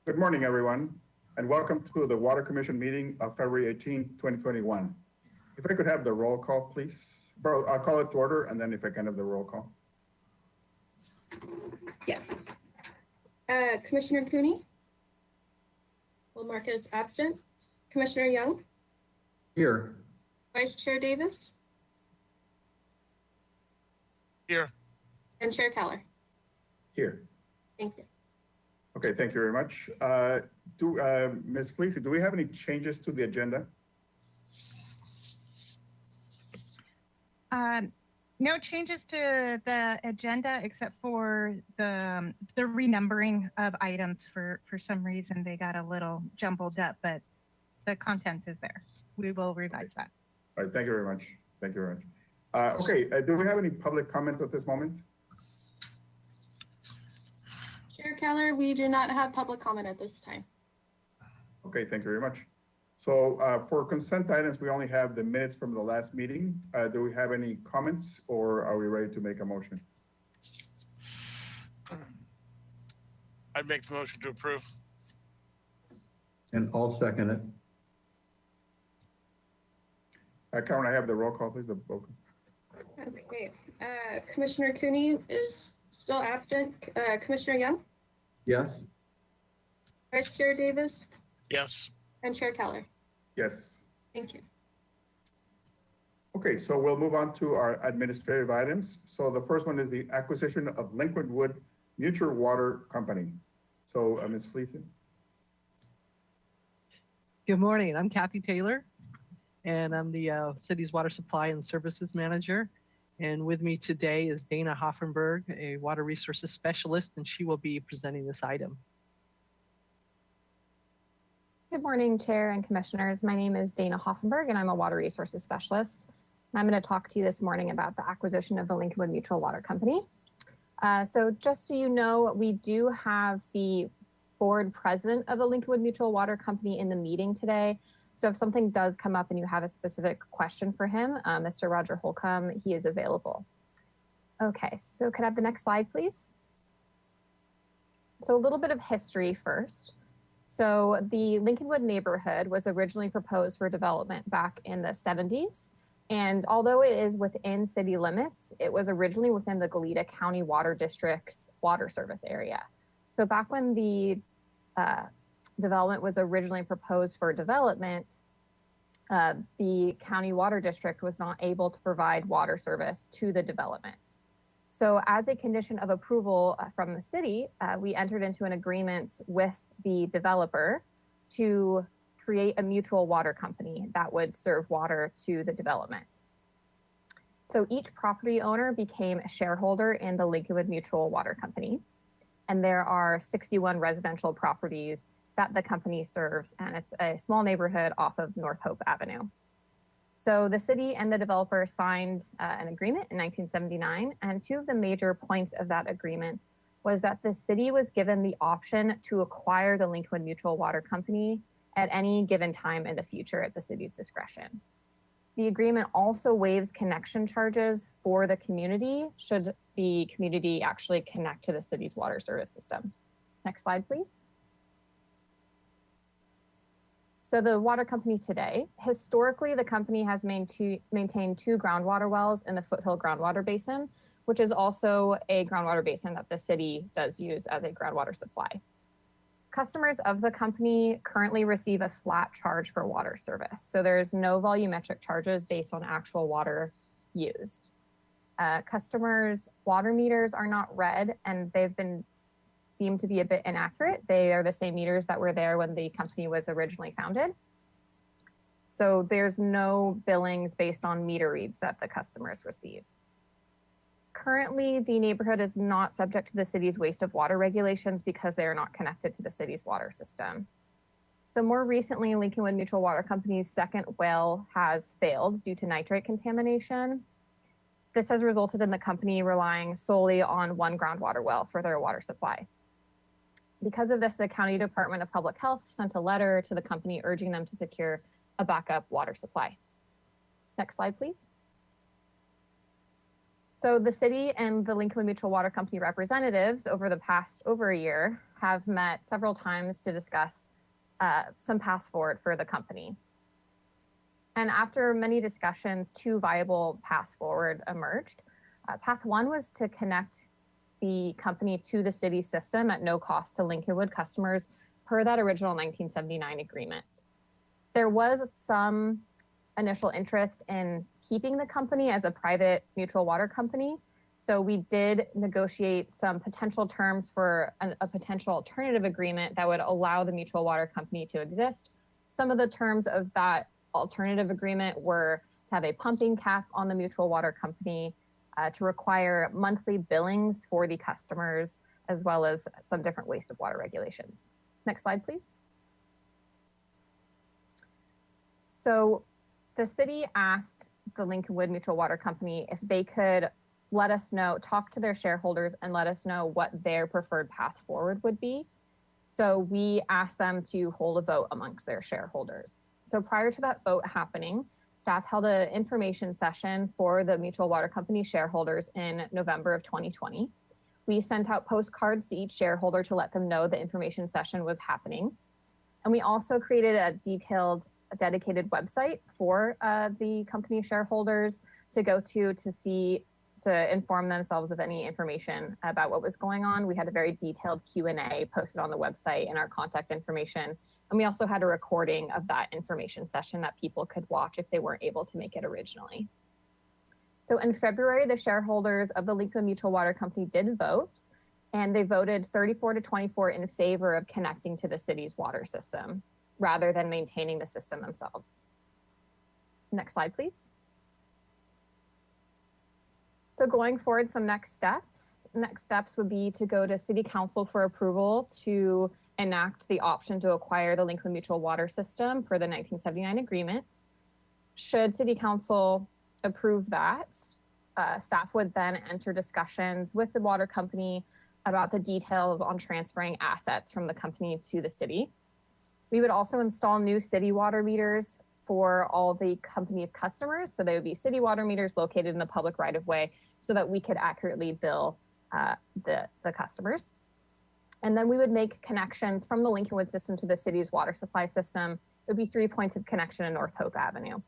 Good morning, everyone, and welcome to the Water Commission meeting of February 18, 2021. If I could have the roll call, please. I'll call it to order, and then if I can have the roll call. Yes. Commissioner Cooney? Will Marcus absent? Commissioner Young? Here. Vice Chair Davis? Here. And Chair Keller? Here. Thank you. Okay, thank you very much. Ms. Fleecy, do we have any changes to the agenda? No changes to the agenda except for the renumbering of items. For some reason, they got a little jumbled up, but the content is there. We will revise that. All right, thank you very much. Thank you very much. Okay, do we have any public comment at this moment? Chair Keller, we do not have public comment at this time. Okay, thank you very much. So for consent items, we only have the minutes from the last meeting. Do we have any comments, or are we ready to make a motion? I'd make the motion to approve. And I'll second it. Karen, I have the roll call, please. Okay. Commissioner Cooney is still absent. Commissioner Young? Yes. Vice Chair Davis? Yes. And Chair Keller? Yes. Thank you. Okay, so we'll move on to our administrative items. So the first one is the acquisition of Lincolnwood Mutual Water Company. So Ms. Fleeton. Good morning. I'm Kathy Taylor, and I'm the city's water supply and services manager. And with me today is Dana Hoffenberg, a water resources specialist, and she will be presenting this item. Good morning, Chair and Commissioners. My name is Dana Hoffenberg, and I'm a water resources specialist. And I'm going to talk to you this morning about the acquisition of the Lincolnwood Mutual Water Company. So just so you know, we do have the board president of the Lincolnwood Mutual Water Company in the meeting today. So if something does come up and you have a specific question for him, Mr. Roger Holcomb, he is available. Okay, so could I have the next slide, please? So a little bit of history first. So the Lincolnwood neighborhood was originally proposed for development back in the 70s. And although it is within city limits, it was originally within the Goleta County Water District's water service area. So back when the development was originally proposed for development, the county water district was not able to provide water service to the development. So as a condition of approval from the city, we entered into an agreement with the developer to create a mutual water company that would serve water to the development. So each property owner became a shareholder in the Lincolnwood Mutual Water Company. And there are 61 residential properties that the company serves, and it's a small neighborhood off of North Hope Avenue. So the city and the developer signed an agreement in 1979, and two of the major points of that agreement was that the city was given the option to acquire the Lincolnwood Mutual Water Company at any given time in the future at the city's discretion. The agreement also waives connection charges for the community should the community actually connect to the city's water service system. Next slide, please. So the water company today, historically, the company has maintained two groundwater wells in the Foothill groundwater basin, which is also a groundwater basin that the city does use as a groundwater supply. Customers of the company currently receive a flat charge for water service. So there's no volumetric charges based on actual water used. Customers' water meters are not read, and they've been deemed to be a bit inaccurate. They are the same meters that were there when the company was originally founded. So there's no billings based on meter reads that the customers receive. Currently, the neighborhood is not subject to the city's waste of water regulations because they are not connected to the city's water system. So more recently, Lincolnwood Mutual Water Company's second well has failed due to nitrate contamination. This has resulted in the company relying solely on one groundwater well for their water supply. Because of this, the County Department of Public Health sent a letter to the company urging them to secure a backup water supply. Next slide, please. So the city and the Lincolnwood Mutual Water Company representatives over the past over a year have met several times to discuss some paths forward for the company. And after many discussions, two viable paths forward emerged. Path one was to connect the company to the city system at no cost to Lincolnwood customers per that original 1979 agreement. There was some initial interest in keeping the company as a private mutual water company. So we did negotiate some potential terms for a potential alternative agreement that would allow the mutual water company to exist. Some of the terms of that alternative agreement were to have a pumping cap on the mutual water company, to require monthly billings for the customers, as well as some different waste of water regulations. Next slide, please. So the city asked the Lincolnwood Mutual Water Company if they could let us know, talk to their shareholders and let us know what their preferred path forward would be. So we asked them to hold a vote amongst their shareholders. So prior to that vote happening, staff held an information session for the Mutual Water Company shareholders in November of 2020. We sent out postcards to each shareholder to let them know the information session was happening. And we also created a dedicated website for the company shareholders to go to inform themselves of any information about what was going on. We had a very detailed Q&A posted on the website and our contact information. And we also had a recording of that information session that people could watch if they weren't able to make it originally. So in February, the shareholders of the Lincolnwood Mutual Water Company did vote, and they voted 34 to 24 in favor of connecting to the city's water system rather than maintaining the system themselves. Next slide, please. So going forward, some next steps. Next steps would be to go to City Council for approval to enact the option to acquire the Lincolnwood Mutual Water System per the 1979 agreement. Should City Council approve that, staff would then enter discussions with the water company about the details on transferring assets from the company to the city. We would also install new city water meters for all the company's customers. So they would be city water meters located in the public right of way so that we could accurately bill the customers. And then we would make connections from the Lincolnwood system to the city's water supply system. It would be 3 points of connection in North Hope Avenue.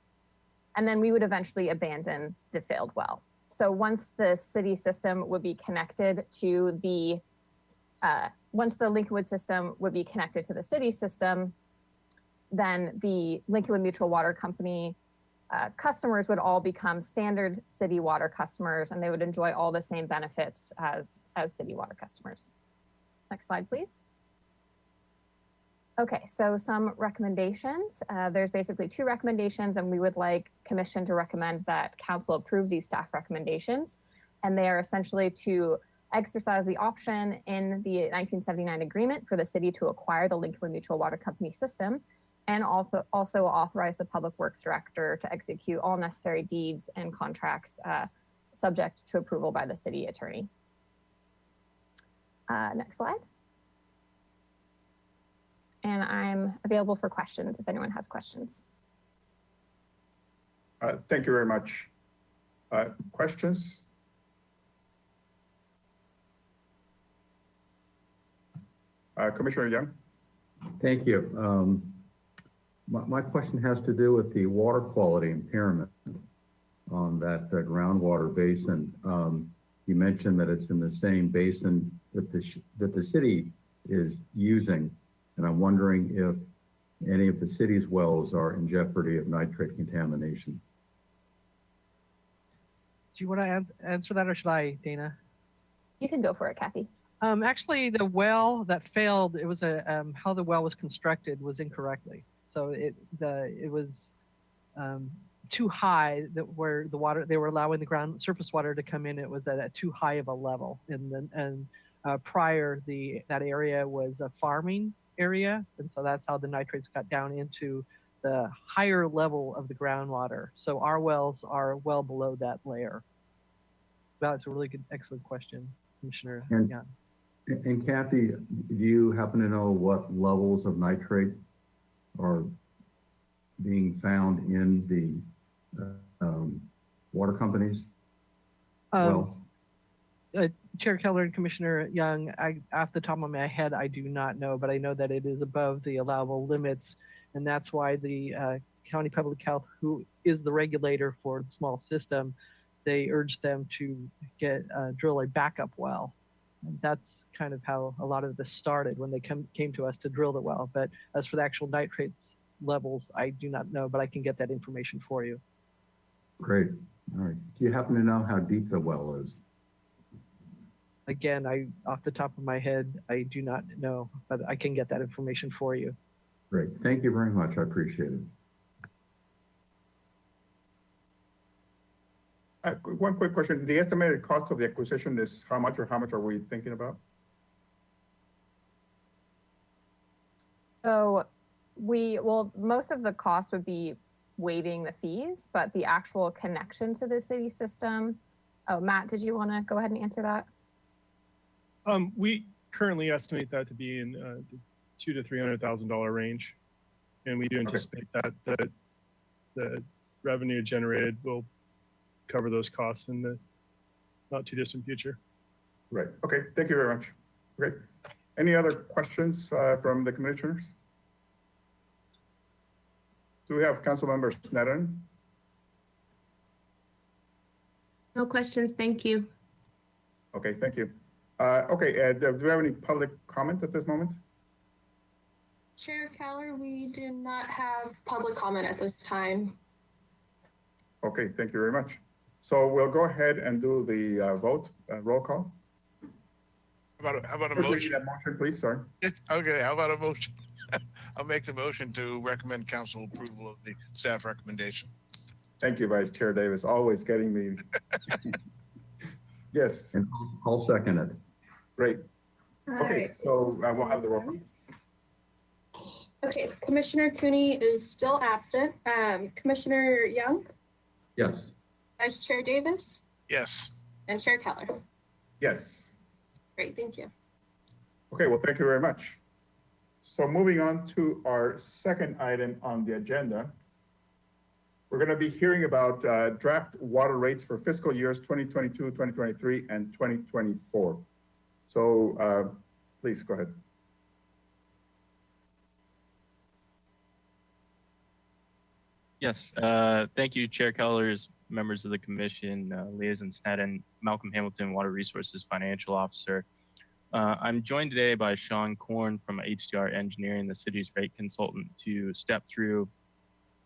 And then we would eventually abandon the failed well. So once the city system would be connected to once the Lincolnwood system would be connected to the city system, then the Lincolnwood Mutual Water Company customers would all become standard city water customers, and they would enjoy all the same benefits as city water customers. Next slide, please. Okay, so some recommendations. There's basically two recommendations, and we would like Commission to recommend that Council approve these staff recommendations. And they are essentially to exercise the option in the 1979 agreement for the city to acquire the Lincolnwood Mutual Water Company system, and also authorize the Public Works Director to execute all necessary deeds and contracts subject to approval by the city attorney. Next slide. And I'm available for questions if anyone has questions. Thank you very much. Questions? Commissioner Young? Thank you. My question has to do with the water quality impairment on that groundwater basin. You mentioned that it's in the same basin that the city is using, and I'm wondering if any of the city's wells are in jeopardy of nitrate contamination. Do you want to answer that, or should I, Dana? You can go for it, Kathy. Actually, the well that failed, it was how the well was constructed was incorrectly. So it was too high where the water, they were allowing the surface water to come in. It was at too high of a level, and prior that area was a farming area, and so that's how the nitrates got down into the higher level of the groundwater. So our wells are well below that layer. That's a really good, excellent question, Commissioner. Yeah. And Kathy, do you happen to know what levels of nitrate are being found in the water companies? Chair Keller and Commissioner Young, off the top of my head, I do not know, but I know that it is above the allowable limits. And that's why the County Public Health, who is the regulator for the small system, they urged them to drill a backup well. And that's kind of how a lot of this started when they came to us to drill the well. But as for the actual nitrates levels, I do not know, but I can get that information for you. Great. All right. Do you happen to know how deep the well is? Again, off the top of my head, I do not know, but I can get that information for you. Great. Thank you very much. I appreciate it. One quick question. The estimated cost of the acquisition is how much, or how much are we thinking about? So most of the cost would be waiving the fees, but the actual connection to the city system. Oh, Matt, did you want to go ahead and answer that? We currently estimate that to be in the $200,000 to $300,000 range, and we do anticipate that the revenue generated will cover those costs in the not too distant future. Right. Okay. Thank you very much. Great. Any other questions from the commissioners? Do we have Councilmember Sneddon? No questions, thank you. Okay, thank you. Okay, do we have any public comment at this moment? Chair Keller, we do not have public comment at this time. Okay, thank you very much. So we'll go ahead and do the vote, roll call. How about a First, we motion? need a motion, please, sir. Okay, how about a motion? I'll make the motion to recommend council approval of the staff recommendation. Thank you, Vice Chair Davis, always getting me. Yes, And I'll second it. great. All Okay, right. so we'll have the roll call. Okay, Commissioner Cooney is still absent. Commissioner Young, Yes. Vice Chair Davis, Yes. and Chair Keller. Yes. Great, thank you. Okay, well, thank you very much. So moving on to our second item on the agenda, we're going to be hearing about draft water rates for fiscal years 2022, 2023, and 2024. So please go ahead. Yes, thank you, Chair Kellers, members of the commission, Liaison Sneddon, Malcolm Hamilton, Water Resources Financial Officer. I'm joined today by Sean Korn from HDR Engineering, the city's rate consultant, to step through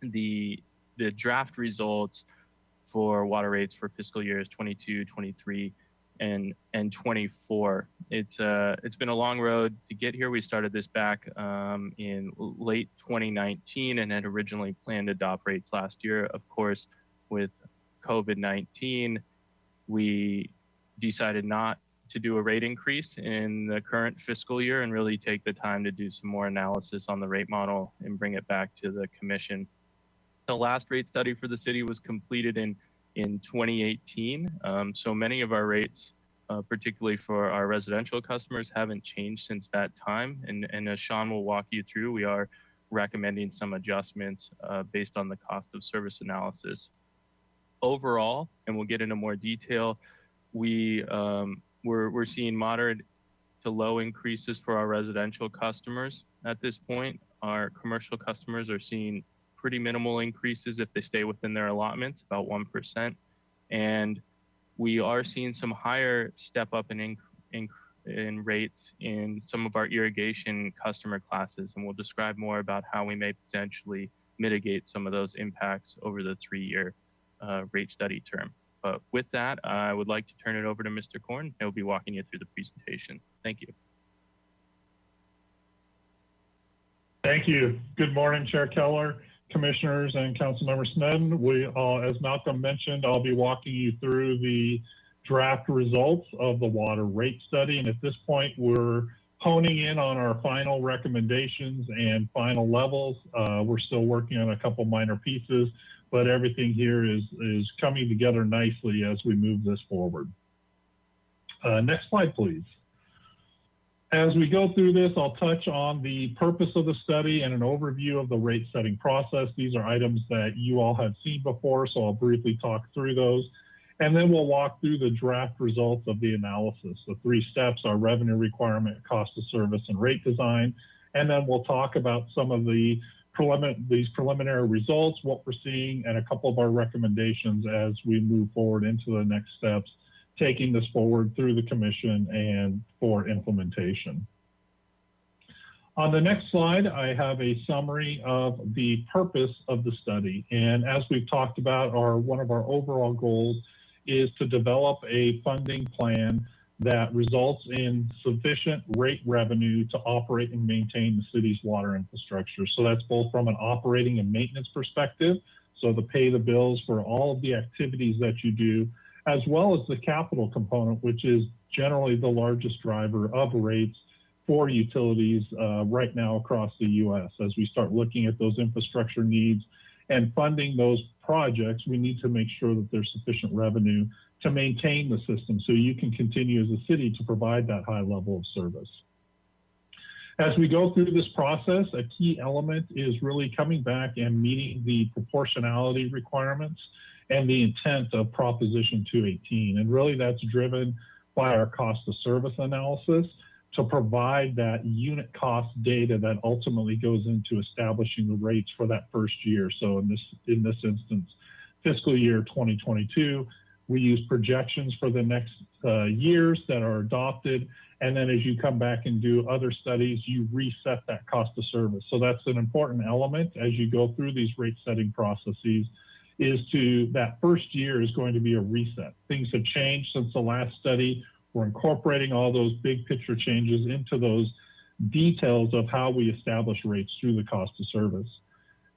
the draft results for water rates for fiscal years 22, 23, and 24. It's been a long road to get here. We started this back in late 2019 and had originally planned to adopt rates last year. Of course, with COVID-19, we decided not to do a rate increase in the current fiscal year and really take the time to do some more analysis on the rate model and bring it back to the commission. The last rate study for the city was completed in 2018. So many of our rates, particularly for our residential customers, haven't changed since that time. And as Sean will walk you through, we are recommending some adjustments based on the cost of service analysis. Overall, and we'll get into more detail, we're seeing moderate to low increases for our residential customers at this point. Our commercial customers are seeing pretty minimal increases if they stay within their allotments, about 1%. And we are seeing some higher step up in rates in some of our irrigation customer classes. And we'll describe more about how we may potentially mitigate some of those impacts over the 3-year rate study term. But with that, I would like to turn it over to Mr. Korn. He'll be walking you through the presentation. Thank you. Thank you. Good morning, Chair Keller, Commissioners, and Councilmember Sneddon. As Malcolm mentioned, I'll be walking you through the draft results of the water rate study. And at this point, we're honing in on our final recommendations and final levels. We're still working on a couple minor pieces, but everything here is coming together nicely as we move this forward. Next slide, please. As we go through this, I'll touch on the purpose of the study and an overview of the rate setting process. These are items that you all have seen before, so I'll briefly talk through those. And then we'll walk through the draft results of the analysis. The 3 steps are revenue requirement, cost of service, and rate design. And then we'll talk about some of these preliminary results, what we're seeing, and a couple of our recommendations as we move forward into the next steps, taking this forward through the commission and for implementation. On the next slide, I have a summary of the purpose of the study. And as we've talked about, one of our overall goals is to develop a funding plan that results in sufficient rate revenue to operate and maintain the city's water infrastructure. So that's both from an operating and maintenance perspective, so to pay the bills for all of the activities that you do, as well as the capital component, which is generally the largest driver of rates for utilities right now across the U.S. As we start looking at those infrastructure needs and funding those projects, we need to make sure that there's sufficient revenue to maintain the system so you can continue as a city to provide that high level of service. As we go through this process, a key element is really coming back and meeting the proportionality requirements and the intent of Proposition 218. And really that's driven by our cost of service analysis to provide that unit cost data that ultimately goes into establishing the rates for that first year. So in this instance, fiscal year 2022, we use projections for the next years that are adopted. And then as you come back and do other studies, you reset that cost of service. So that's an important element as you go through these rate setting processes, is to that first year is going to be a reset. Things have changed since the last study. We're incorporating all those big picture changes into those details of how we establish rates through the cost of service.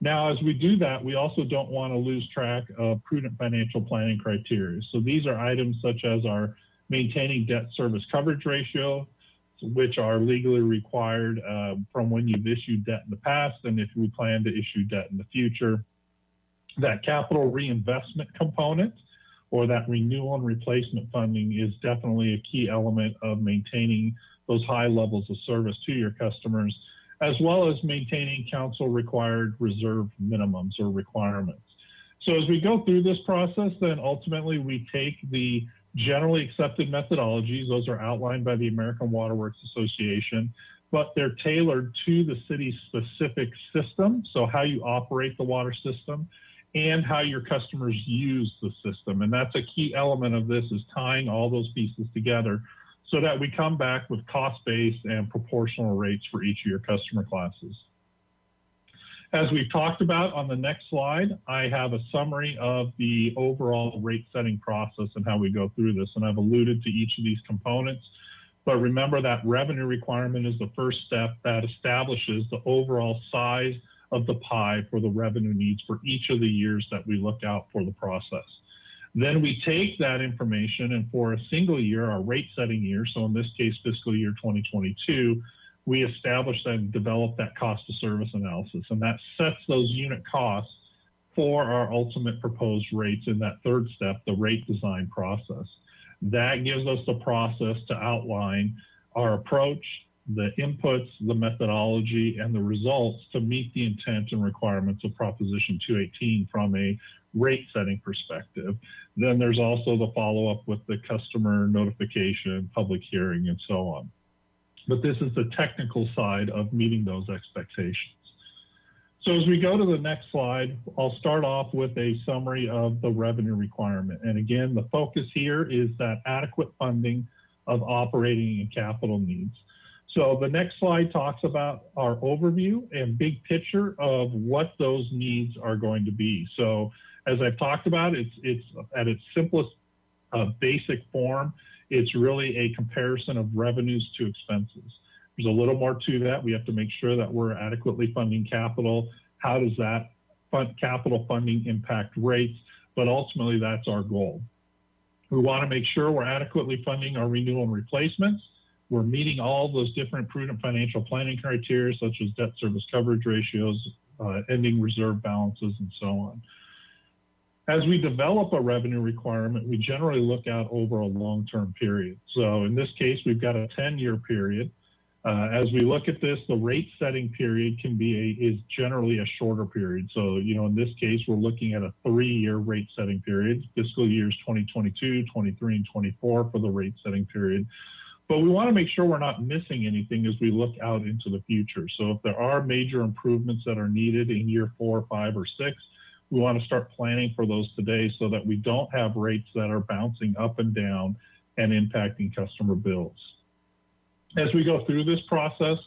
Now, as we do that, we also don't want to lose track of prudent financial planning criteria. So these are items such as our maintaining debt service coverage ratio, which are legally required from when you've issued debt in the past and if we plan to issue debt in the future. That capital reinvestment component, or that renewal and replacement funding, is definitely a key element of maintaining those high levels of service to your customers, as well as maintaining council required reserve minimums or requirements. So as we go through this process, then ultimately we take the generally accepted methodologies, those are outlined by the American Water Works Association, but they're tailored to the city's specific system, so how you operate the water system, and how your customers use the system. And that's a key element of this, is tying all those pieces together so that we come back with cost-based and proportional rates for each of your customer classes. As we've talked about on the next slide, I have a summary of the overall rate setting process and how we go through this. And I've alluded to each of these components, but remember that revenue requirement is the first step that establishes the overall size of the pie for the revenue needs for each of the years that we look out for the process. Then we take that information, and for a single year, our rate setting year, so in this case, fiscal year 2022, we establish and develop that cost of service analysis, and that sets those unit costs for our ultimate proposed rates in that third step, the rate design process. That gives us the process to outline our approach, the inputs, the methodology, and the results to meet the intent and requirements of Proposition 218 from a rate setting perspective. Then there's also the follow-up with the customer notification, public hearing, and so on. But this is the technical side of meeting those expectations. So as we go to the next slide, I'll start off with a summary of the revenue requirement. And again, the focus here is that adequate funding of operating and capital needs. So the next slide talks about our overview and big picture of what those needs are going to be. So as I've talked about, it's at its simplest basic form, it's really a comparison of revenues to expenses. There's a little more to that. We have to make sure that we're adequately funding capital. How does that capital funding impact rates? But ultimately, that's our goal. We want to make sure we're adequately funding our renewal and replacements. We're meeting all those different prudent financial planning criteria, such as debt service coverage ratios, ending reserve balances, and so on. As we develop a revenue requirement, we generally look out over a long-term period. So in this case, we've got a 10-year period. As we look at this, the rate setting period is generally a shorter period. So, in this case, we're looking at a 3-year rate setting period, fiscal years 2022, 23, and 24 for the rate setting period. But we want to make sure we're not missing anything as we look out into the future. So if there are major improvements that are needed in year 4, 5, or 6, we want to start planning for those today so that we don't have rates that are bouncing up and down and impacting customer bills. As we go through this process,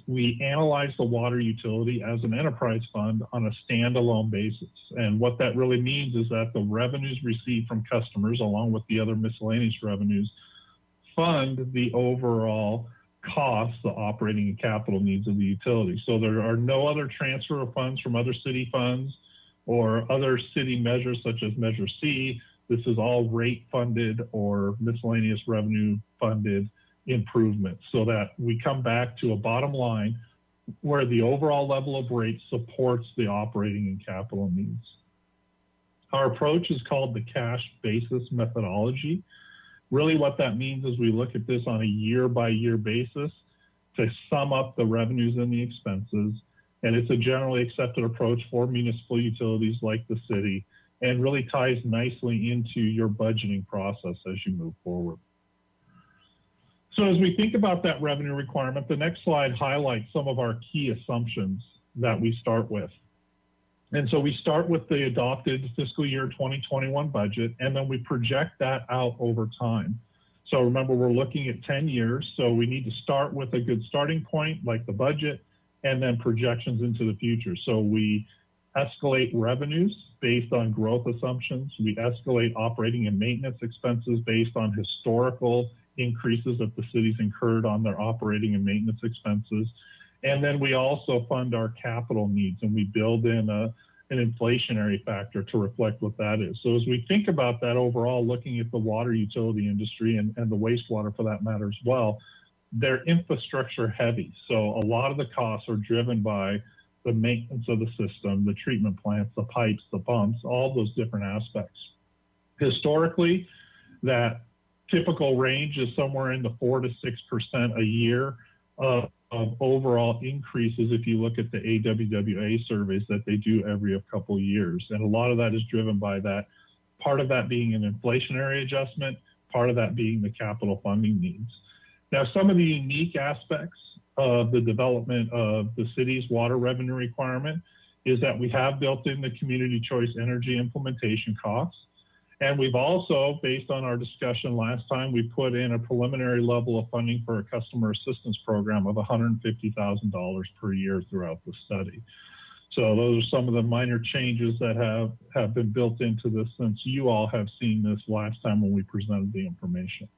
we analyze the water utility as an enterprise fund on a standalone basis. And what that really means is that the revenues received from customers, along with the other miscellaneous revenues, fund the overall costs, the operating and capital needs of the utility. So there are no other transfer of funds from other city funds or other city measures such as Measure C. This is all rate funded or miscellaneous revenue funded improvements, so that we come back to a bottom line where the overall level of rate supports the operating and capital needs. Our approach is called the cash basis methodology. Really what that means is we look at this on a year-by-year basis to sum up the revenues and the expenses, and it's a generally accepted approach for municipal utilities like the city, and really ties nicely into your budgeting process as you move forward. So as we think about that revenue requirement, the next slide highlights some of our key assumptions that we start with. And so we start with the adopted fiscal year 2021 budget, and then we project that out over time. So remember, we're looking at 10 years, so we need to start with a good starting point like the budget, and then projections into the future. So we escalate revenues based on growth assumptions. We escalate operating and maintenance expenses based on historical increases that the city's incurred on their operating and maintenance expenses. And then we also fund our capital needs, and we build in an inflationary factor to reflect what that is. So as we think about that overall, looking at the water utility industry and the wastewater for that matter as well, they're infrastructure heavy. So a lot of the costs are driven by the maintenance of the system, the treatment plants, the pipes, the pumps, all those different aspects. Historically, that typical range is somewhere in the 4 to 6% a year of overall increases if you look at the AWWA surveys that they do every couple of years. And a lot of that is driven by that, part of that being an inflationary adjustment, part of that being the capital funding needs. Now, some of the unique aspects of the development of the city's water revenue requirement is that we have built in the community choice energy implementation costs. And we've also, based on our discussion last time, we put in a preliminary level of funding for a customer assistance program of $150,000 per year throughout the study. So those are some of the minor changes that have been built into this since you all have seen this last time when we presented the information.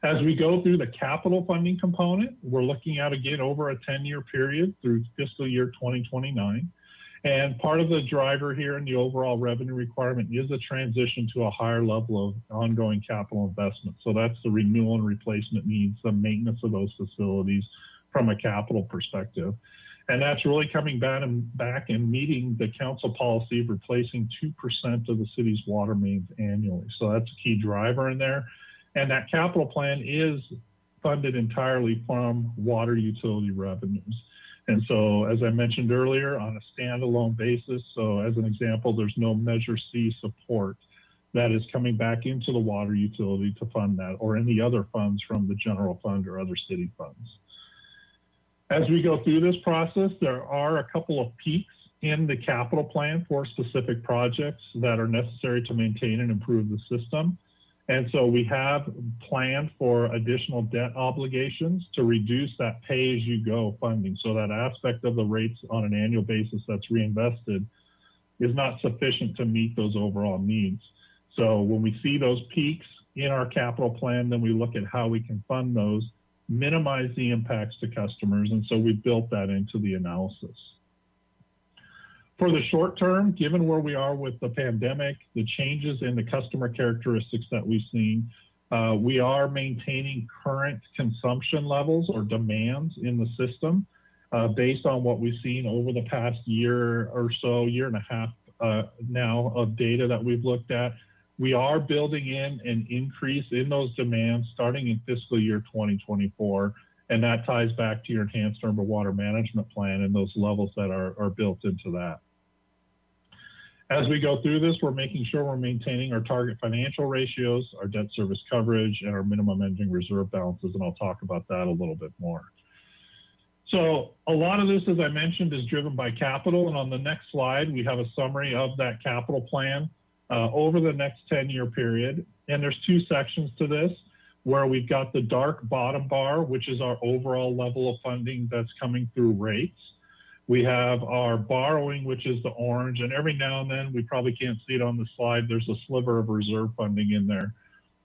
As we go through the capital funding component, we're looking at, again, over a 10-year period through fiscal year 2029. And part of the driver here in the overall revenue requirement is a transition to a higher level of ongoing capital investment. So that's the renewal and replacement needs, the maintenance of those facilities from a capital perspective. And that's really coming back and meeting the council policy of replacing 2% of the city's water mains annually. So that's a key driver in there. And that capital plan is funded entirely from water utility revenues. And so, as I mentioned earlier, on a standalone basis, so as an example, there's no Measure C support that is coming back into the water utility to fund that, or any other funds from the general fund or other city funds. As we go through this process, there are a couple of peaks in the capital plan for specific projects that are necessary to maintain and improve the system. And so we have planned for additional debt obligations to reduce that pay-as-you-go funding. So that aspect of the rates on an annual basis that's reinvested is not sufficient to meet those overall needs. So when we see those peaks in our capital plan, then we look at how we can fund those, minimize the impacts to customers. And so we built that into the analysis. For the short term, given where we are with the pandemic, the changes in the customer characteristics that we've seen, we are maintaining current consumption levels or demands in the system based on what we've seen over the past year or so, year and a half now of data that we've looked at. We are building in an increase in those demands starting in fiscal year 2024 And that ties back to your enhanced urban water management plan and those levels that are built into that. As we go through this, we're making sure we're maintaining our target financial ratios, our debt service coverage, and our minimum ending reserve balances, and I'll talk about that a little bit more. So a lot of this, as I mentioned, is driven by capital, and on the next slide, we have a summary of that capital plan over the next 10-year period. And there's two sections to this, where we've got the dark bottom bar, which is our overall level of funding that's coming through rates. We have our borrowing, which is the orange, and every now and then, we probably can't see it on the slide, there's a sliver of reserve funding in there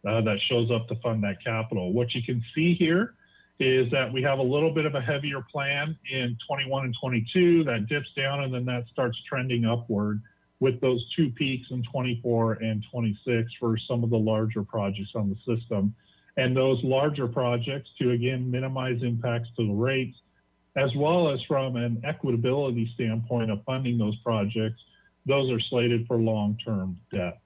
that shows up to fund that capital. What you can see here is that we have a little bit of a heavier plan in 21 and 22 that dips down, and then that starts trending upward with those two peaks in 24 and 26 for some of the larger projects on the system. And those larger projects, to again minimize impacts to the rates, as well as from an equitability standpoint of funding those projects, those are slated for long-term debt.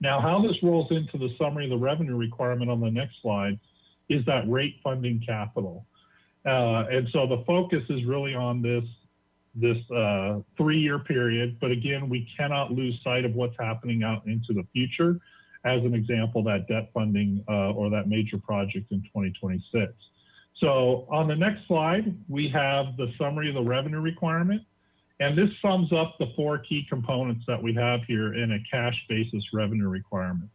Now, how this rolls into the summary of the revenue requirement on the next slide is that rate funding capital. And so the focus is really on this 3-year period, but again, we cannot lose sight of what's happening out into the future. As an example, that debt funding or that major project in 2026. So on the next slide, we have the summary of the revenue requirement. And this sums up the 4 key components that we have here in a cash basis revenue requirement.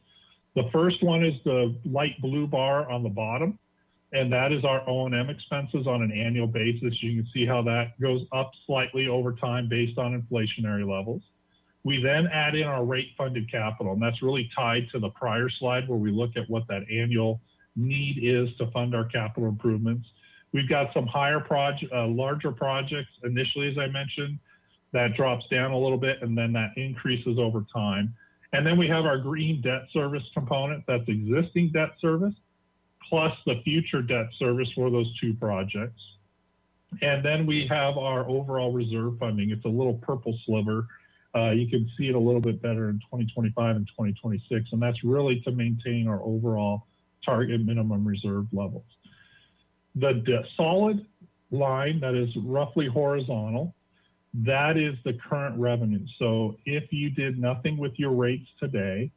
The first one is the light blue bar on the bottom, and that is our O&M expenses on an annual basis. You can see how that goes up slightly over time based on inflationary levels. We then add in our rate funded capital, and that's really tied to the prior slide where we look at what that annual need is to fund our capital improvements. We've got some larger projects initially, as I mentioned, that drops down a little bit, and then that increases over time. And then we have our green debt service component, that's existing debt service, plus the future debt service for those 2 projects. And then we have our overall reserve funding. It's a little purple sliver. You can see it a little bit better in 2025 and 2026, and that's really to maintain our overall target minimum reserve levels. The solid line that is roughly horizontal, that is the current revenue. So if you did nothing with your rates today,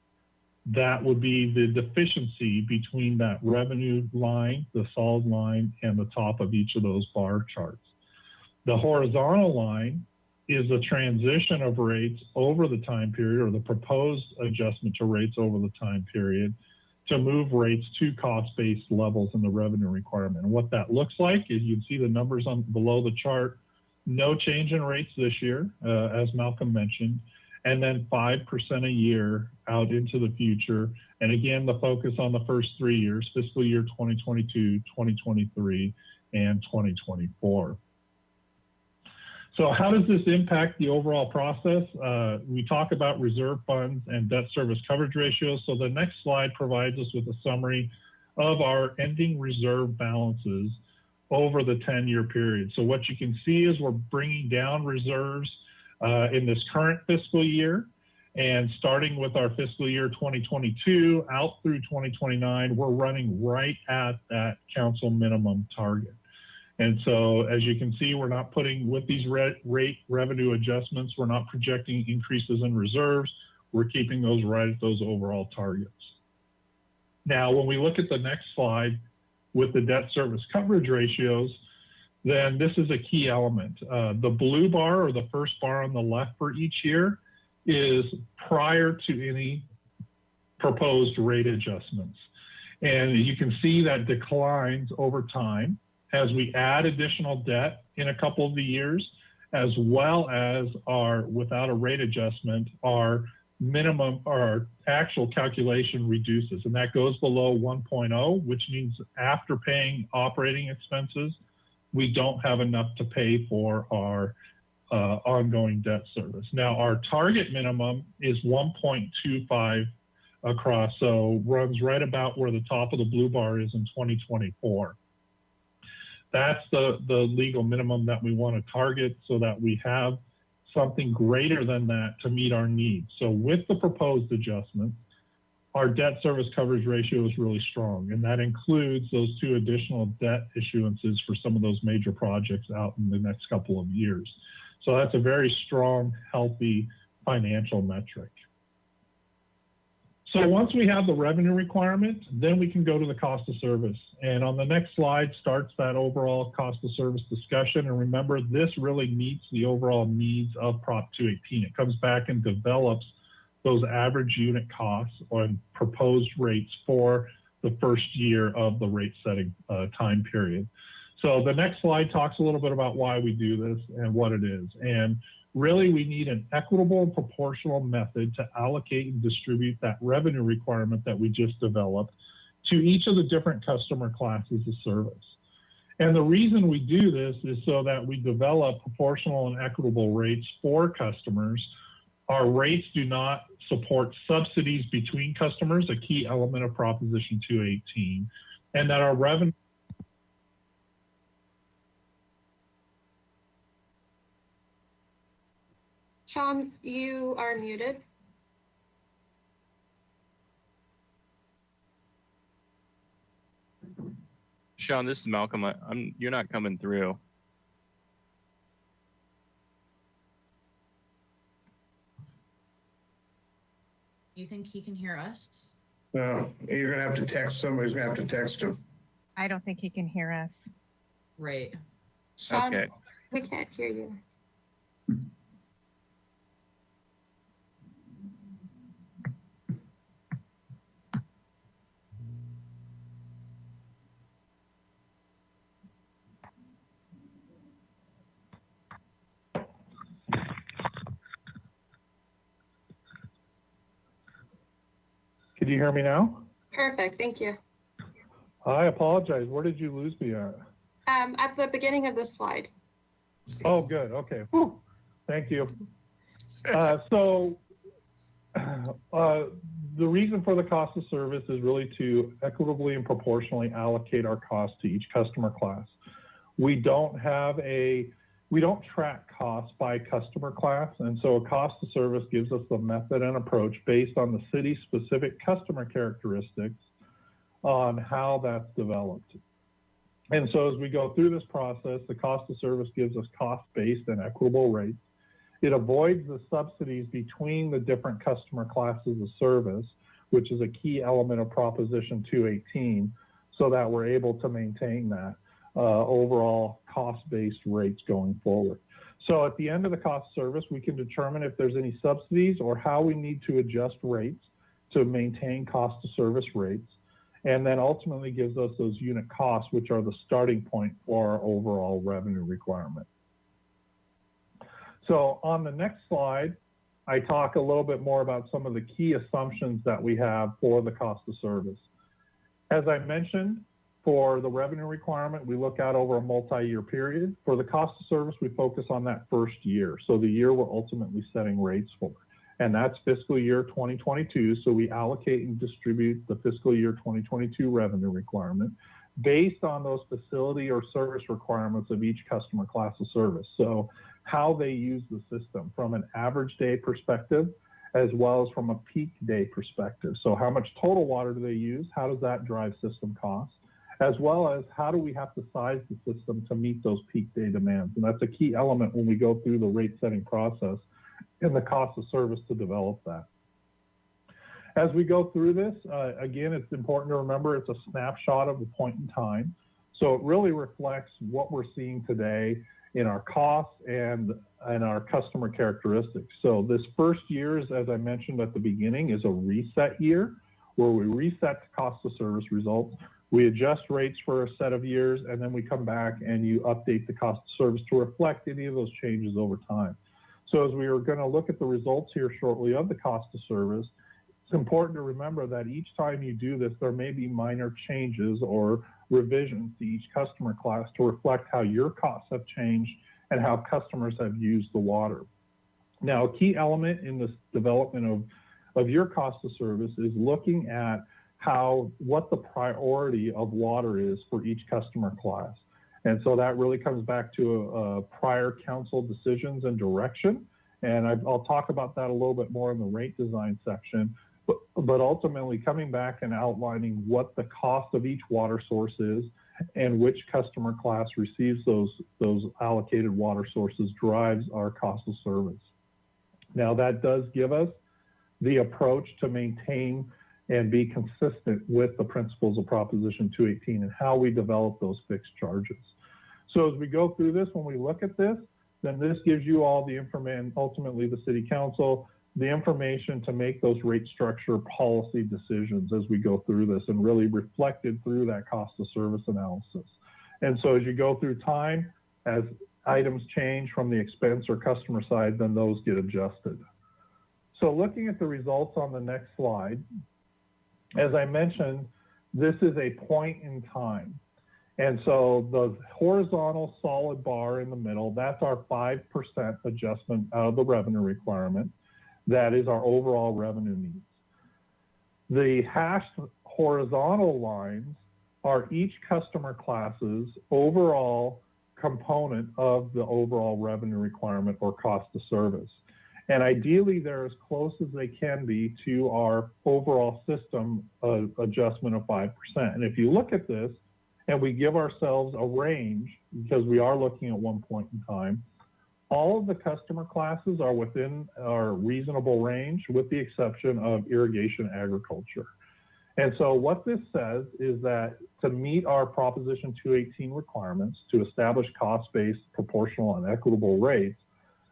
that would be the deficiency between that revenue line, the solid line, and the top of each of those bar charts. The horizontal line is the transition of rates over the time period, or the proposed adjustment to rates over the time period, to move rates to cost-based levels in the revenue requirement. And what that looks like is you can see the numbers on below the chart. No change in rates this year, as Malcolm mentioned, and then 5% a year out into the future. And again, the focus on the first 3 years, fiscal year 2022, 2023, and 2024. So how does this impact the overall process? We talk about reserve funds and debt service coverage ratios. So the next slide provides us with a summary of our ending reserve balances over the 10-year period. So what you can see is we're bringing down reserves in this current fiscal year. And starting with our fiscal year 2022 out through 2029, we're running right at that council minimum target. And so as you can see, we're not putting, with these rate revenue adjustments, we're not projecting increases in reserves. We're keeping those right at those overall targets. Now, when we look at the next slide with the debt service coverage ratios, then this is a key element. The blue bar, or the first bar on the left for each year, is prior to any proposed rate adjustments. And you can see that declines over time as we add additional debt in a couple of the years, as well as our, without a rate adjustment, our minimum, our actual calculation reduces. And that goes below 1.0, which means after paying operating expenses, we don't have enough to pay for our ongoing debt service. Now, our target minimum is 1.25 across, so runs right about where the top of the blue bar is in 2024. That's the legal minimum that we want to target so that we have something greater than that to meet our needs. So with the proposed adjustments, our debt service coverage ratio is really strong, and that includes those 2 additional debt issuances for some of those major projects out in the next couple of years. So that's a very strong, healthy financial metric. So once we have the revenue requirement, then we can go to the cost of service. And on the next slide starts that overall cost of service discussion. And remember, this really meets the overall needs of Prop 218. It comes back and develops those average unit costs on proposed rates for the first year of the rate setting time period. So the next slide talks a little bit about why we do this and what it is. And really, we need an equitable and proportional method to allocate and distribute that revenue requirement that we just developed to each of the different customer classes of service. And the reason we do this is so that we develop proportional and equitable rates for customers. Our rates do not support subsidies between customers, a key element of Proposition 218, and that our revenue Sean, you are muted. Sean, this is Malcolm. You're not coming through. You think he can hear us? No, you're gonna have to text, somebody's gonna have to text him. I don't think he can hear us. Right. Sean, Okay. we can't hear you. Can you hear me now? Perfect, thank you. I apologize. Where did you lose me at? At the beginning of the slide. Oh, good. Okay. Whew. Thank you. So the reason for the cost of service is really to equitably and proportionally allocate our costs to each customer class. We don't track costs by customer class, and so a cost of service gives us the method and approach based on the city's specific customer characteristics on how that's developed. And so as we go through this process, the cost of service gives us cost-based and equitable rates. It avoids the subsidies between the different customer classes of service, which is a key element of Proposition 218, so that we're able to maintain that overall cost-based rates going forward. So at the end of the cost of service, we can determine if there's any subsidies or how we need to adjust rates to maintain cost of service rates, and then ultimately gives us those unit costs, which are the starting point for our overall revenue requirement. So on the next slide, I talk a little bit more about some of the key assumptions that we have for the cost of service. As I mentioned, for the revenue requirement, we look out over a multi-year period. For the cost of service, we focus on that first year. So the year we're ultimately setting rates for. And that's fiscal year 2022. So we allocate and distribute the fiscal year 2022 revenue requirement based on those facility or service requirements of each customer class of service. So how they use the system from an average day perspective, as well as from a peak day perspective. So how much total water do they use? How does that drive system costs? As well as how do we have to size the system to meet those peak day demands? And that's a key element when we go through the rate setting process and the cost of service to develop that. As we go through this, again, it's important to remember it's a snapshot of a point in time. So it really reflects what we're seeing today in our costs and our customer characteristics. So this first year, as I mentioned at the beginning, is a reset year where we reset the cost of service results. We adjust rates for a set of years, and then we come back and you update the cost of service to reflect any of those changes over time. So as we are going to look at the results here shortly of the cost of service, it's important to remember that each time you do this, there may be minor changes or revisions to each customer class to reflect how your costs have changed and how customers have used the water. Now, a key element in this development of your cost of service is looking at what the priority of water is for each customer class. And so that really comes back to prior council decisions and direction. And I'll talk about that a little bit more in the rate design section. but ultimately coming back and outlining what the cost of each water source is and which customer class receives those allocated water sources drives our cost of service. Now that does give us the approach to maintain and be consistent with the principles of Proposition 218 and how we develop those fixed charges. So as we go through this, when we look at this, then this gives you all the information, ultimately the City Council, the information to make those rate structure policy decisions as we go through this and really reflected through that cost of service analysis. And so as you go through time, as items change from the expense or customer side, then those get adjusted. So looking at the results on the next slide, as I mentioned, this is a point in time. And so the horizontal solid bar in the middle, that's our 5% adjustment out of the revenue requirement. That is our overall revenue needs. The hashed horizontal lines are each customer class's overall component of the overall revenue requirement or cost of service. And ideally, they're as close as they can be to our overall system adjustment of 5%. And if you look at this, and we give ourselves a range, because we are looking at one point in time, all of the customer classes are within our reasonable range, with the exception of irrigation agriculture. And so what this says is that to meet our Proposition 218 requirements, to establish cost-based, proportional, and equitable rates,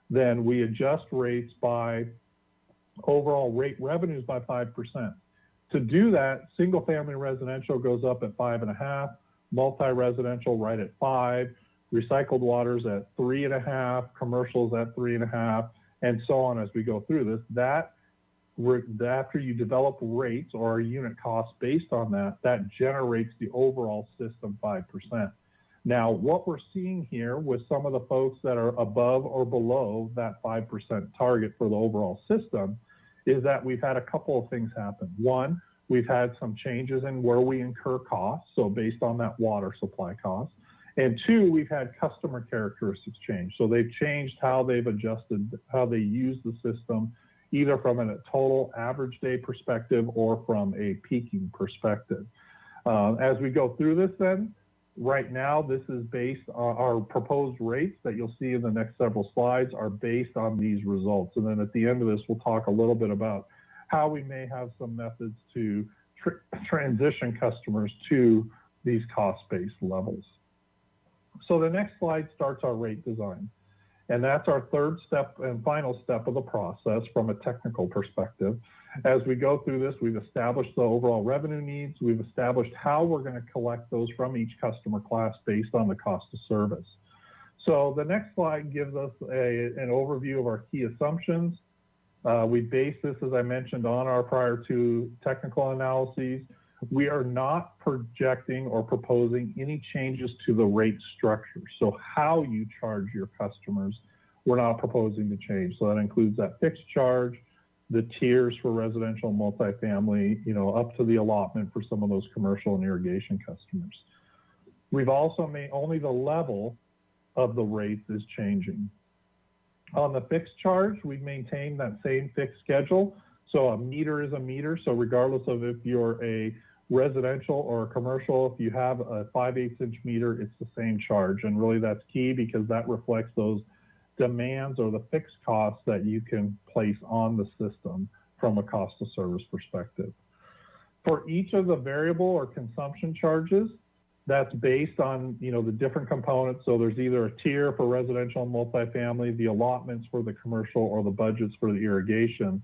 then we adjust rates by overall rate revenues by 5%. To do that, single-family residential goes up at 5.5%, multi-residential right at 5%, recycled waters at 3.5%, commercials at 3.5%, and so on as we go through this. That after you develop rates or a unit cost based on that, that generates the overall system 5%. Now, what we're seeing here with some of the folks that are above or below that 5% target for the overall system is that we've had a couple of things happen. One, we've had some changes in where we incur costs, so based on that water supply cost. And two, we've had customer characteristics change. So they've changed how they've adjusted, how they use the system, either from a total average day perspective or from a peaking perspective. As we go through this then, right now, this is based on our proposed rates that you'll see in the next several slides are based on these results. And then at the end of this, we'll talk a little bit about how we may have some methods to transition customers to these cost-based levels. So the next slide starts our rate design. And that's our third step and final step of the process from a technical perspective. As we go through this, we've established the overall revenue needs. We've established how we're going to collect those from each customer class based on the cost of service. So the next slide gives us an overview of our key assumptions. We base this, as I mentioned, on our prior two technical analyses. We are not projecting or proposing any changes to the rate structure. So how you charge your customers, we're not proposing to change. So that includes that fixed charge, the tiers for residential and multifamily, up to the allotment for some of those commercial and irrigation customers. We've also made only the level of the rates is changing. On the fixed charge, we've maintained that same fixed schedule. So a meter is a meter. So regardless of if you're a residential or a commercial, if you have a 5/8 inch meter, it's the same charge. And really that's key because that reflects those demands or the fixed costs that you can place on the system from a cost of service perspective. For each of the variable or consumption charges, that's based on the different components. So there's either a tier for residential and multifamily, the allotments for the commercial, or the budgets for the irrigation,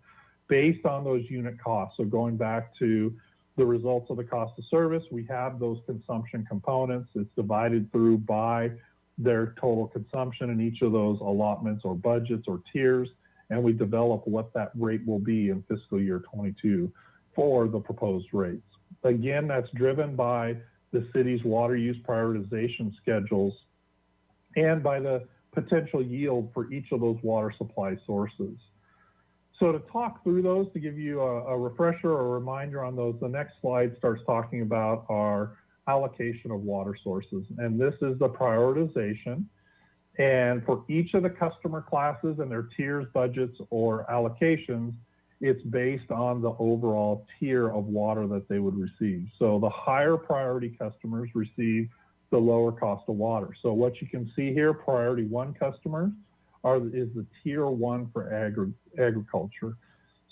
based on those unit costs. So going back to the results of the cost of service, we have those consumption components. It's divided through by their total consumption in each of those allotments or budgets or tiers, and we develop what that rate will be in fiscal year 22 for the proposed rates. Again, that's driven by the city's water use prioritization schedules and by the potential yield for each of those water supply sources. So to talk through those, to give you a refresher or a reminder on those, the next slide starts talking about our allocation of water sources. And this is the prioritization. And for each of the customer classes and their tiers, budgets, or allocations, it's based on the overall tier of water that they would receive. So the higher priority customers receive the lower cost of water. So what you can see here, priority 1 customers is the tier 1 for agriculture.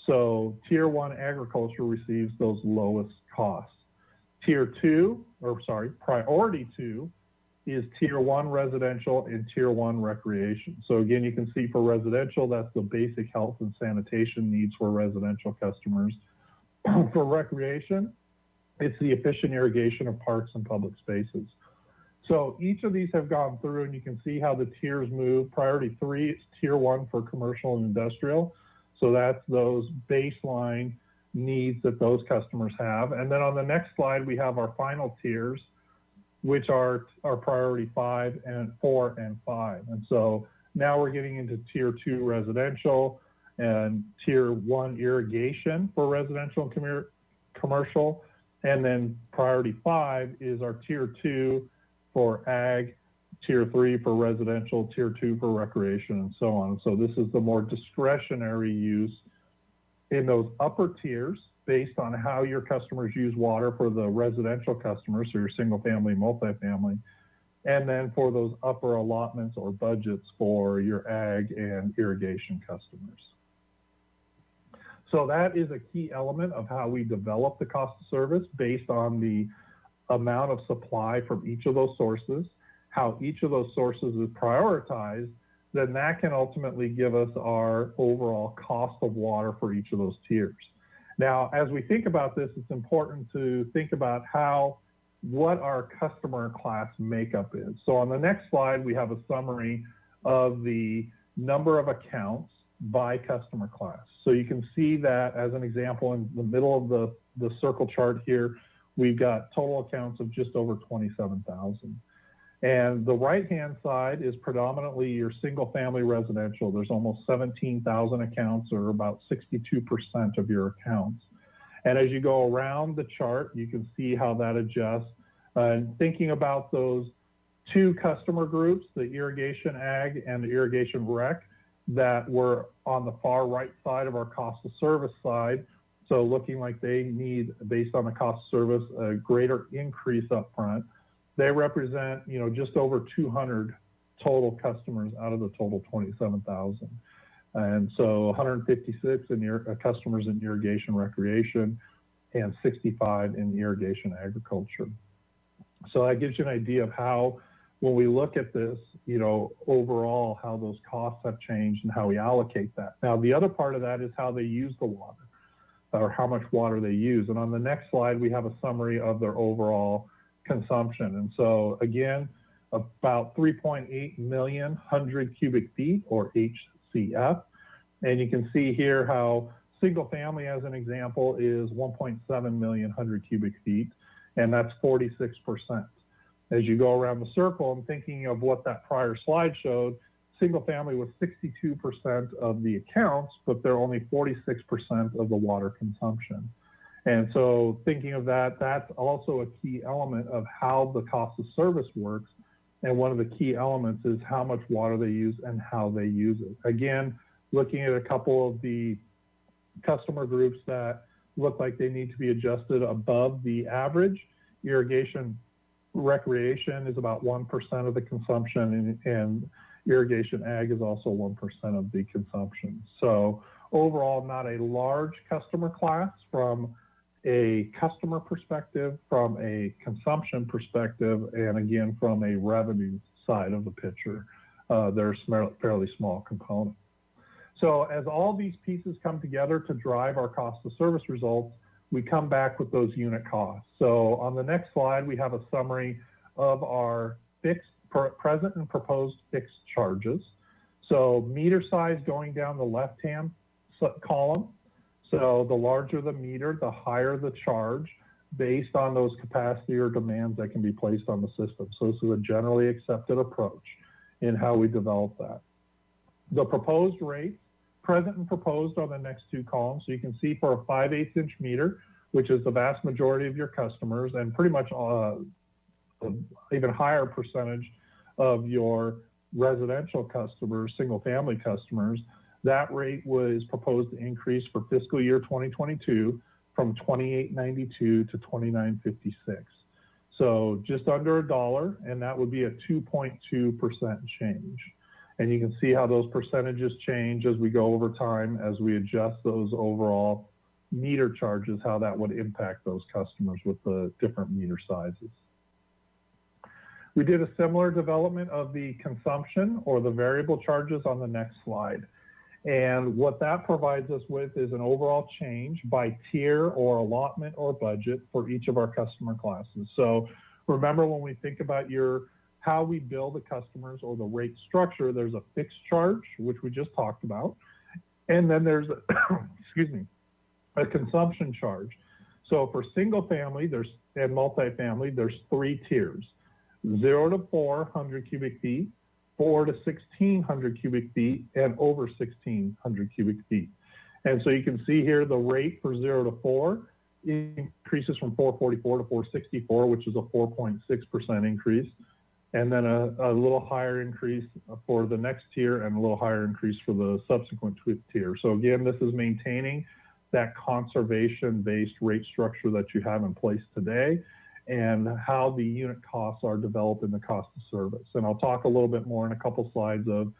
So tier 1 agriculture receives those lowest costs. Priority 2 is tier 1 residential and tier 1 recreation. So again, you can see for residential, that's the basic health and sanitation needs for residential customers. For recreation, it's the efficient irrigation of parks and public spaces. So each of these have gone through, and you can see how the tiers move. Priority 3 is tier 1 for commercial and industrial. So that's those baseline needs that those customers have. And then on the next slide, we have our final tiers, which are our priority 5 and 4 and 5. And so now we're getting into tier 2 residential and tier 1 irrigation for residential and commercial. And then priority 5 is our tier 2 for ag, tier 3 for residential, tier 2 for recreation, and so on. So this is the more discretionary use in those upper tiers based on how your customers use water for the residential customers, so your single family, multifamily, and then for those upper allotments or budgets for your ag and irrigation customers. So that is a key element of how we develop the cost of service based on the amount of supply from each of those sources, how each of those sources is prioritized, then that can ultimately give us our overall cost of water for each of those tiers. Now, as we think about this, it's important to think about what our customer class makeup is. So on the next slide, we have a summary of the number of accounts by customer class. So you can see that as an example in the middle of the circle chart here, we've got total accounts of just over 27,000. And the right-hand side is predominantly your single-family residential. There's almost 17,000 accounts, or about 62% of your accounts. And as you go around the chart, you can see how that adjusts. And thinking about those 2 customer groups, the irrigation ag and the irrigation rec, that were on the far right side of our cost of service side, so looking like they need, based on the cost of service, a greater increase up front. They represent, just over 200 total customers out of the total 27,000. And so 156 customers in irrigation recreation and 65 in irrigation agriculture. So that gives you an idea of how, when we look at this, overall, how those costs have changed and how we allocate that. Now, the other part of that is how they use the water, or how much water they use. And on the next slide, we have a summary of their overall consumption. And so again, about 3.8 million 100 cubic feet, or HCF. And you can see here how single family, as an example, is 1.7 million 100 cubic feet, and that's 46%. As you go around the circle, I'm thinking of what that prior slide showed. Single family was 62% of the accounts, but they're only 46% of the water consumption. And so thinking of that, that's also a key element of how the cost of service works. And one of the key elements is how much water they use and how they use it. Again, looking at a couple of the customer groups that look like they need to be adjusted above the average. Irrigation recreation is about 1% of the consumption, and irrigation ag is also 1% of the consumption. So overall, not a large customer class from a customer perspective, from a consumption perspective, and again, from a revenue side of the picture. They're a fairly small component. So as all these pieces come together to drive our cost of service results, we come back with those unit costs. So on the next slide, we have a summary of our present and proposed fixed charges. So meter size going down the left-hand column. So the larger the meter, the higher the charge based on those capacity or demands that can be placed on the system. So this is a generally accepted approach in how we develop that. The proposed rates, present and proposed, on the next 2 columns. So you can see for a 5/8 inch meter, which is the vast majority of your customers, and pretty much even higher percentage of your residential customers, single family customers, That rate was proposed to increase for fiscal year 2022 from $28.92 to $29.56. So just under $1, and that would be a 2.2% change. And you can see how those percentages change as we go over time, as we adjust those overall meter charges, how that would impact those customers with the different meter sizes. We did a similar development of the consumption or the variable charges on the next slide. And what that provides us with is an overall change by tier or allotment or budget for each of our customer classes. So remember, when we think about how we bill the customers or the rate structure, there's a fixed charge, which we just talked about. And then there's, excuse me, a consumption charge. So for single family and multifamily, there's 3 tiers: 0 to 400 cubic feet, 4 to 1600 cubic feet, and over 1600 cubic feet. And so you can see here the rate for 0 to 4 increases from 444 to 464, which is a 4.6% increase. And then a little higher increase for the next tier and a little higher increase for the subsequent tier. So again, this is maintaining that conservation-based rate structure that you have in place today, and how the unit costs are developed in the cost of service. And I'll talk a little bit more in a couple slides of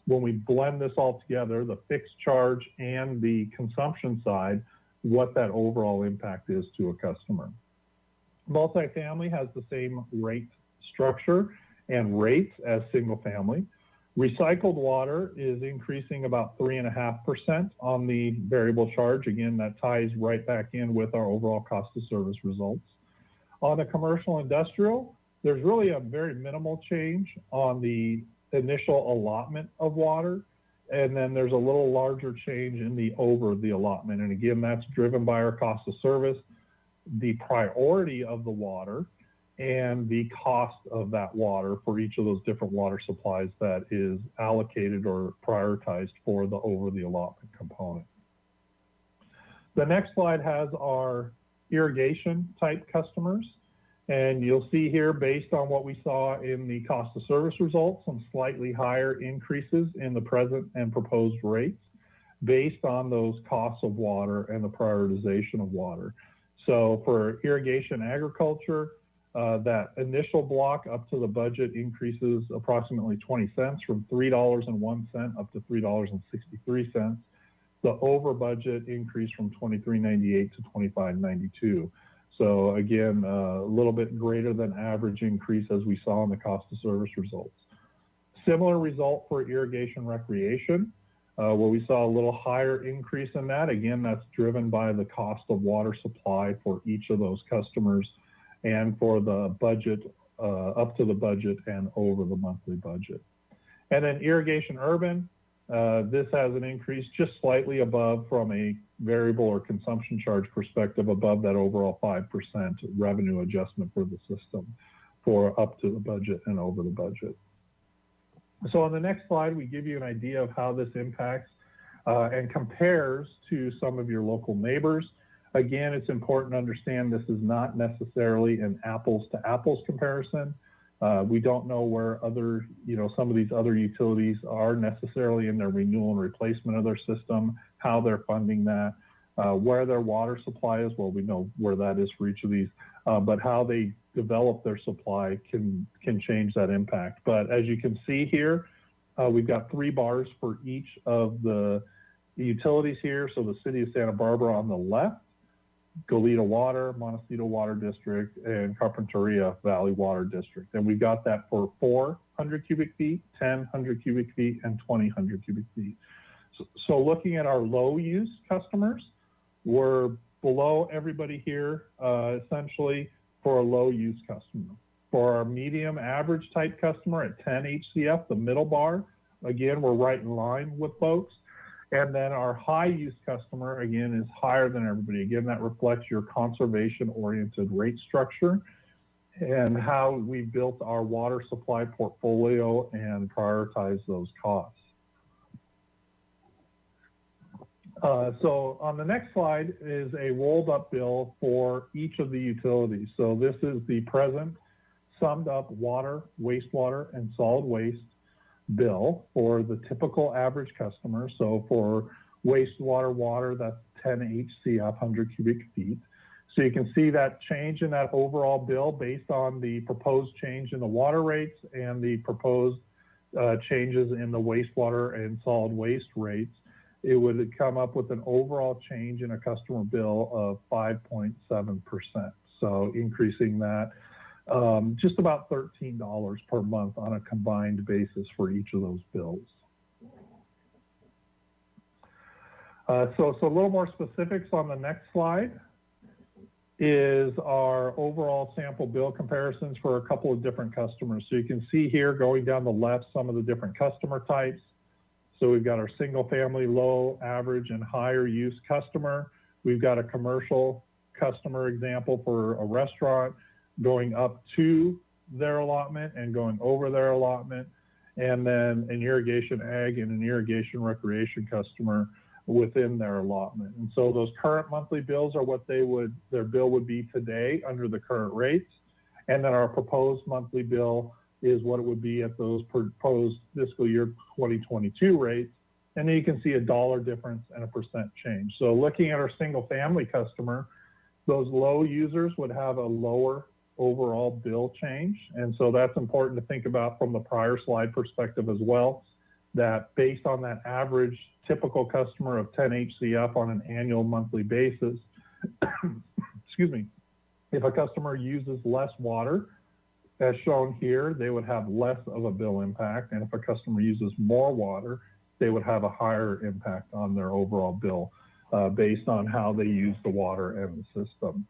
when we blend this all together, the fixed charge and the consumption side, what that overall impact is to a customer. Multifamily has the same rate structure and rates as single family. Recycled water is increasing about 3.5% on the variable charge. Again, that ties right back in with our overall cost of service results. On the commercial industrial, there's really a very minimal change on the initial allotment of water. And then there's a little larger change in the over the allotment. And again, that's driven by our cost of service, the priority of the water, and the cost of that water for each of those different water supplies that is allocated or prioritized for the over the allotment component. The next slide has our irrigation type customers. And you'll see here, based on what we saw in the cost of service results, some slightly higher increases in the present and proposed rates based on those costs of water and the prioritization of water. So for irrigation agriculture, that initial block up to the budget increases approximately 20 cents from $3.01 up to $3.63. The over budget increased from $23.98 to $25.92. So again, a little bit greater than average increase as we saw in the cost of service results. Similar result for irrigation recreation, where we saw a little higher increase in that. Again, that's driven by the cost of water supply for each of those customers and for the budget, up to the budget and over the monthly budget. And then irrigation urban, this has an increase just slightly above from a variable or consumption charge perspective, above that overall 5% revenue adjustment for the system for up to the budget and over the budget. So on the next slide, we give you an idea of how this impacts and compares to some of your local neighbors. Again, it's important to understand this is not necessarily an apples to apples comparison. We don't know where other, some of these other utilities are necessarily in their renewal and replacement of their system, how they're funding that, where their water supply is. Well, we know where that is for each of these, but how they develop their supply can change that impact. But as you can see here, we've got 3 bars for each of the utilities here. So the city of Santa Barbara on the left, Goleta Water, Montecito Water District, and Carpinteria Valley Water District. And we got that for 400 cubic feet, 1,000 cubic feet, and 2,000 cubic feet. So looking at our low use customers, we're below everybody here, essentially, for a low use customer. For our medium average type customer at 10 HCF, the middle bar, again, we're right in line with folks. And then our high use customer, again, is higher than everybody. Again, that reflects your conservation-oriented rate structure and how we built our water supply portfolio and prioritize those costs. So on the next slide is a rolled up bill for each of the utilities. So this is the present summed up water, wastewater, and solid waste. bill for the typical average customer. So for wastewater water, that's 10 HCF, 100 cubic feet. So you can see that change in that overall bill based on the proposed change in the water rates and the proposed changes in the wastewater and solid waste rates. It would come up with an overall change in a customer bill of 5.7%. So increasing that just about $13 per month on a combined basis for each of those bills. So a little more specifics on the next slide is our overall sample bill comparisons for a couple of different customers. So you can see here going down the left some of the different customer types. So we've got our single family, low, average, and higher use customer. We've got a commercial customer example for a restaurant going up to their allotment and going over their allotment. And then an irrigation ag and an irrigation recreation customer within their allotment. And so those current monthly bills are what their bill would be today under the current rates. And then our proposed monthly bill is what it would be at those proposed fiscal year 2022 rates. And then you can see a dollar difference and a percent change. So looking at our single family customer, those low users would have a lower overall bill change. And so that's important to think about from the prior slide perspective as well, that based on that average typical customer of 10 HCF on an annual monthly basis, excuse me, if a customer uses less water, as shown here, they would have less of a bill impact. And if a customer uses more water, they would have a higher impact on their overall bill based on how they use the water and the system.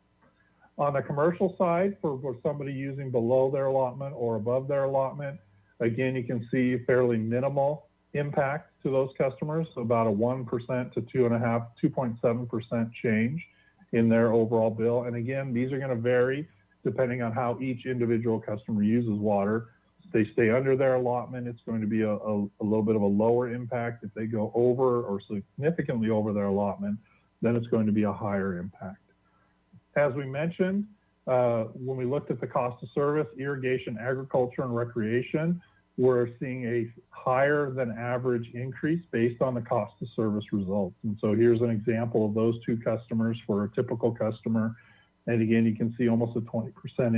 On the commercial side, for somebody using below their allotment or above their allotment, again, you can see fairly minimal impact to those customers, about a 1% to 2.7% change in their overall bill. And again, these are going to vary depending on how each individual customer uses water. If they stay under their allotment, it's going to be a little bit of a lower impact. If they go over or significantly over their allotment, then it's going to be a higher impact. As we mentioned, when we looked at the cost of service, irrigation, agriculture, and recreation, we're seeing a higher than average increase based on the cost of service results. And so here's an example of those two customers for a typical customer. And again, you can see almost a 20%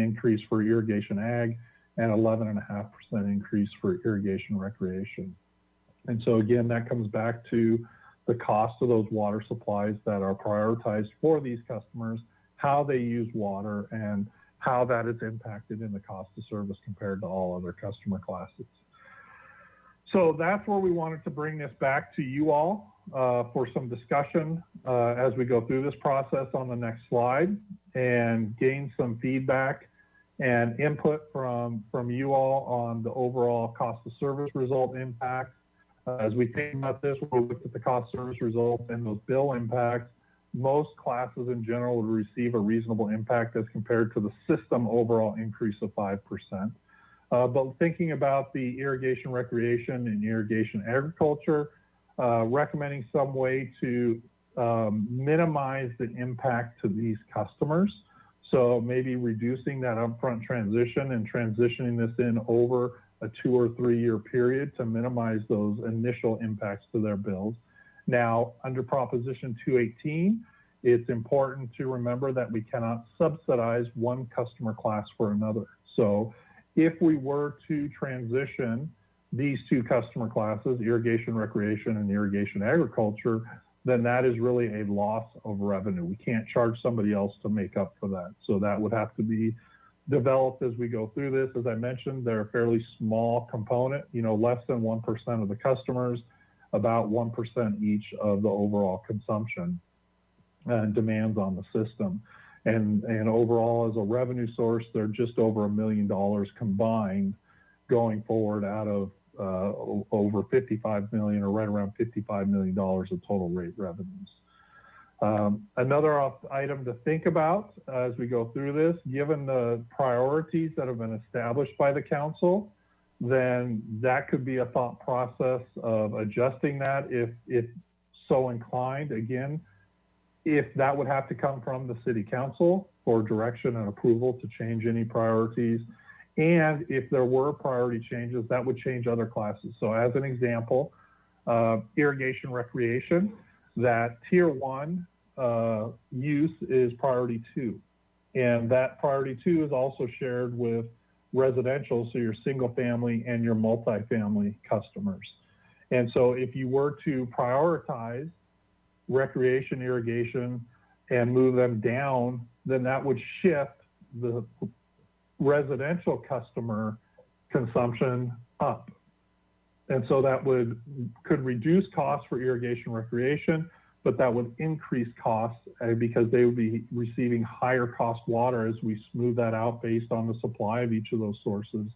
increase for irrigation ag and 11.5% increase for irrigation recreation. And so again, that comes back to the cost of those water supplies that are prioritized for these customers, how they use water, and how that is impacted in the cost of service compared to all other customer classes. So that's where we wanted to bring this back to you all for some discussion as we go through this process on the next slide and gain some feedback and input from you all on the overall cost of service result impact. As we think about this, we'll look at the cost of service results and those bill impacts. Most classes in general would receive a reasonable impact as compared to the system overall increase of 5%. But thinking about the irrigation recreation and irrigation agriculture, recommending some way to minimize the impact to these customers. So maybe reducing that upfront transition and transitioning this in over a 2 or 3 year period to minimize those initial impacts to their bills. Now, under Proposition 218, it's important to remember that we cannot subsidize one customer class for another. So if we were to transition these two customer classes, irrigation recreation and irrigation agriculture, then that is really a loss of revenue. We can't charge somebody else to make up for that. So that would have to be developed as we go through this. As I mentioned, they're a fairly small component, less than 1% of the customers, about 1% each of the overall consumption and demands on the system. And overall, as a revenue source, they're just over $1 million combined going forward out of over 55 million, or right around $55 million of total rate revenues. Another item to think about as we go through this, given the priorities that have been established by the council, then that could be a thought process of adjusting that if so inclined. Again, if that would have to come from the city council for direction and approval to change any priorities. And if there were priority changes, that would change other classes. So as an example, irrigation recreation, that tier 1 use is priority 2. And that priority 2 is also shared with residential, so your single family and your multifamily customers. And so if you were to prioritize recreation, irrigation, and move them down, then that would shift the residential customer consumption up. And so that could reduce costs for irrigation recreation, but that would increase costs because they would be receiving higher cost water as we smooth that out based on the supply of each of those sources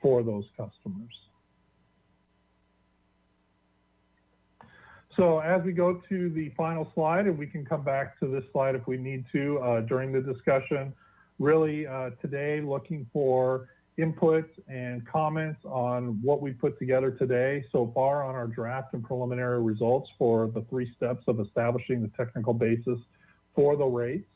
for those customers. So as we go to the final slide, and we can come back to this slide if we need to during the discussion, really today looking for inputs and comments on what we put together today so far on our draft and preliminary results for the 3 steps of establishing the technical basis for the rates.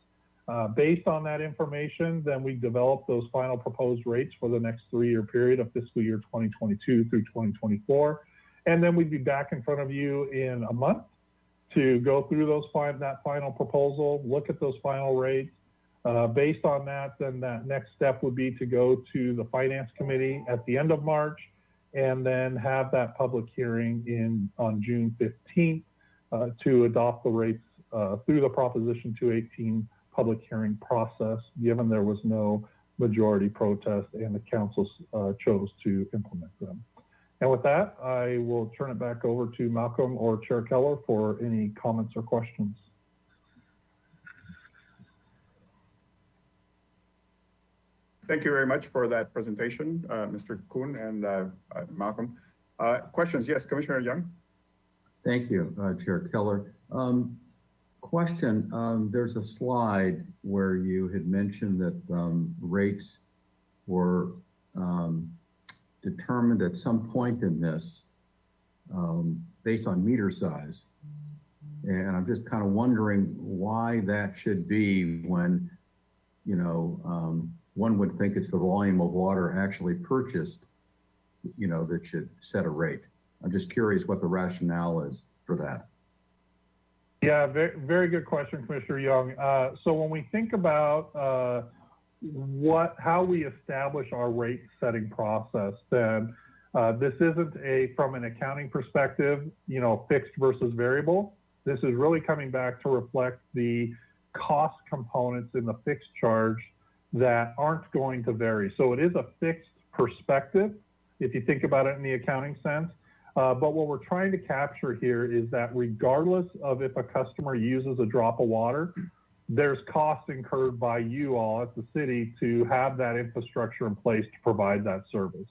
Based on that information, then we develop those final proposed rates for the next 3-year period of fiscal year 2022 through 2024. And then we'd be back in front of you in a month to go through that final proposal, look at those final rates. Based on that, then that next step would be to go to the Finance Committee at the end of March and then have that public hearing on June 15th to adopt the rates through the Proposition 218 public hearing process, given there was no majority protest and the council chose to implement them. And with that, I will turn it back over to Malcolm or Chair Keller for any comments or questions. Thank you very much for that presentation, Mr. Kuhn and Malcolm. Questions? Yes, Commissioner Young. Thank you, Chair Keller. Question, there's a slide where you had mentioned that rates were determined at some point in this based on meter size. And I'm just kind of wondering why that should be when, you know, one would think it's the volume of water actually purchased, you know, that should set a rate. I'm just curious what the rationale is for that. Yeah, very, very good question, Commissioner Young. So when we think about how we establish our rate setting process, then this isn't from an accounting perspective, you know, fixed versus variable. This is really coming back to reflect the cost components in the fixed charge that aren't going to vary. So it is a fixed perspective, if you think about it in the accounting sense. But what we're trying to capture here is that regardless of if a customer uses a drop of water, there's costs incurred by you all as the city to have that infrastructure in place to provide that service.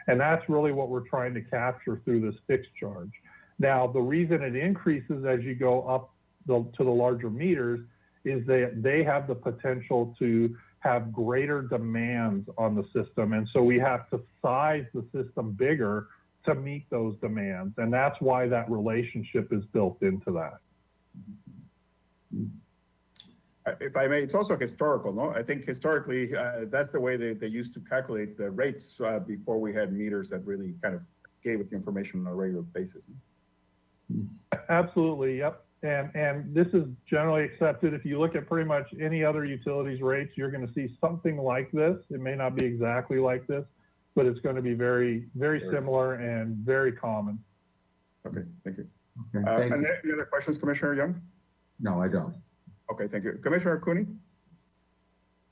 And that's really what we're trying to capture through this fixed charge. Now, the reason it increases as you go up to the larger meters is that they have the potential to have greater demands on the system. And so we have to size the system bigger to meet those demands. And that's why that relationship is built into that. If I may, it's also historical, no? I think historically, that's the way they used to calculate the rates before we had meters that really kind of gave us information on a regular basis. Absolutely, yep. And this is generally accepted. If you look at pretty much any other utilities rates, you're going to see something like this. It may not be exactly like this, but it's going to be very, very similar and very common. Okay, thank you. Okay, thank you. Any other questions, Commissioner Young? No, I don't. Okay, thank you. Commissioner Cooney?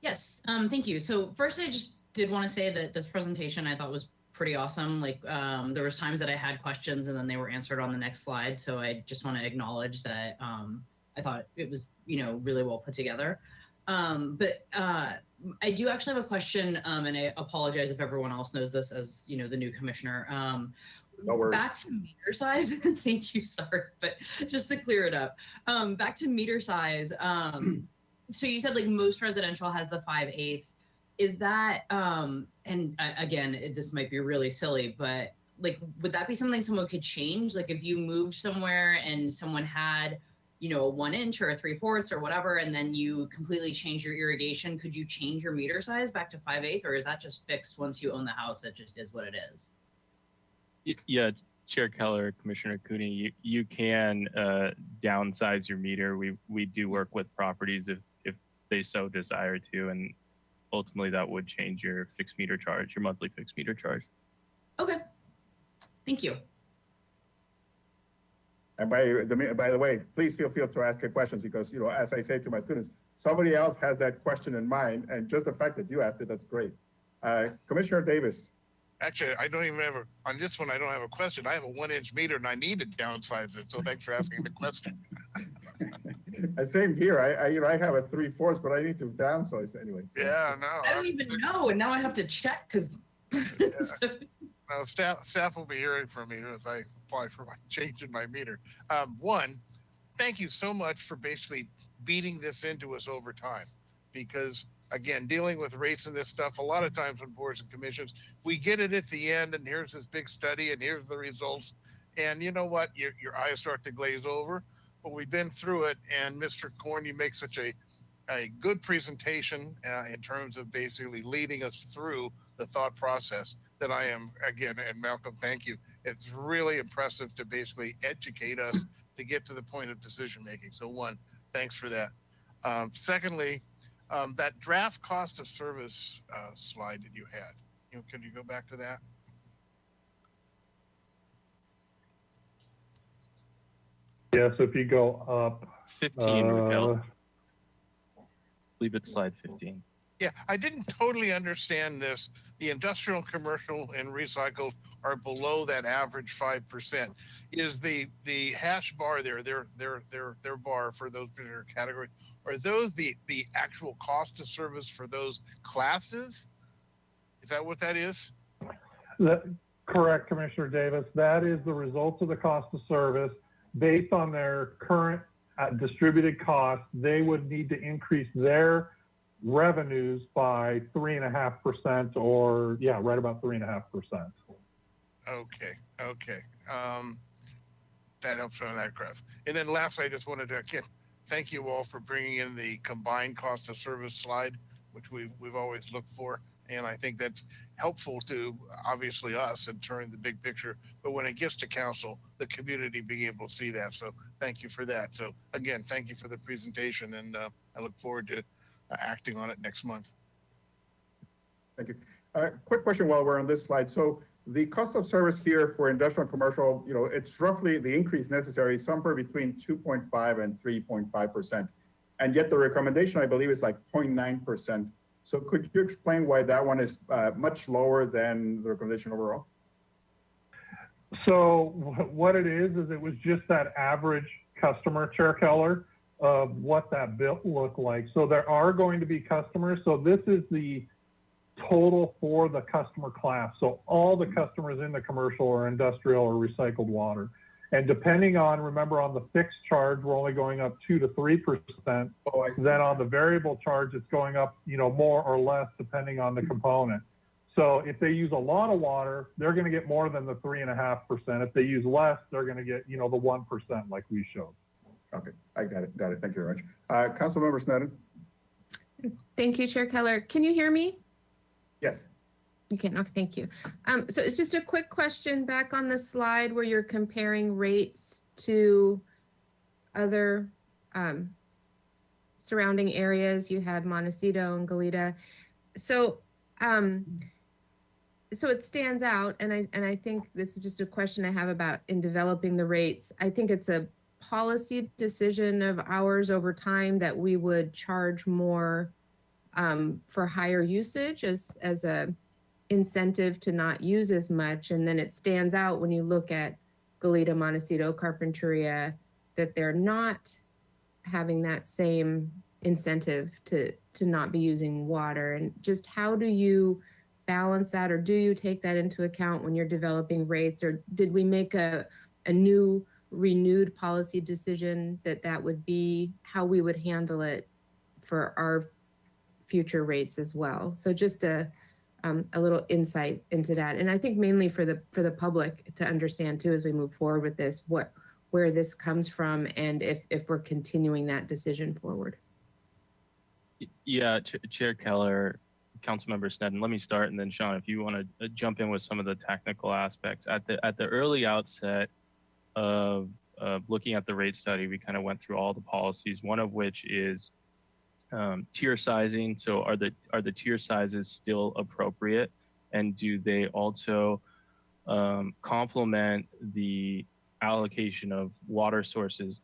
Yes, thank you. So first, I just did want to say that this presentation I thought was pretty awesome. Like there was times that I had questions and then they were answered on the next slide. So I just want to acknowledge that I thought it was, you know, really well put together. But I do actually have a question, and I apologize if everyone else knows this as, you know, the new commissioner. No worries. Back to meter size. Thank you, sorry, but just to clear it up, back to meter size. So you said like most residential has the 5/8. Is that, and again, this might be really silly, but like, would that be something someone could change? Like if you moved somewhere and someone had a 1 inch or a 3/4 or whatever, and then you completely change your irrigation, could you change your meter size back to 5/8, or is that just fixed once you own the house? It just is what it is. Yeah, Chair Keller, Commissioner Cooney, you can downsize your meter. We do work with properties if they so desire to, and ultimately that would change your fixed meter charge, your monthly fixed meter charge. Okay, thank you. And by the way, please feel free to ask your questions because, as I say to my students, somebody else has that question in mind, and just the fact that you asked it, that's great. Commissioner Davis. Actually, I don't even have on this one, I don't have a question. I have a 1-inch meter and I need to downsize it. So thanks for asking the question. Same here. I have a 3/4, but I need to downsize anyway. So. Yeah, no. I don't even know, and now I have to check because. No, staff will be hearing from me if I apply for my change in my meter. One, thank you so much for basically beating this into us over time, because again, dealing with rates and this stuff, a lot of times on boards and commissions, we get it at the end and here's this big study and here's the results. And you know what? Your eyes start to glaze over, but we've been through it. And Mr. Korn, you make such a good presentation in terms of basically leading us through the thought process that I am, again, and Malcolm, thank you. It's really impressive to basically educate us to get to the point of decision making. So one, thanks for that. Secondly, that draft cost of service slide that you had, can you go back to that? Yes, if you go up. 15 would help. I believe it's slide 15. Yeah, I didn't totally understand this. The industrial, commercial, and recycled are below that average 5%. Is the hash bar there, their bar for those particular categories, are those the actual cost of service for those classes? Is that what that is? Correct, Commissioner Davis. That is the result of the cost of service. Based on their current distributed costs, they would need to increase their revenues by 3.5%, or right about 3.5%. Okay. That helps on that graph. And then last, I just wanted to again thank you all for bringing in the combined cost of service slide, which we've always looked for, and I think that's helpful to obviously us in turning the big picture. But when it gets to council, the community being able to see that. So thank you for that. So again, thank you for the presentation, and I look forward to acting on it next month. Thank you. Quick question while we're on this slide. So the cost of service here for industrial and commercial, it's roughly the increase necessary somewhere between 2.5 and 3.5%. And yet the recommendation, I believe, is like 0.9%. So could you explain why that one is much lower than the recommendation overall? So what it is it was just that average customer, Chair Keller, of what that bill looked like. So there are going to be customers. So this is the total for the customer class. So all the customers in the commercial or industrial or recycled water. And depending on, remember on the fixed charge, we're only going up 2 to 3%. Oh, I see. Then on the variable charge, it's going up, more or less depending on the component. So if they use a lot of water, they're going to get more than the 3.5%. If they use less, they're going to get, the 1% like we showed. Okay, I got it. Thank you very much. Councilmember Snedden. Thank you, Chair Keller. Can you hear me? Yes. You can. Okay, thank you. So it's just a quick question back on the slide where you're comparing rates to other surrounding areas. You had Montecito and Goleta. So it stands out, and I think this is just a question I have about in developing the rates. I think it's a policy decision of ours over time that we would charge more for higher usage as a incentive to not use as much. And then it stands out when you look at Goleta, Montecito, Carpinteria, that they're not having that same incentive to not be using water. And just how do you balance that, or do you take that into account when you're developing rates? Or did we make a new renewed policy decision that would be how we would handle it for our future rates as well? So just a little insight into that. And I think mainly for the public to understand too, as we move forward with this, where this comes from and if we're continuing that decision forward. Yeah, Chair Keller, Councilmember Sneddon, let me start, and then Sean, if you want to jump in with some of the technical aspects. At the early outset of looking at the rate study, we kind of went through all the policies, one of which is tier sizing. So are the tier sizes still appropriate? And do they also complement the allocation of water sources,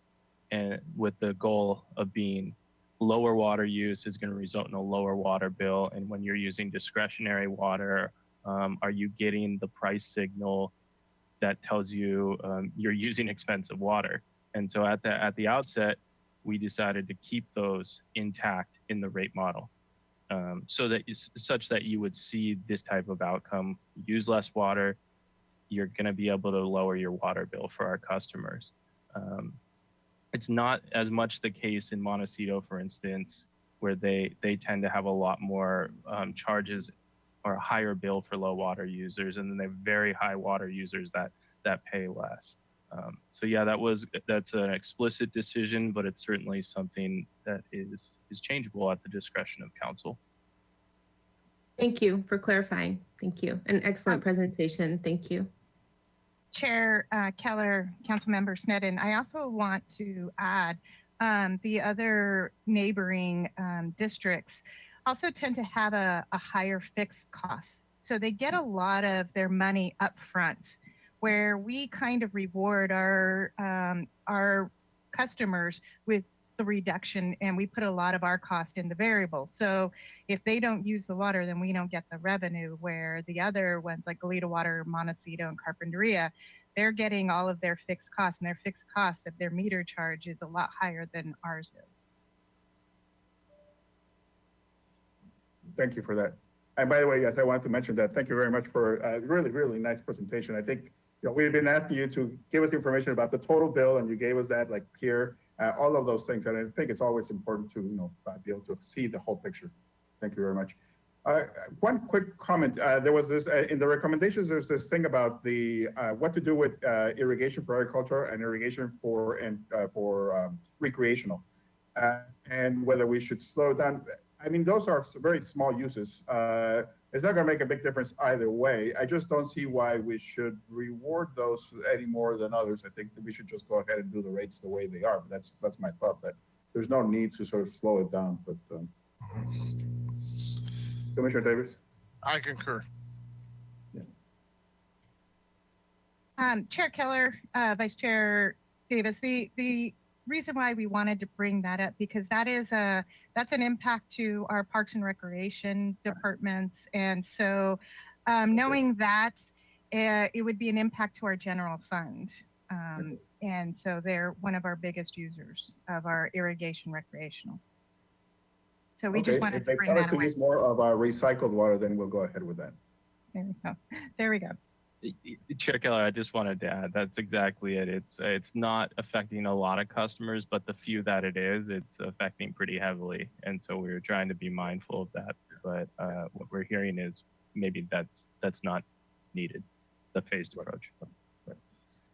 and with the goal of being lower water use is going to result in a lower water bill? And when you're using discretionary water, are you getting the price signal that tells you you're using expensive water? And so at the outset, we decided to keep those intact in the rate model, such that you would see this type of outcome. Use less water, you're going to be able to lower your water bill for our customers. It's not as much the case in Montecito, for instance, where they tend to have a lot more charges or a higher bill for low water users, and then they have very high water users that pay less. So yeah, that's an explicit decision, but it's certainly something that is changeable at the discretion of council. Thank you for clarifying. Thank you. An excellent presentation. Thank you. Chair Keller, Councilmember Sneddon, I also want to add the other neighboring districts also tend to have a higher fixed cost. So they get a lot of their money up front, where we kind of reward our customers with the reduction, and we put a lot of our cost in the variable. So if they don't use the water, then we don't get the revenue, where the other ones like Goleta Water, Montecito, and Carpinteria, they're getting all of their fixed costs, and their fixed cost of their meter charge is a lot higher than ours is. Thank you for that. And by the way, yes, I wanted to mention that. Thank you very much for a really, really nice presentation. I think we've been asking you to give us information about the total bill, and you gave us that, like peer, all of those things. And I think it's always important to be able to see the whole picture. Thank you very much. One quick comment. There was this in the recommendations. There's this thing about the what to do with irrigation for agriculture and irrigation for recreational, and whether we should slow down. I mean, those are very small uses. It's not going to make a big difference either way. I just don't see why we should reward those any more than others. I think that we should just go ahead and do the rates the way they are. But that's my thought. That there's no need to sort of slow it down. But Commissioner Davis, I concur. Yeah. Chair Keller, Vice Chair Davis, the reason why we wanted to bring that up, because that's an impact to our Parks and Recreation departments, and so knowing that it would be an impact to our general fund, and so they're one of our biggest users of our irrigation recreational. So we just wanted to bring that away. If they use more of our recycled water, then we'll go ahead with that. There we go. There we go. Chair Keller, I just wanted to add, that's exactly it. It's not affecting a lot of customers, but the few that it is, it's affecting pretty heavily. And so we were trying to be mindful of that. But what we're hearing is maybe that's not needed, the phased approach.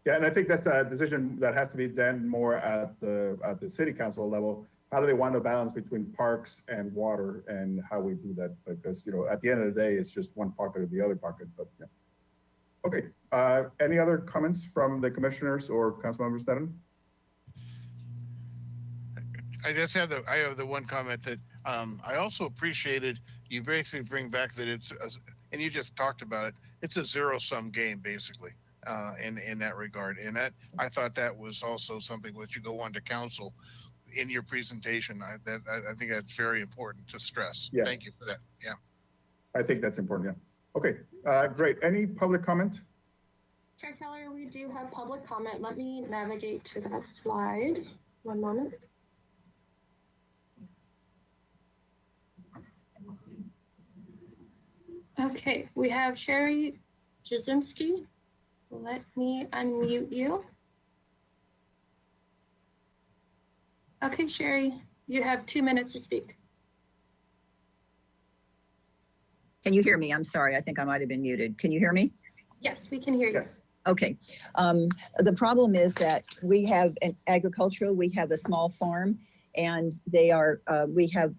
Yeah, and I think that's a decision that has to be done more at the city council level. How do they want to balance between parks and water, and how we do that? Because at the end of the day, it's just one pocket or the other pocket. But yeah. Okay. Any other comments from the commissioners or Councilmember Sneddon? I have the one comment that I also appreciated. You basically bring back that and you just talked about it. It's a zero-sum game, basically, in that regard. And I thought that was also something which you go on to council in your presentation. I think that's very important to stress. Yeah. Thank you for that. Yeah. I think that's important. Yeah. Okay, great. Any public comment? Chair Keller, we do have public comment. Let me navigate to that slide. One moment. Okay, we have Sherry Jasimski. Let me unmute you. Okay, Sherry, you have 2 minutes to speak. Can you hear me? I'm sorry. I think I might have been muted. Can you hear me? Yes, we can hear you. Yes. Okay. The problem is that we have an agricultural, we have a small farm, and they are, we have,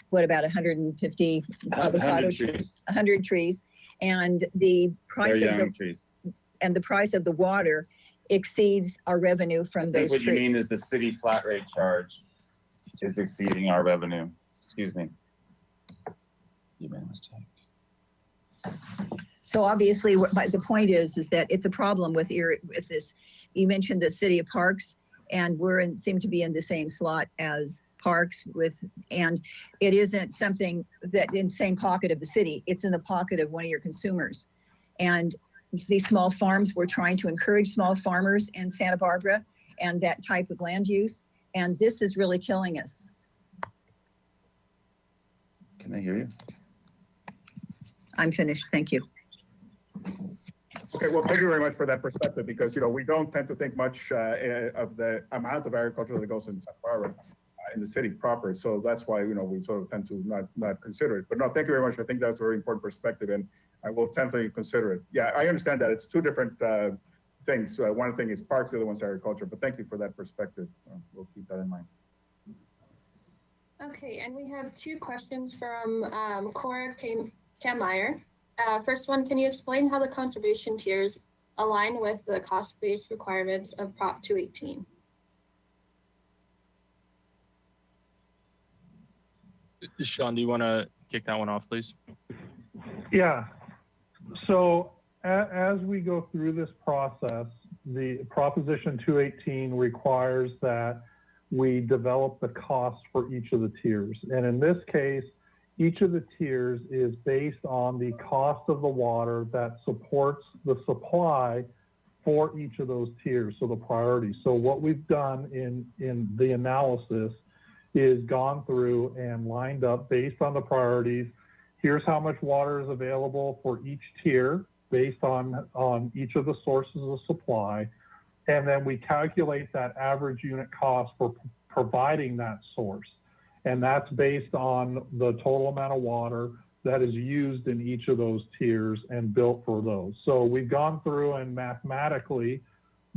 what, about 150 avocado trees? 100 trees. And the price of the trees. and the price of the water exceeds our revenue from I those think what trees. you mean is the city flat rate charge is exceeding our revenue. Excuse me. You made a mistake. So obviously, the point is that it's a problem with this. You mentioned the city of Parks, and seem to be in the same slot as Parks and it isn't something that in the same pocket of the city. It's in the pocket of one of your consumers. And these small farms, we're trying to encourage small farmers in Santa Barbara and that type of land use. And this is really killing us. Can they hear you? I'm finished. Thank you. Okay, well, thank you very much for that perspective, because, you know, we don't tend to think much of the amount of agriculture that goes in Santa Barbara, in the city proper. So that's why, you know, we sort of tend to not consider it. But no, thank you very much. I think that's a very important perspective, and I will definitely consider it. Yeah, I understand that it's two different things. One thing is parks, the other one's agriculture, but thank you for that perspective. We'll keep that in mind. Okay, and we have two questions from Cora Kammeyer. First one, can you explain how the conservation tiers align with the cost-based requirements of Prop 218? Sean, do you want to kick that one off, please? Yeah. So as we go through this process, the Proposition 218 requires that we develop the cost for each of the tiers. And in this case, each of the tiers is based on the cost of the water that supports the supply for each of those tiers, so the priorities. So what we've done in the analysis is gone through and lined up based on the priorities. Here's how much water is available for each tier based on each of the sources of supply. And then we calculate that average unit cost for providing that source. And that's based on the total amount of water that is used in each of those tiers and built for those. So we've gone through and mathematically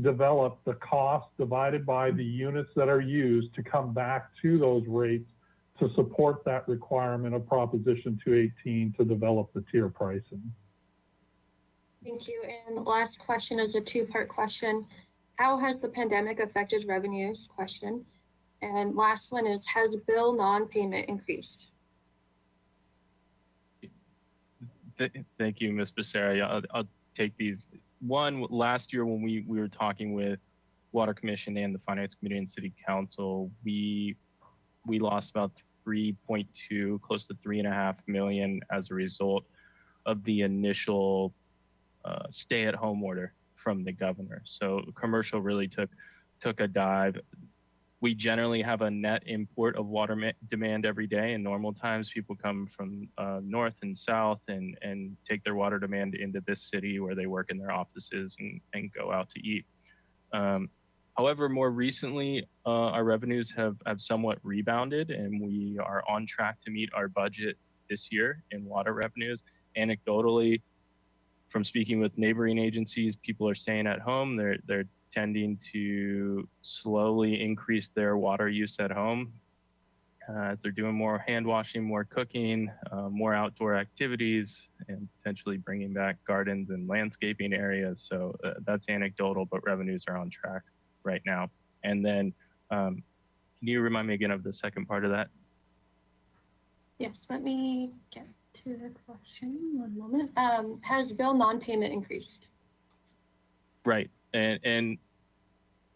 developed the cost divided by the units that are used to come back to those rates to support that requirement of Proposition 218 to develop the tier pricing. Thank you. And the last question is a two-part question. How has the pandemic affected revenues? Question. And last one is, has bill non-payment increased? Thank you, Ms. Becerra. I'll take these. One, last year when we were talking with Water Commission and the Finance Committee and City Council, we lost about 3.2, close to 3.5 million as a result of the initial stay-at-home order from the governor. So commercial really took a dive. We generally have a net import of water demand every day. In normal times, people come from north and south and take their water demand into this city where they work in their offices and go out to eat. However, more recently, our revenues have somewhat rebounded, and we are on track to meet our budget this year in water revenues. Anecdotally, from speaking with neighboring agencies, people are staying at home. They're tending to slowly increase their water use at home. They're doing more hand washing, more cooking, more outdoor activities, and potentially bringing back gardens and landscaping areas. So that's anecdotal, but revenues are on track right now. And then, can you remind me again of the second part of that? Yes, let me get to the question. 1 moment. Has bill non-payment increased? Right. And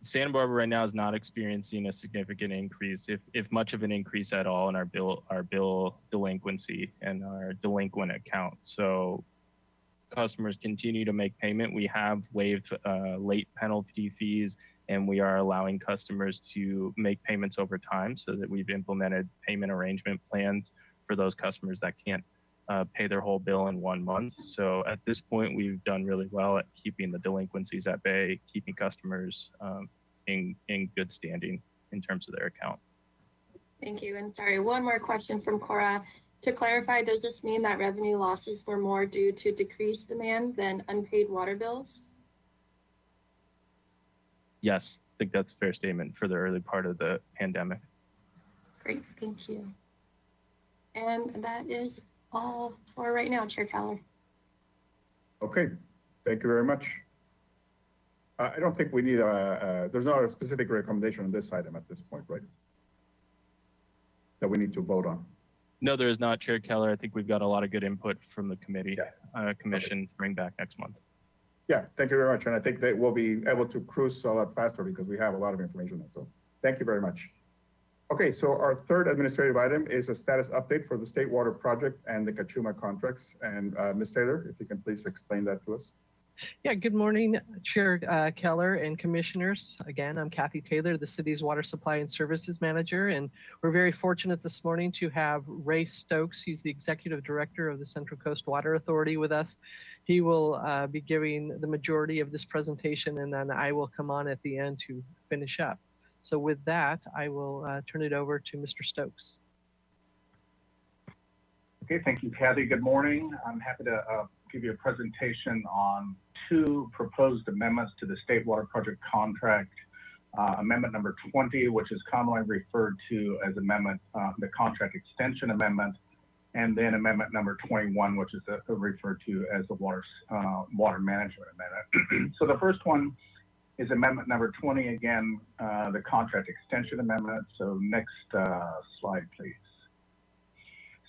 Santa Barbara right now is not experiencing a significant increase, if much of an increase at all, in our bill delinquency and our delinquent accounts. So customers continue to make payment. We have waived late penalty fees, and we are allowing customers to make payments over time, so that we've implemented payment arrangement plans for those customers that can't pay their whole bill in 1 month. So at this point, we've done really well at keeping the delinquencies at bay, keeping customers in good standing in terms of their account. Thank you. And sorry, one more question from Cora. To clarify, does this mean that revenue losses were more due to decreased demand than unpaid water bills? Yes, I think that's a fair statement for the early part of the pandemic. Great, thank you. And that is all for right now, Chair Keller. Okay, thank you very much. I don't think we need there's not a specific recommendation on this item at this point, right? That we need to vote on. No, there is not, Chair Keller. I think we've got a lot of good input from the committee, commission to bring back next month. Yeah, thank you very much. And I think that we'll be able to cruise a lot faster because we have a lot of information. So thank you very much. Okay, so our third administrative item is a status update for the State Water Project and the Kachuma contracts. And Ms. Taylor, if you can please explain that to us. Yeah, good morning, Chair Keller and commissioners. Again, I'm Kathy Taylor, the city's water supply and services manager, and we're very fortunate this morning to have Ray Stokes. He's the executive director of the Central Coast Water Authority with us. He will be giving the majority of this presentation, and then I will come on at the end to finish up. So with that, I will turn it over to Mr. Stokes. Okay, thank you, Kathy. Good morning. I'm happy to give you a presentation on two proposed amendments to the State Water Project contract. Amendment number 20, which is commonly referred to as amendment, the contract extension amendment, and then amendment number 21, which is referred to as the water management amendment. So the first one is amendment number 20, again, the contract extension amendment. So next slide, please.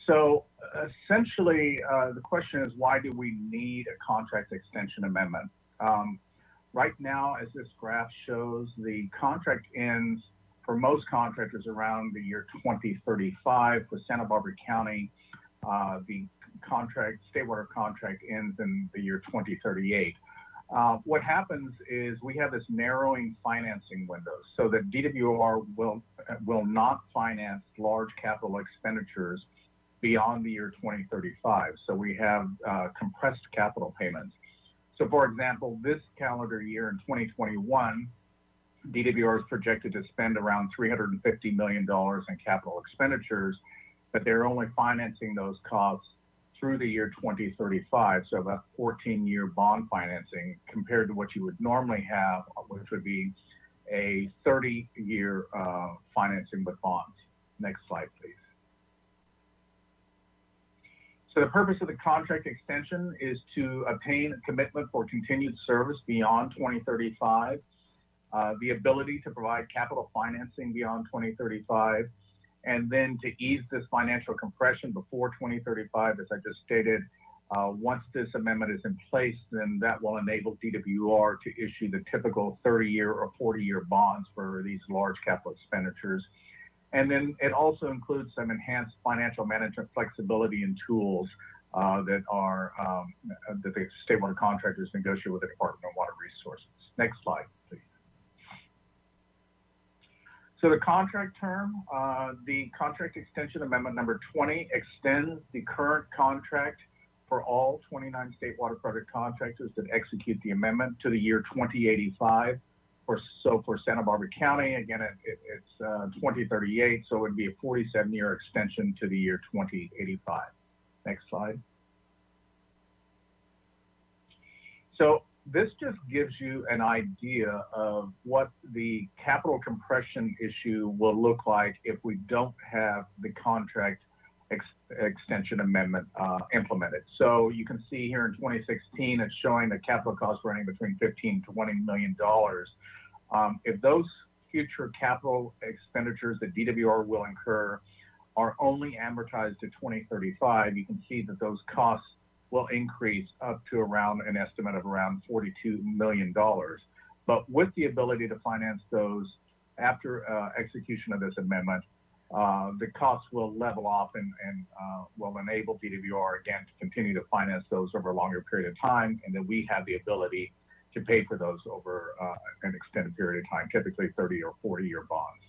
So essentially, the question is, why do we need a contract extension amendment? Right now, as this graph shows, the contract ends for most contractors around the year 2035. For Santa Barbara County, the state water contract ends in the year 2038. What happens is we have this narrowing financing window so that DWR will not finance large capital expenditures beyond the year 2035. So we have compressed capital payments. So for example, this calendar year in 2021, DWR is projected to spend around $350 million in capital expenditures, but they're only financing those costs through the year 2035, so about 14-year bond financing compared to what you would normally have, which would be a 30-year financing with bonds. Next slide, please. So the purpose of the contract extension is to obtain a commitment for continued service beyond 2035, the ability to provide capital financing beyond 2035, and then to ease this financial compression before 2035, as I just stated. Once this amendment is in place, then that will enable DWR to issue the typical 30-year or 40-year bonds for these large capital expenditures. And then it also includes some enhanced financial management flexibility and tools that the state water contractors negotiate with the Department of Water Resources. Next slide, please. So the contract term, the contract extension amendment number 20 extends the current contract for all 29 state water project contractors that execute the amendment to the year 2085. So for Santa Barbara County, again, it's 2038, so it would be a 47-year extension to the year 2085. Next slide. So this just gives you an idea of what the capital compression issue will look like if we don't have the contract extension amendment implemented. So you can see here in 2016, it's showing the capital costs running between $15 to $20 million. If those future capital expenditures that DWR will incur are only amortized to 2035, you can see that those costs will increase up to around an estimate of around $42 million. But with the ability to finance those after execution of this amendment, the costs will level off and will enable DWR again to continue to finance those over a longer period of time, and then we have the ability to pay for those over an extended period of time, typically 30 or 40-year bonds.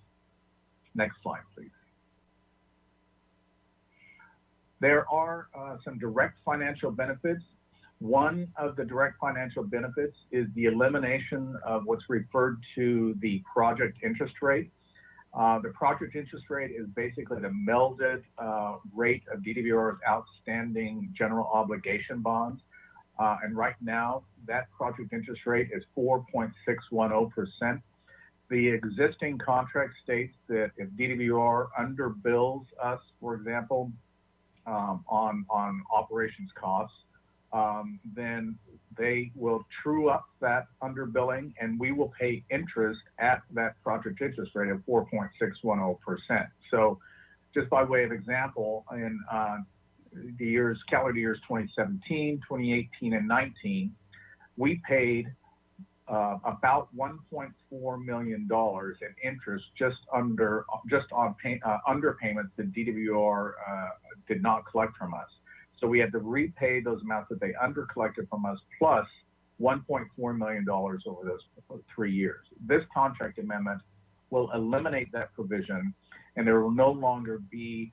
Next slide, please. There are some direct financial benefits. One of the direct financial benefits is the elimination of what's referred to the project interest rate. The project interest rate is basically the melded rate of DWR's outstanding general obligation bonds. And right now, that project interest rate is 4.610%. The existing contract states that if DWR underbills us, for example, on operations costs, then they will true up that underbilling, and we will pay interest at that project interest rate of 4.610%. So just by way of example, in the calendar years 2017, 2018, and 19, we paid about $1.4 million in interest just on underpayments that DWR did not collect from us. So we had to repay those amounts that they undercollected from us, plus $1.4 million over those 3 years. This contract amendment will eliminate that provision, and there will no longer be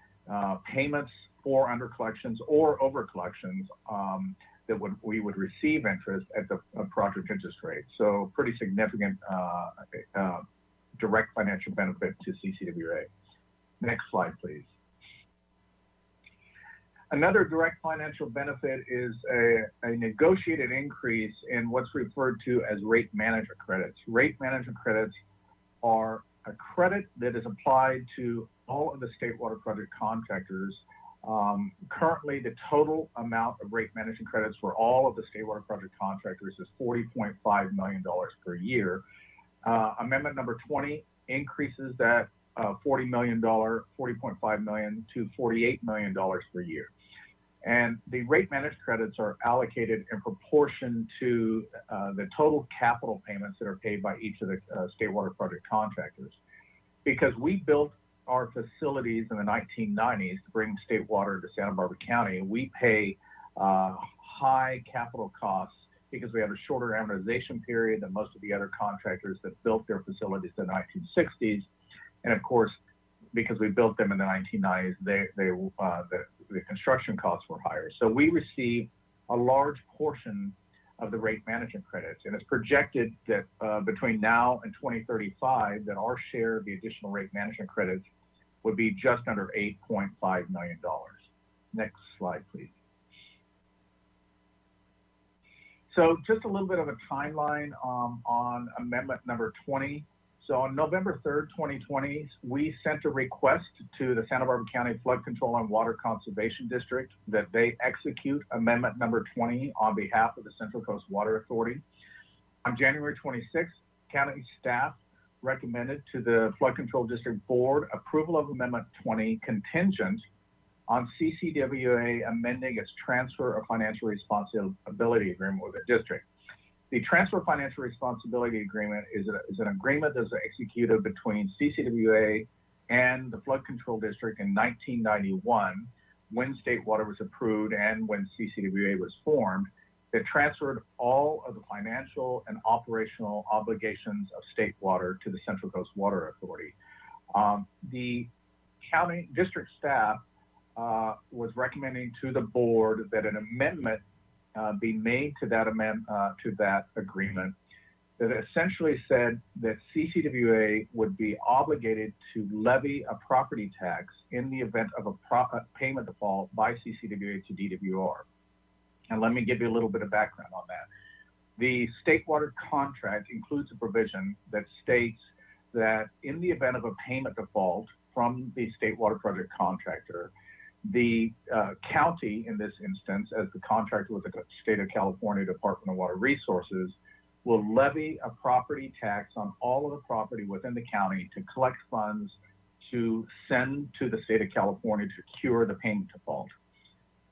payments for undercollections or overcollections that we would receive interest at the project interest rate. So pretty significant direct financial benefit to CCWA. Next slide, please. Another direct financial benefit is a negotiated increase in what's referred to as rate management credits. Rate management credits are a credit that is applied to all of the state water project contractors. Currently, the total amount of rate management credits for all of the state water project contractors is $40.5 million per year. Amendment number 20 increases that $40.5 million to $48 million per year. And the rate management credits are allocated in proportion to the total capital payments that are paid by each of the state water project contractors. Because we built our facilities in the 1990s to bring state water to Santa Barbara County, we pay high capital costs because we have a shorter amortization period than most of the other contractors that built their facilities in the 1960s. And of course, because we built them in the 1990s, the construction costs were higher. So we receive a large portion of the rate management credits. And it's projected that between now and 2035, that our share of the additional rate management credits would be just under $8.5 million. Next slide, please. So just a little bit of a timeline on amendment number 20. So on November 3rd, 2020, we sent a request to the Santa Barbara County Flood Control and Water Conservation District that they execute amendment number 20 on behalf of the Central Coast Water Authority. On January 26th, county staff recommended to the Flood Control District Board approval of amendment 20 contingent on CCWA amending its transfer of financial responsibility agreement with the district. The transfer of financial responsibility agreement is an agreement that's executed between CCWA and the Flood Control District in 1991, when state water was approved and when CCWA was formed, that transferred all of the financial and operational obligations of state water to the Central Coast Water Authority. The county district staff was recommending to the board that an amendment be made to that agreement that essentially said that CCWA would be obligated to levy a property tax in the event of a payment default by CCWA to DWR. And let me give you a little bit of background on that. The state water contract includes a provision that states that in the event of a payment default from the state water project contractor, the county, in this instance, as the contractor with the state of California Department of Water Resources, will levy a property tax on all of the property within the county to collect funds to send to the state of California to cure the payment default.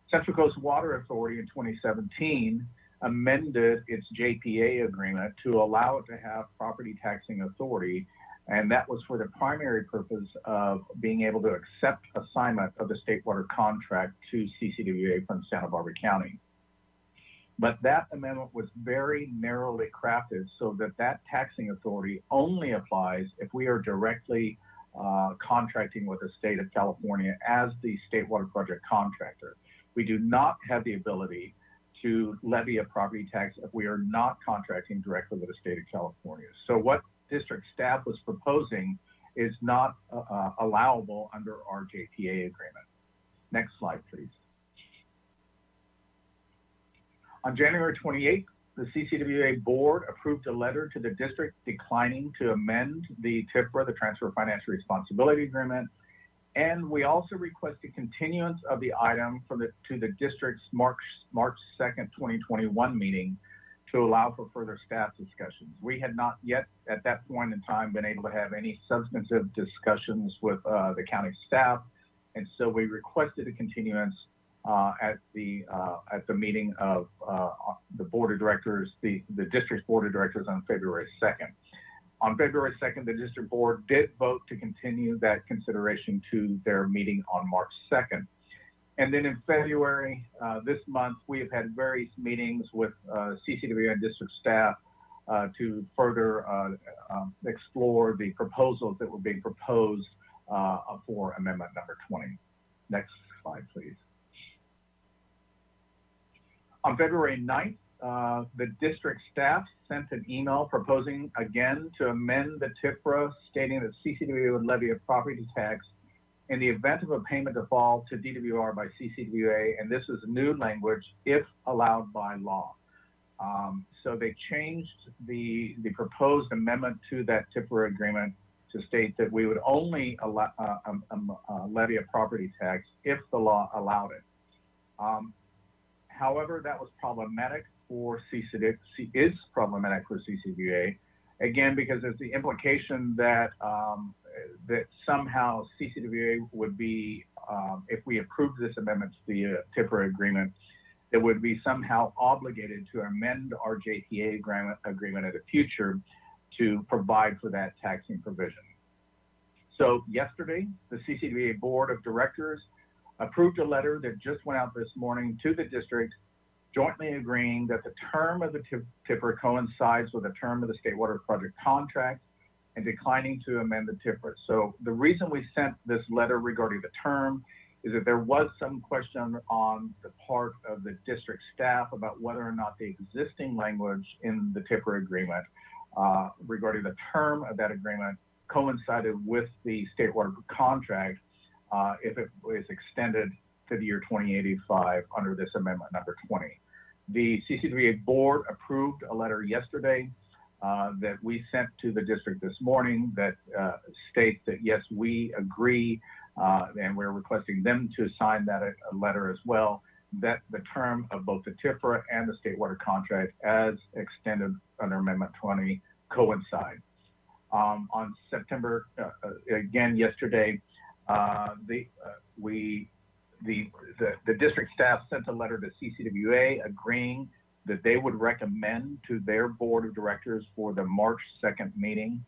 Central Coast Water Authority in 2017 amended its JPA agreement to allow it to have property taxing authority. And that was for the primary purpose of being able to accept assignment of the state water contract to CCWA from Santa Barbara County. But that amendment was very narrowly crafted so that that taxing authority only applies if we are directly contracting with the state of California as the state water project contractor. We do not have the ability to levy a property tax if we are not contracting directly with the state of California. So what district staff was proposing is not allowable under our JPA agreement. Next slide, please. On January 28th, the CCWA board approved a letter to the district declining to amend the TIFRA, the Transfer of Financial Responsibility Agreement. And we also requested continuance of the item to the district's March 2nd, 2021 meeting to allow for further staff discussions. We had not yet at that point in time been able to have any substantive discussions with the county staff. And so we requested a continuance at the meeting of the board of directors, the district's board of directors on February 2nd. On February 2nd, the district board did vote to continue that consideration to their meeting on March 2nd. And then in February, this month, we have had various meetings with CCWA and district staff to further explore the proposals that were being proposed for amendment number 20. Next slide, please. On February 9th, the district staff sent an email proposing again to amend the TIFRA, stating that CCWA would levy a property tax in the event of a payment default to DWR by CCWA, and this is new language, if allowed by law. So they changed the proposed amendment to that TIFRA agreement to state that we would only allow, levy a property tax if the law allowed it. However, that was problematic for CCWA, again, because there's the implication that that somehow CCWA would be, if we approve this amendment to the TIFRA agreement, it would be somehow obligated to amend our JPA agreement in the future to provide for that taxing provision. So yesterday, the CCWA Board of Directors approved a letter that just went out this morning to the district, jointly agreeing that the term of the TIFRA coincides with the term of the State Water Project contract and declining to amend the TIFRA. So the reason we sent this letter regarding the term is that there was some question on the part of the district staff about whether or not the existing language in the TIFRA agreement regarding the term of that agreement coincided with the State Water contract if it was extended to the year 2085 under this amendment number 20. The CCWA board approved a letter yesterday that we sent to the district this morning that states that yes, we agree, and we're requesting them to sign that letter as well, that the term of both the TIFRA and the State Water contract as extended under Amendment 20 coincide. On September, again yesterday, the district staff sent a letter to CCWA agreeing that they would recommend to their board of directors for the March 2nd meeting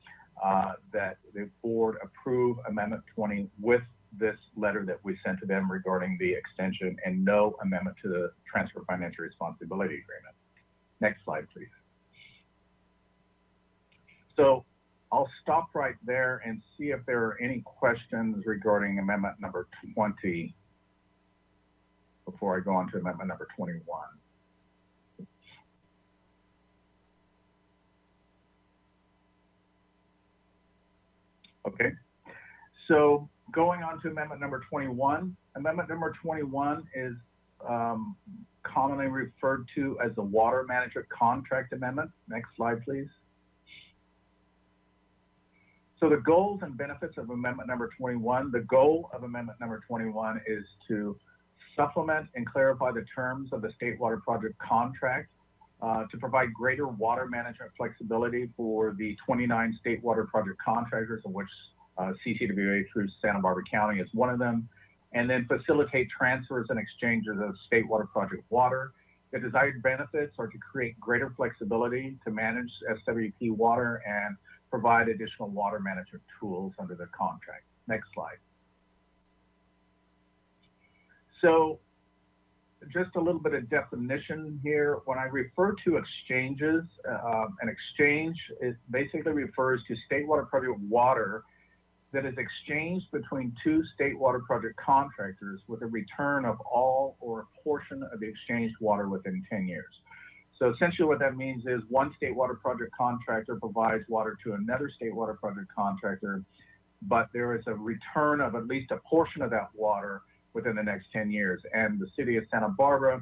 that the board approve Amendment 20 with this letter that we sent to them regarding the extension and no amendment to the Transfer of Financial Responsibility Agreement. Next slide, please. So I'll stop right there and see if there are any questions regarding amendment number 20 before I go on to amendment number 21. Okay, so going on to amendment number 21. Amendment number 21 is commonly referred to as the Water Management Contract Amendment. Next slide, please. So the goals and benefits of amendment number 21, the goal of amendment number 21 is to supplement and clarify the terms of the State Water Project contract to provide greater water management flexibility for the 29 State Water Project contractors, of which CCWA through Santa Barbara County is one of them, and then facilitate transfers and exchanges of State Water Project water. The desired benefits are to create greater flexibility to manage SWP water and provide additional water management tools under the contract. Next slide. So just a little bit of definition here. When I refer to exchanges, an exchange basically refers to State Water Project water that is exchanged between two State Water Project contractors with a return of all or a portion of the exchanged water within 10 years. So essentially what that means is one State Water Project contractor provides water to another State Water Project contractor, but there is a return of at least a portion of that water within the next 10 years. And the city of Santa Barbara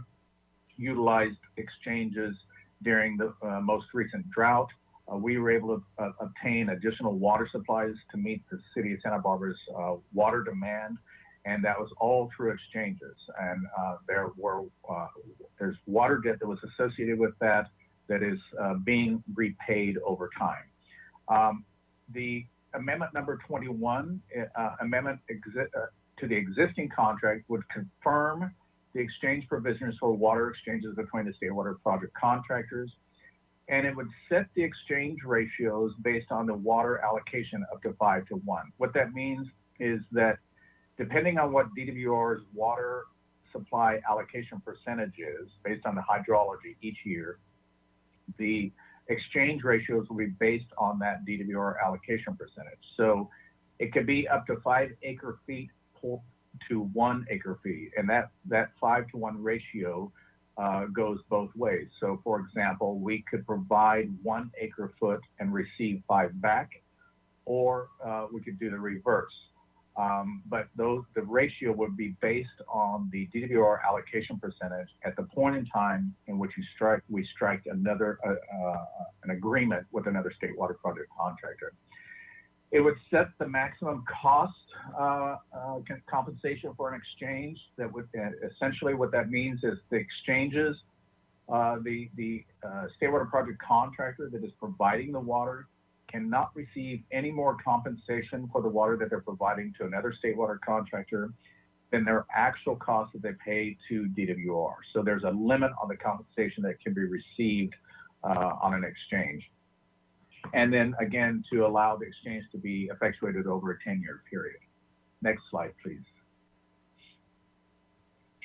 utilized exchanges during the most recent drought. We were able to obtain additional water supplies to meet the city of Santa Barbara's water demand, and that was all through exchanges. And there's water debt that was associated with that is being repaid over time. The amendment number 21, amendment to the existing contract would confirm the exchange provisions for water exchanges between the state water project contractors, and it would set the exchange ratios based on the water allocation up to 5-1. What that means is that depending on what DWR's water supply allocation percentage is, based on the hydrology each year, the exchange ratios will be based on that DWR allocation percentage. So it could be up to 5 acre feet to 1 acre feet, and that 5-to-1 ratio goes both ways. So for example, we could provide 1 acre foot and receive 5 back, or we could do the reverse. But the ratio would be based on the DWR allocation percentage at the point in time in which we strike another an agreement with another state water project contractor. It would set the maximum cost compensation for an exchange. That would essentially what that means is the exchanges, the state water project contractor that is providing the water cannot receive any more compensation for the water that they're providing to another state water contractor than their actual cost that they pay to DWR. So there's a limit on the compensation that can be received on an exchange. And then again, to allow the exchange to be effectuated over a 10-year period. Next slide, please.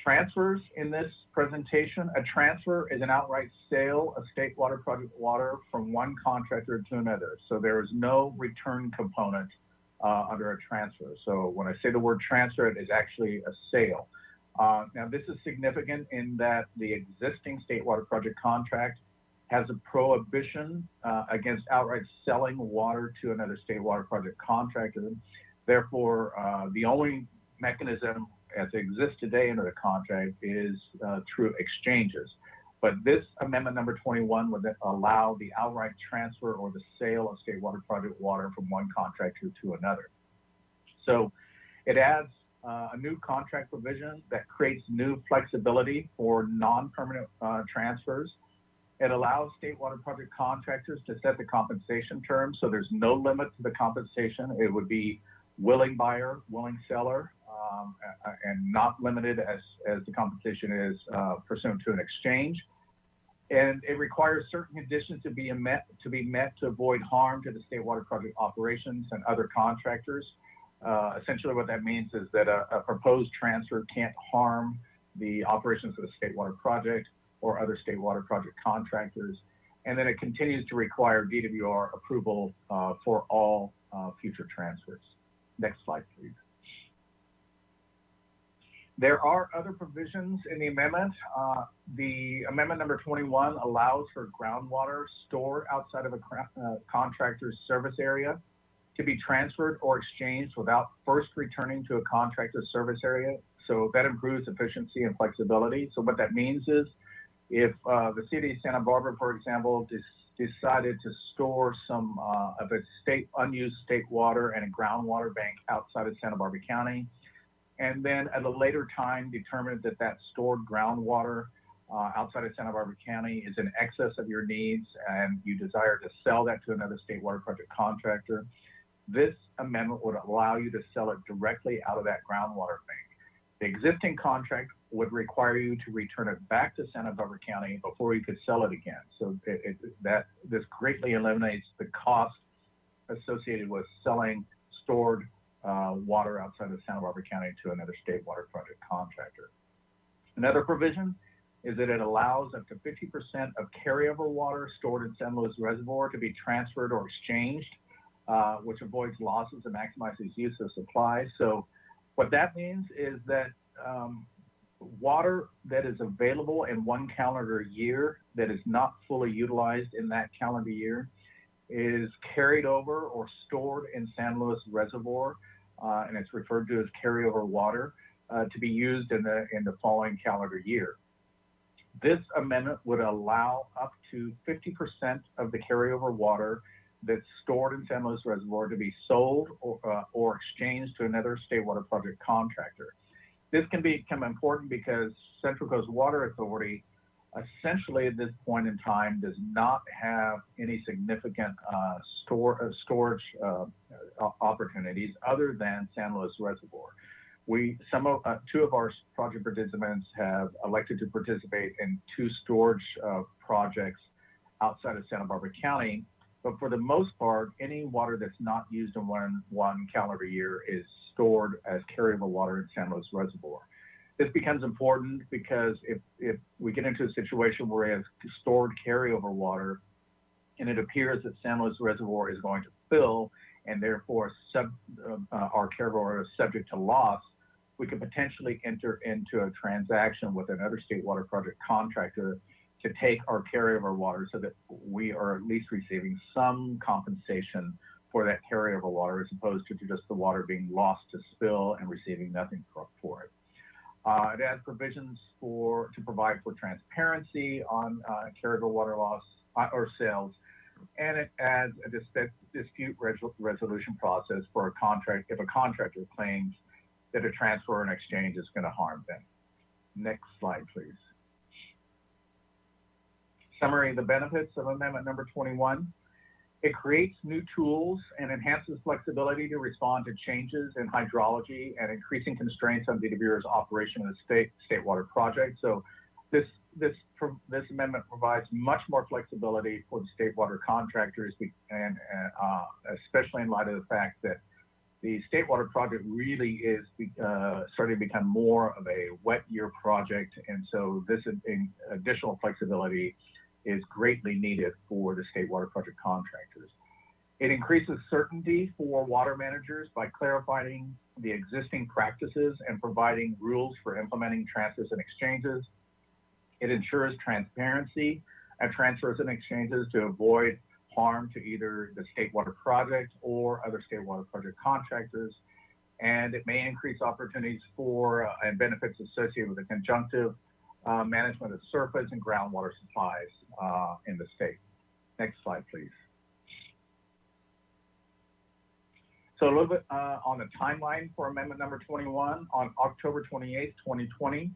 Transfers in this presentation. A transfer is an outright sale of state water project water from one contractor to another. So there is no return component under a transfer. So when I say the word transfer, it is actually a sale. Now this is significant in that the existing state water project contract has a prohibition against outright selling water to another state water project contractor. Therefore, the only mechanism as it exists today under the contract is through exchanges. But this amendment number 21 would allow the outright transfer or the sale of state water project water from one contractor to another. So it adds a new contract provision that creates new flexibility for non-permanent transfers. It allows state water project contractors to set the compensation terms, so there's no limit to the compensation. It would be willing buyer, willing seller, and not limited as the compensation is pursuant to an exchange. And it requires certain conditions to be met to avoid harm to the state water project operations and other contractors. Essentially what that means is that a proposed transfer can't harm the operations of the state water project or other state water project contractors. And then it continues to require DWR approval for all future transfers. Next slide, please. There are other provisions in the amendment. The amendment number 21 allows for groundwater stored outside of a contractor's service area to be transferred or exchanged without first returning to a contractor's service area. So that improves efficiency and flexibility. So what that means is if the city of Santa Barbara, for example, decided to store some of its unused state water and a groundwater bank outside of Santa Barbara County, and then at a later time determined that that stored groundwater outside of Santa Barbara County is in excess of your needs and you desire to sell that to another state water project contractor, this amendment would allow you to sell it directly out of that groundwater bank. The existing contract would require you to return it back to Santa Barbara County before you could sell it again. So this greatly eliminates the cost associated with selling stored water outside of Santa Barbara County to another state water project contractor. Another provision is that it allows up to 50% of carryover water stored in San Luis Reservoir to be transferred or exchanged, which avoids losses and maximizes use of supply. So what that means is that water that is available in one calendar year that is not fully utilized in that calendar year is carried over or stored in San Luis Reservoir, and it's referred to as carryover water, to be used in the following calendar year. This amendment would allow up to 50% of the carryover water that's stored in San Luis Reservoir to be sold or exchanged to another state water project contractor. This can become important because Central Coast Water Authority essentially at this point in time does not have any significant storage opportunities other than San Luis Reservoir. Two of our project participants have elected to participate in 2 storage projects outside of Santa Barbara County, but for the most part, any water that's not used in one calendar year is stored as carryover water in San Luis Reservoir. This becomes important because if we get into a situation where we have stored carryover water and it appears that San Luis Reservoir is going to fill and therefore our carryover water is subject to loss, we could potentially enter into a transaction with another state water project contractor to take our carryover water so that we are at least receiving some compensation for that carryover water as opposed to just the water being lost to spill and receiving nothing for it. It adds provisions to provide for transparency on carryover water loss or sales, and it adds a dispute resolution process for a contract if a contractor claims that a transfer and exchange is going to harm them. Next slide, please. Summary of the benefits of Amendment number 21. It creates new tools and enhances flexibility to respond to changes in hydrology and increasing constraints on DWR's operation of the state water project. So this amendment provides much more flexibility for the state water contractors, and especially in light of the fact that the state water project really is starting to become more of a wet year project, and so this additional flexibility is greatly needed for the state water project contractors. It increases certainty for water managers by clarifying the existing practices and providing rules for implementing transfers and exchanges. It ensures transparency at transfers and exchanges to avoid harm to either the state water project or other state water project contractors. And it may increase opportunities for and benefits associated with the conjunctive management of surface and groundwater supplies in the state. Next slide, please. So a little bit on the timeline for amendment number 21. On October 28th, 2020,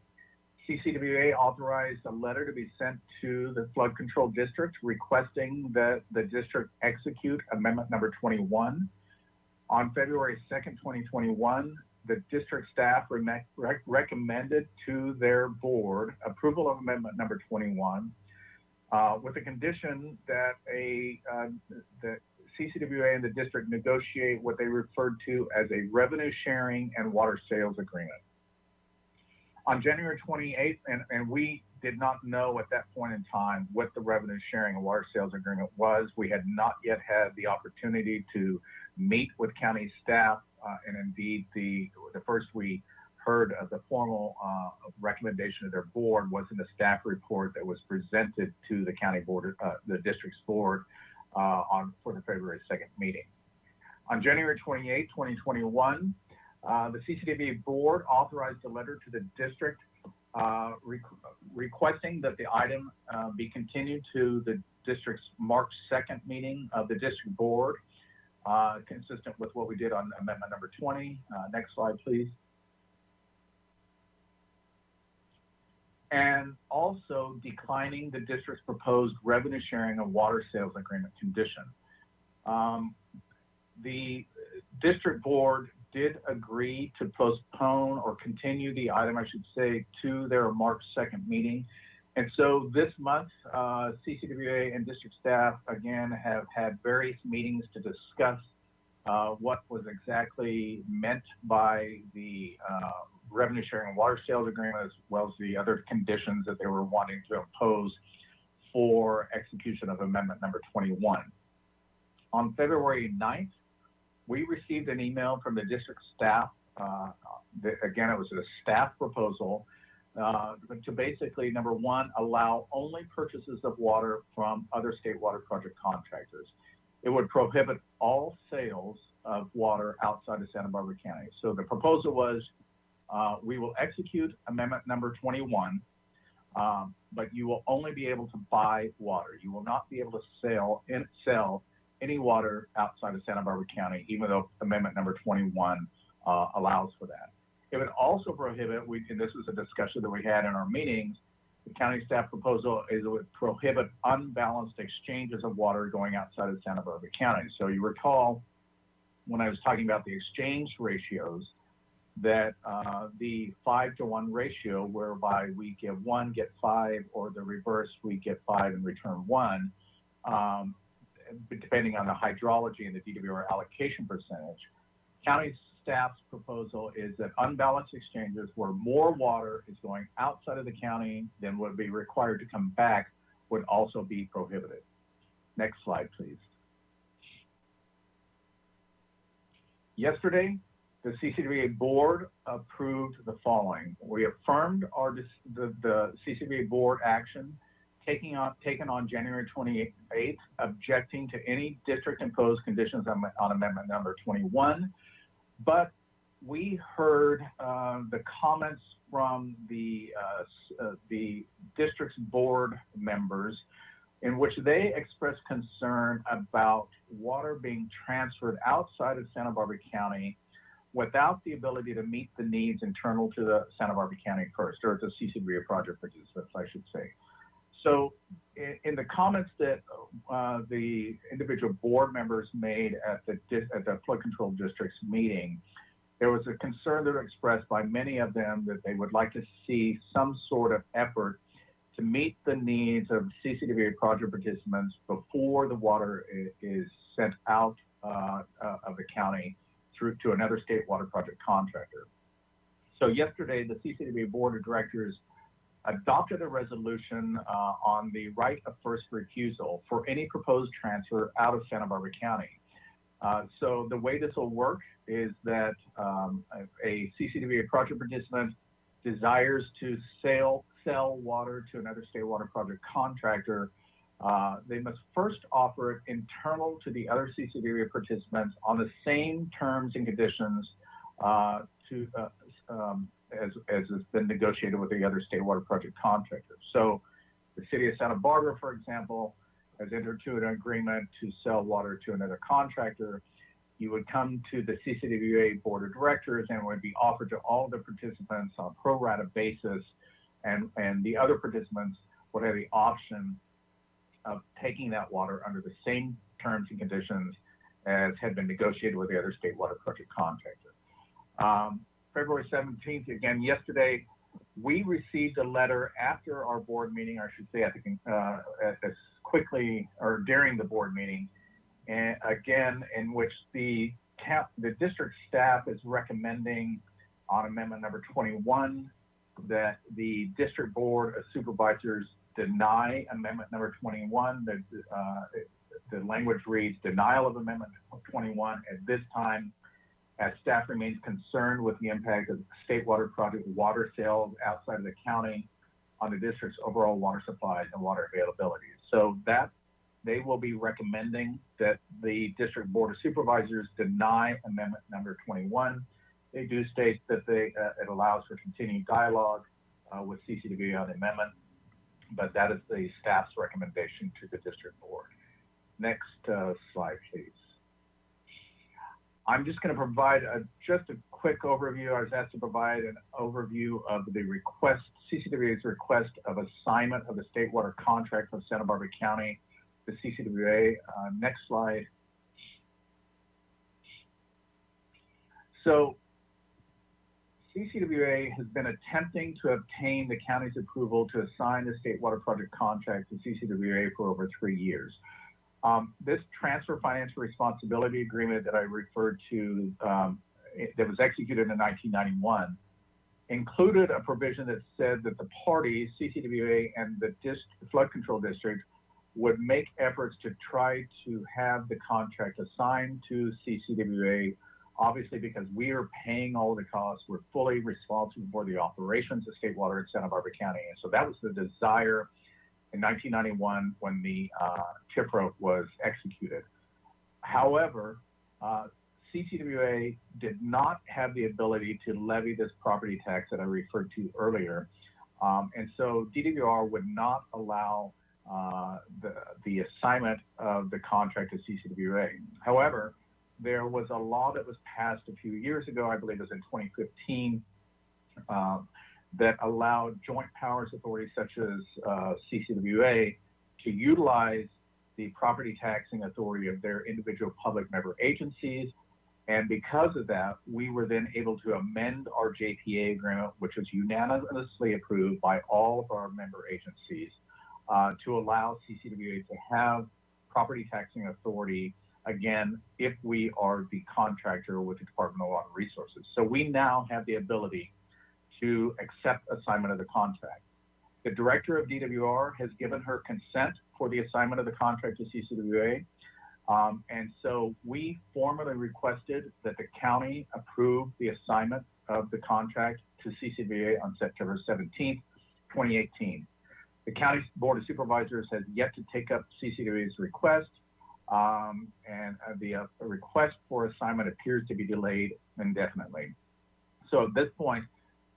CCWA authorized a letter to be sent to the flood control district requesting that the district execute amendment number 21. On February 2nd, 2021, the district staff recommended to their board approval of amendment number 21 with the condition that that CCWA and the district negotiate what they referred to as a revenue sharing and water sales agreement. On January 28th, and we did not know at that point in time what the revenue sharing and water sales agreement was. We had not yet had the opportunity to meet with county staff, and indeed the first we heard of the formal recommendation of their board was in the staff report that was presented to the county board, the district's board for the February 2nd meeting. On January 28th, 2021, the CCWA board authorized a letter to the district requesting that the item be continued to the district's March 2nd meeting of the district board, consistent with what we did on amendment number 20. Next slide, please. And also declining the district's proposed revenue sharing and water sales agreement condition. The district board did agree to postpone or continue the item, I should say, to their March 2nd meeting. And so this month, CCWA and district staff, again, have had various meetings to discuss what was exactly meant by the revenue sharing and water sales agreement, as well as the other conditions that they were wanting to impose for execution of amendment number 21. On February 9th, we received an email from the district staff. Again, it was a staff proposal to basically, number one, allow only purchases of water from other state water project contractors. it would prohibit all sales of water outside of Santa Barbara County. So the proposal was, we will execute amendment number 21, but you will only be able to buy water. You will not be able to sell any water outside of Santa Barbara County, even though amendment number 21 allows for that. It would also prohibit, and this was a discussion that we had in our meetings, the county staff proposal is it would prohibit unbalanced exchanges of water going outside of Santa Barbara County. So you recall when I was talking about the exchange ratios, that the 5-to-1 ratio, whereby we give 1, get 5, or the reverse, we get 5 and return 1, depending on the hydrology and the DWR allocation percentage. County staff's proposal is that unbalanced exchanges where more water is going outside of the county than would be required to come back would also be prohibited. Next slide, please. Yesterday, the CCWA board approved the following. We affirmed the CCWA board action taken on January 28th, objecting to any district imposed conditions on amendment number 21. But we heard the comments from the district's board members in which they expressed concern about water being transferred outside of Santa Barbara County without the ability to meet the needs internal to the Santa Barbara County first, or the CCWA project participants, I should say. So in the comments that the individual board members made at the flood control district's meeting, there was a concern that was expressed by many of them that they would like to see some sort of effort to meet the needs of CCWA project participants before the water is sent out of the county through to another state water project contractor. So yesterday, the CCWA board of directors adopted a resolution on the right of first refusal for any proposed transfer out of Santa Barbara County. So the way this will work is that a CCWA project participant desires to sell water to another state water project contractor, they must first offer it internal to the other CCWA participants on the same terms and conditions as has been negotiated with the other state water project contractors. So the city of Santa Barbara, for example, has entered into an agreement to sell water to another contractor. You would come to the CCWA board of directors and would be offered to all the participants on a pro rata basis, and the other participants would have the option of taking that water under the same terms and conditions as had been negotiated with the other state water project contractor. February 17th, again, yesterday, we received a letter after our board meeting, I should say, I think as quickly or during the board meeting, and again, in which the district staff is recommending on amendment number 21 that the district board of supervisors deny amendment number 21. The language reads denial of amendment 21 at this time, as staff remains concerned with the impact of state water project water sales outside of the county on the district's overall water supplies and water availability. So that they will be recommending that the district board of supervisors deny amendment number 21. They do state that it allows for continued dialogue with CCWA on the amendment, but that is the staff's recommendation to the district board. Next slide, please. I'm just going to provide just a quick overview. I was asked to provide an overview of the request, CCWA's request of assignment of the state water contract of Santa Barbara County, the CCWA. Next slide. So CCWA has been attempting to obtain the county's approval to assign the state water project contract to CCWA for over 3 years. This transfer financial responsibility agreement that I referred to that was executed in 1991 included a provision that said that the parties, CCWA and the flood control district, would make efforts to try to have the contract assigned to CCWA, obviously because we are paying all of the costs, we're fully responsible for the operations of state water in Santa Barbara County. And so that was the desire in 1991 when the TIFRA was executed. However, CCWA did not have the ability to levy this property tax that I referred to earlier. And so DWR would not allow the assignment of the contract to CCWA. However, there was a law that was passed a few years ago, I believe it was in 2015, that allowed joint powers authorities such as CCWA to utilize the property taxing authority of their individual public member agencies. And because of that, we were then able to amend our JPA agreement, which was unanimously approved by all of our member agencies, to allow CCWA to have property taxing authority, again, if we are the contractor with the Department of Water Resources. So we now have the ability to accept assignment of the contract. The director of DWR has given her consent for the assignment of the contract to CCWA. And so we formally requested that the county approve the assignment of the contract to CCWA on September 17th, 2018. The county board of supervisors has yet to take up CCWA's request, and the request for assignment appears to be delayed indefinitely. So at this point,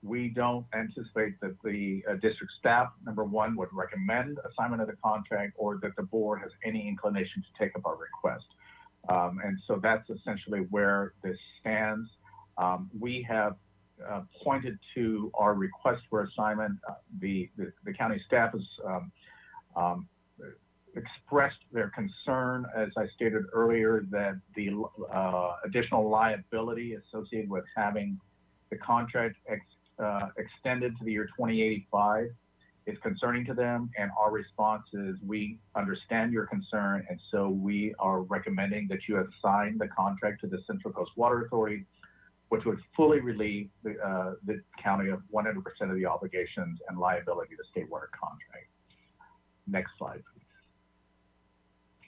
we don't anticipate that the district staff, number one, would recommend assignment of the contract, or that the board has any inclination to take up our request. And so that's essentially where this stands. We have pointed to our request for assignment. The county staff has expressed their concern, as I stated earlier, that the additional liability associated with having the contract extended to the year 2085 is concerning to them, and our response is, we understand your concern, and so we are recommending that you assign the contract to the Central Coast Water Authority, which would fully relieve the county of 100% of the obligations and liability of the state water contract. Next slide, please.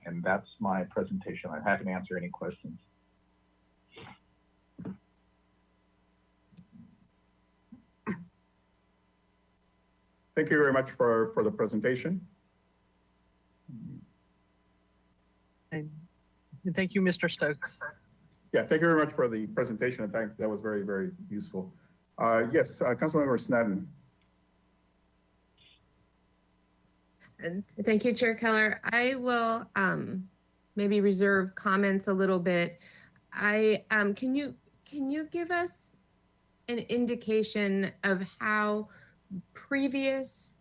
And that's my presentation. I'm happy to answer any questions. Thank you very much for the presentation. And thank you, Mr. Stokes. Yeah, thank you very much for the presentation. In fact, that was very, very useful. Yes, Councilmember Snedden. And thank you, Chair Keller. I will maybe reserve comments a little bit. Can you give us an indication of how previous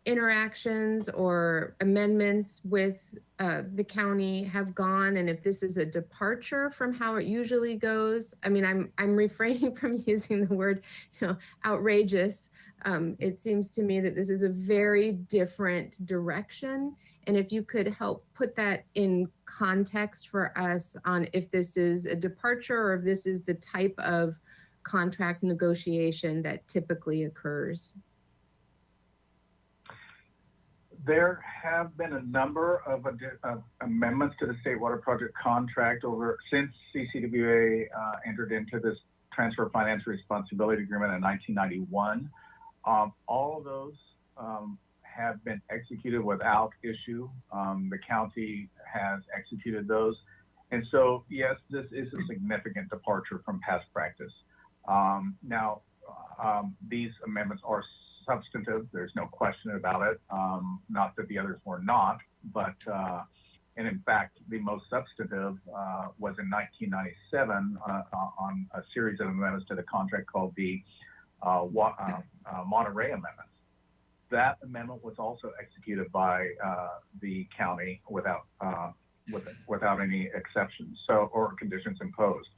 interactions or amendments with the county have gone, and if this is a departure from how it usually goes? I mean, I'm refraining from using the word, outrageous. It seems to me that this is a very different direction, and if you could help put that in context for us on if this is a departure or if this is the type of contract negotiation that typically occurs. There have been a number of amendments to the State Water Project contract since CCWA entered into this Transfer of Financial Responsibility Agreement in 1991. All of those have been executed without issue. The county has executed those. And so, yes, this is a significant departure from past practice. Now, these amendments are substantive. There's no question about it. Not that the others were not, but, and in fact, the most substantive was in 1997 on a series of amendments to the contract called the Monterey Amendments. That amendment was also executed by the county without any exceptions, or conditions imposed.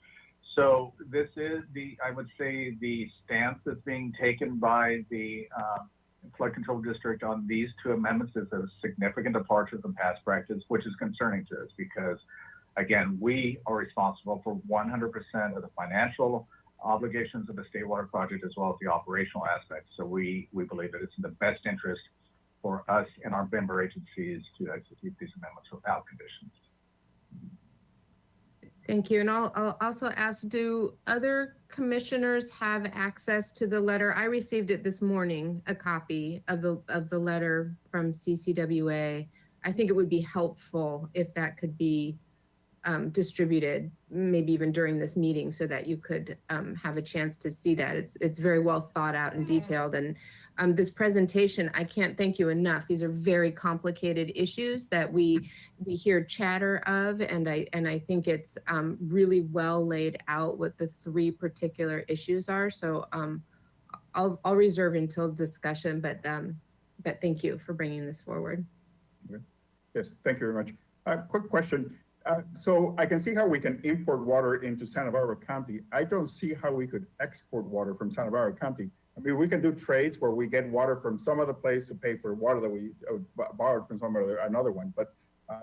So this is I would say, the stance that's being taken by the Flood Control District on these two amendments is a significant departure from past practice, which is concerning to us because, again, we are responsible for 100% of the financial obligations of the State Water Project as well as the operational aspects. So we believe that it's in the best interest for us and our member agencies to execute these amendments without conditions. Thank you. And I'll also ask, do other commissioners have access to the letter? I received it this morning, a copy of the letter from CCWA. I think it would be helpful if that could be distributed, maybe even during this meeting, so that you could have a chance to see that. It's very well thought out and detailed. And this presentation, I can't thank you enough. These are very complicated issues that we hear chatter of, and I think it's really well laid out what the 3 particular issues are. So I'll reserve until discussion, but thank you for bringing this forward. Yes, thank you very much. Quick question. So I can see how we can import water into Santa Barbara County. I don't see how we could export water from Santa Barbara County. I mean, we can do trades where we get water from some other place to pay for water that we borrowed from some other, another one, but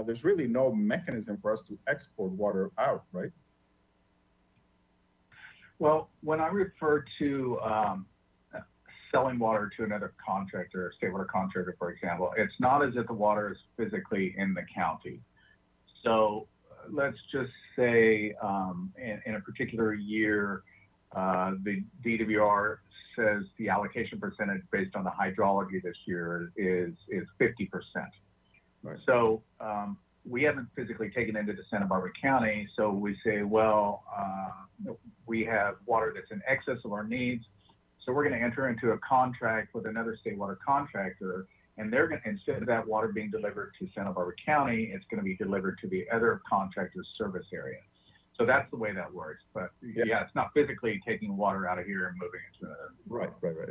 there's really no mechanism for us to export water out, right? Well, when I refer to selling water to another contractor, a state water contractor, for example, it's not as if the water is physically in the county. So let's just say in a particular year, the DWR says the allocation percentage based on the hydrology this year is 50%. Right. So we haven't physically taken into Santa Barbara County. So we say, well, we have water that's in excess of our needs. So we're going to enter into a contract with another state water contractor, and they're going to, instead of that water being delivered to Santa Barbara County, it's going to be delivered to the other contractor's service area. So that's the way that works. But yeah, it's not physically taking water out of here and moving it to another. Right.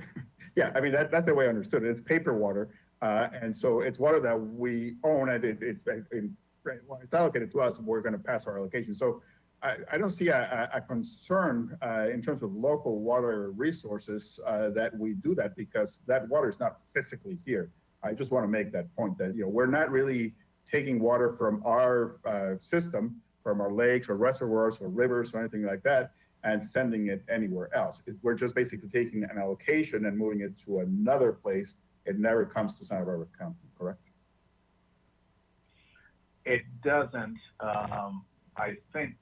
Yeah, I mean, that's the way I understood it. It's paper water. And so it's water that we own, and it's allocated to us, we're going to pass our allocation. So I don't see a concern in terms of local water resources that we do that, because that water is not physically here. I just want to make that point that, we're not really taking water from our system, from our lakes or reservoirs or rivers or anything like that, and sending it anywhere else. We're just basically taking an allocation and moving it to another place. It never comes to Santa Barbara County, correct? It doesn't. I think,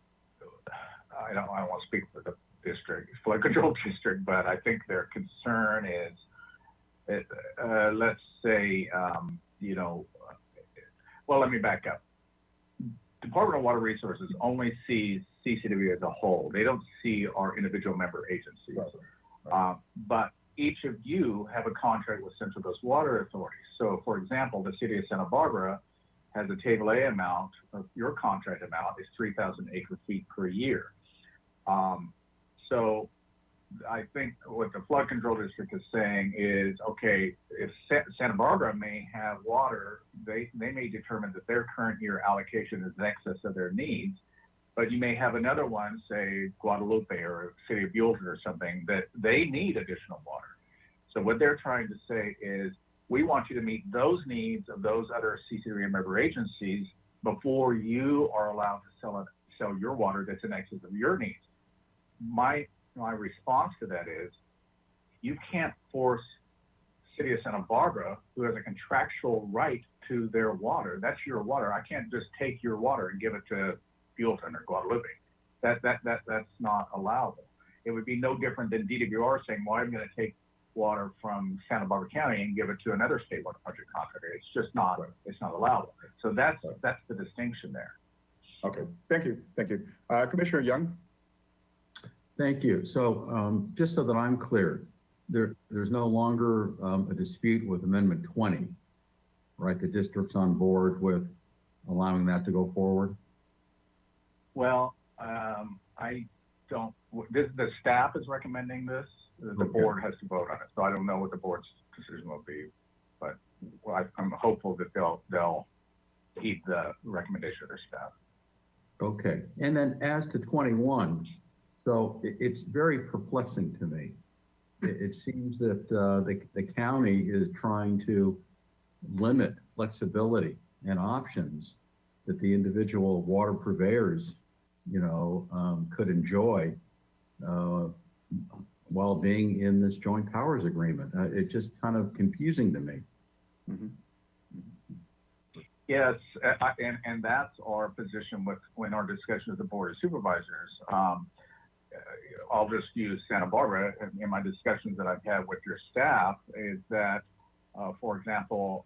I don't want to speak for the district, flood control district, but I think their concern is, let's say, well, let me back up. Department of Water Resources only sees CCW as a whole. They don't see our individual member agencies. Right. But each of you have a contract with Central Coast Water Authority. So, for example, the city of Santa Barbara has a Table A amount of your contract amount is 3,000 acre feet per year. So I think what the flood control district is saying is, okay, if Santa Barbara may have water, they may determine that their current year allocation is in excess of their needs, but you may have another one, say Guadalupe or City of Buellton or something, that they need additional water. So what they're trying to say is, we want you to meet those needs of those other CCW member agencies before you are allowed to sell your water that's in excess of your needs. My response to that is, you can't force City of Santa Barbara, who has a contractual right to their water. That's your water. I can't just take your water and give it to Buellton or Guadalupe. That's not allowable. It would be no different than DWR saying, well, I'm going to take water from Santa Barbara County and give it to another state water project contractor. It's just not, it's not allowable. So that's the distinction there. Okay, thank you. Commissioner Young? Thank you. So just so that I'm clear, there's no longer a dispute with Amendment 20, right? The district's on board with allowing that to go forward? Well, I don't, the staff is recommending this. The board has to vote on it. So I don't know what the board's decision will be, but I'm hopeful that they'll heed the recommendation of their staff. Okay. And then as to 21, so it's very perplexing to me. It seems that the county is trying to limit flexibility and options that the individual water purveyors, could enjoy while being in this joint powers agreement. It's just kind of confusing to me. Mm-hmm. Yes, and that's our position in our discussion with the Board of Supervisors. I'll just use Santa Barbara. In my discussions that I've had with your staff is that, for example,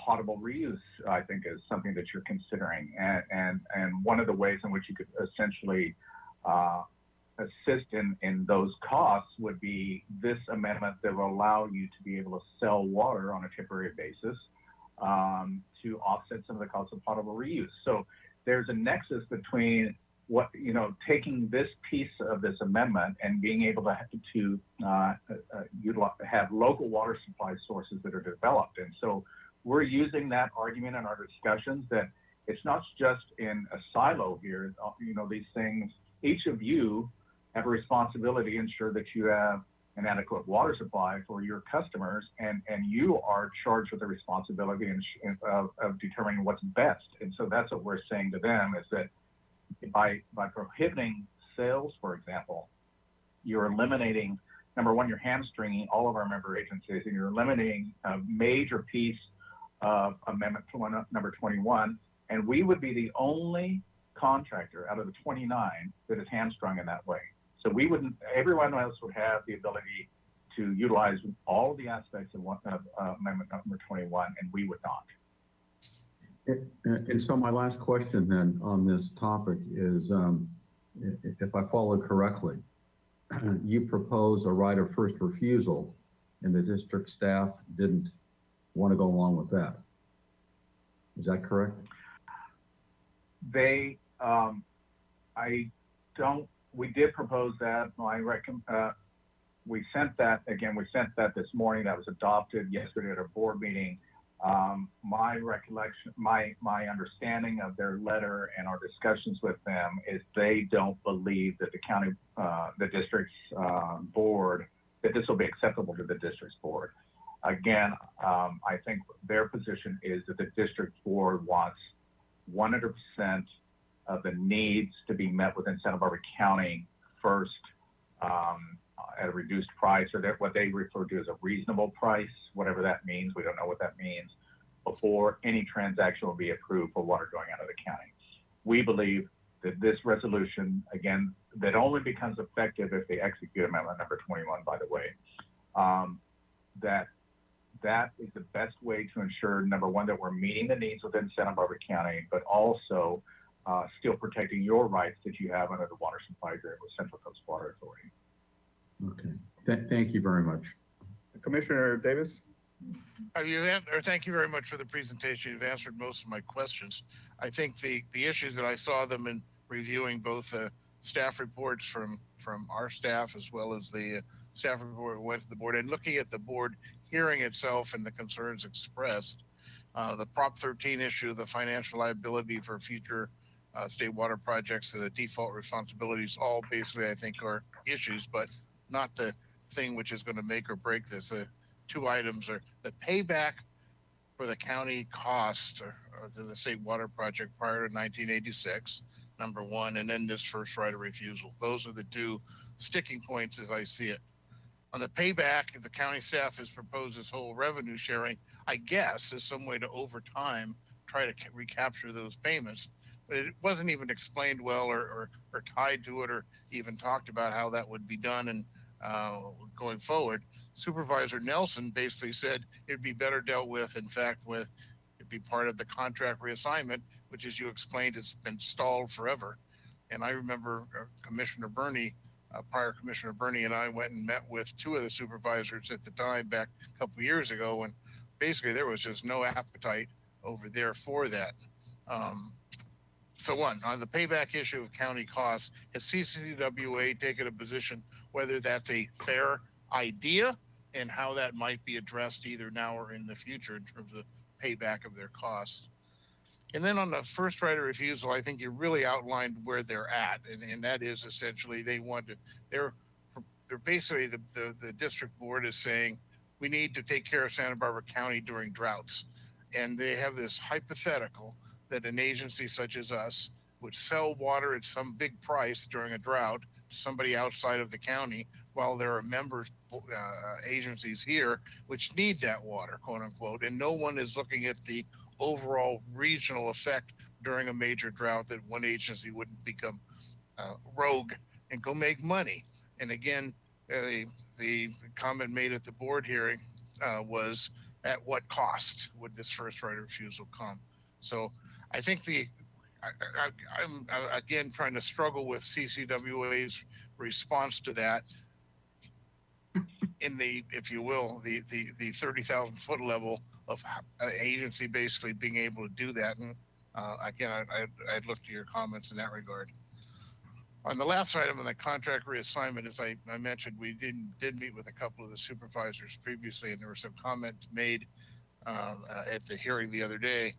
potable reuse, I think, is something that you're considering. And one of the ways in which you could essentially assist in those costs would be this amendment that will allow you to be able to sell water on a temporary basis to offset some of the costs of potable reuse. So there's a nexus between what, taking this piece of this amendment and being able to have local water supply sources that are developed. And so we're using that argument in our discussions that it's not just in a silo here. These things, each of you have a responsibility to ensure that you have an adequate water supply for your customers, and you are charged with the responsibility of determining what's best. And so that's what we're saying to them, is that by prohibiting sales, for example, you're eliminating, number one, you're hamstringing all of our member agencies, and you're eliminating a major piece of amendment number 21. And we would be the only contractor out of the 29 that is hamstrung in that way. So everyone else would have the ability to utilize all the aspects of amendment number 21, and we would not. And so my last question then on this topic is, if I followed correctly, you proposed a right of first refusal, and the district staff didn't want to go along with that. Is that correct? We did propose that. We sent that this morning. That was adopted yesterday at our board meeting. My recollection, my understanding of their letter and our discussions with them is they don't believe that the district's board, that this will be acceptable to the district's board. Again, I think their position is that the district board wants 100% of the needs to be met within Santa Barbara County first, at a reduced price, or what they refer to as a reasonable price, whatever that means. We don't know what that means, before any transaction will be approved for water going out of the county. We believe that this resolution, again, that only becomes effective if they execute amendment number 21, by the way, that is the best way to ensure, number one, that we're meeting the needs within Santa Barbara County, but also still protecting your rights that you have under the water supply agreement with Central Coast Water Authority. Okay, thank you very much. Commissioner Davis? Thank you very much for the presentation. You've answered most of my questions. I think the issues that I saw them in reviewing both staff reports from our staff as well as the staff report went to the board, and looking at the board hearing itself and the concerns expressed, the Prop 13 issue, the financial liability for future state water projects, the default responsibilities, all basically I think are issues, but not the thing which is going to make or break this. The two items are the payback for the county cost or the state water project prior to 1986, number one, and then this first right of refusal. Those are the two sticking points as I see it. On the payback, the county staff has proposed this whole revenue sharing, I guess, as some way to over time try to recapture those payments. But it wasn't even explained well or tied to it or even talked about how that would be done and going forward. Supervisor Nelson basically said it'd be better dealt with, in fact, it'd be part of the contract reassignment, which, as you explained, has been stalled forever. And I remember Commissioner Burney, prior Commissioner Burney, and I went and met with two of the supervisors at the time back a couple of years ago, and basically there was just no appetite over there for that. So one, on the payback issue of county costs, has CCWA taken a position whether that's a fair idea and how that might be addressed either now or in the future in terms of payback of their costs? And then on the first right of refusal, I think you really outlined where they're at, and that is essentially they're basically the district board is saying we need to take care of Santa Barbara County during droughts, and they have this hypothetical that an agency such as us would sell water at some big price during a drought to somebody outside of the county, while there are member agencies here which need that water, quote unquote, and no one is looking at the overall regional effect during a major drought, that one agency wouldn't become rogue and go make money. And again, the comment made at the board hearing was at what cost would this first right of refusal come? So I think I'm again trying to struggle with CCWA's response to that in the, if you will, the 30,000 foot level of an agency basically being able to do that. And again, I'd look to your comments in that regard. On the last item on the contract reassignment, as I mentioned, we did meet with a couple of the supervisors previously, and there were some comments made at the hearing the other day.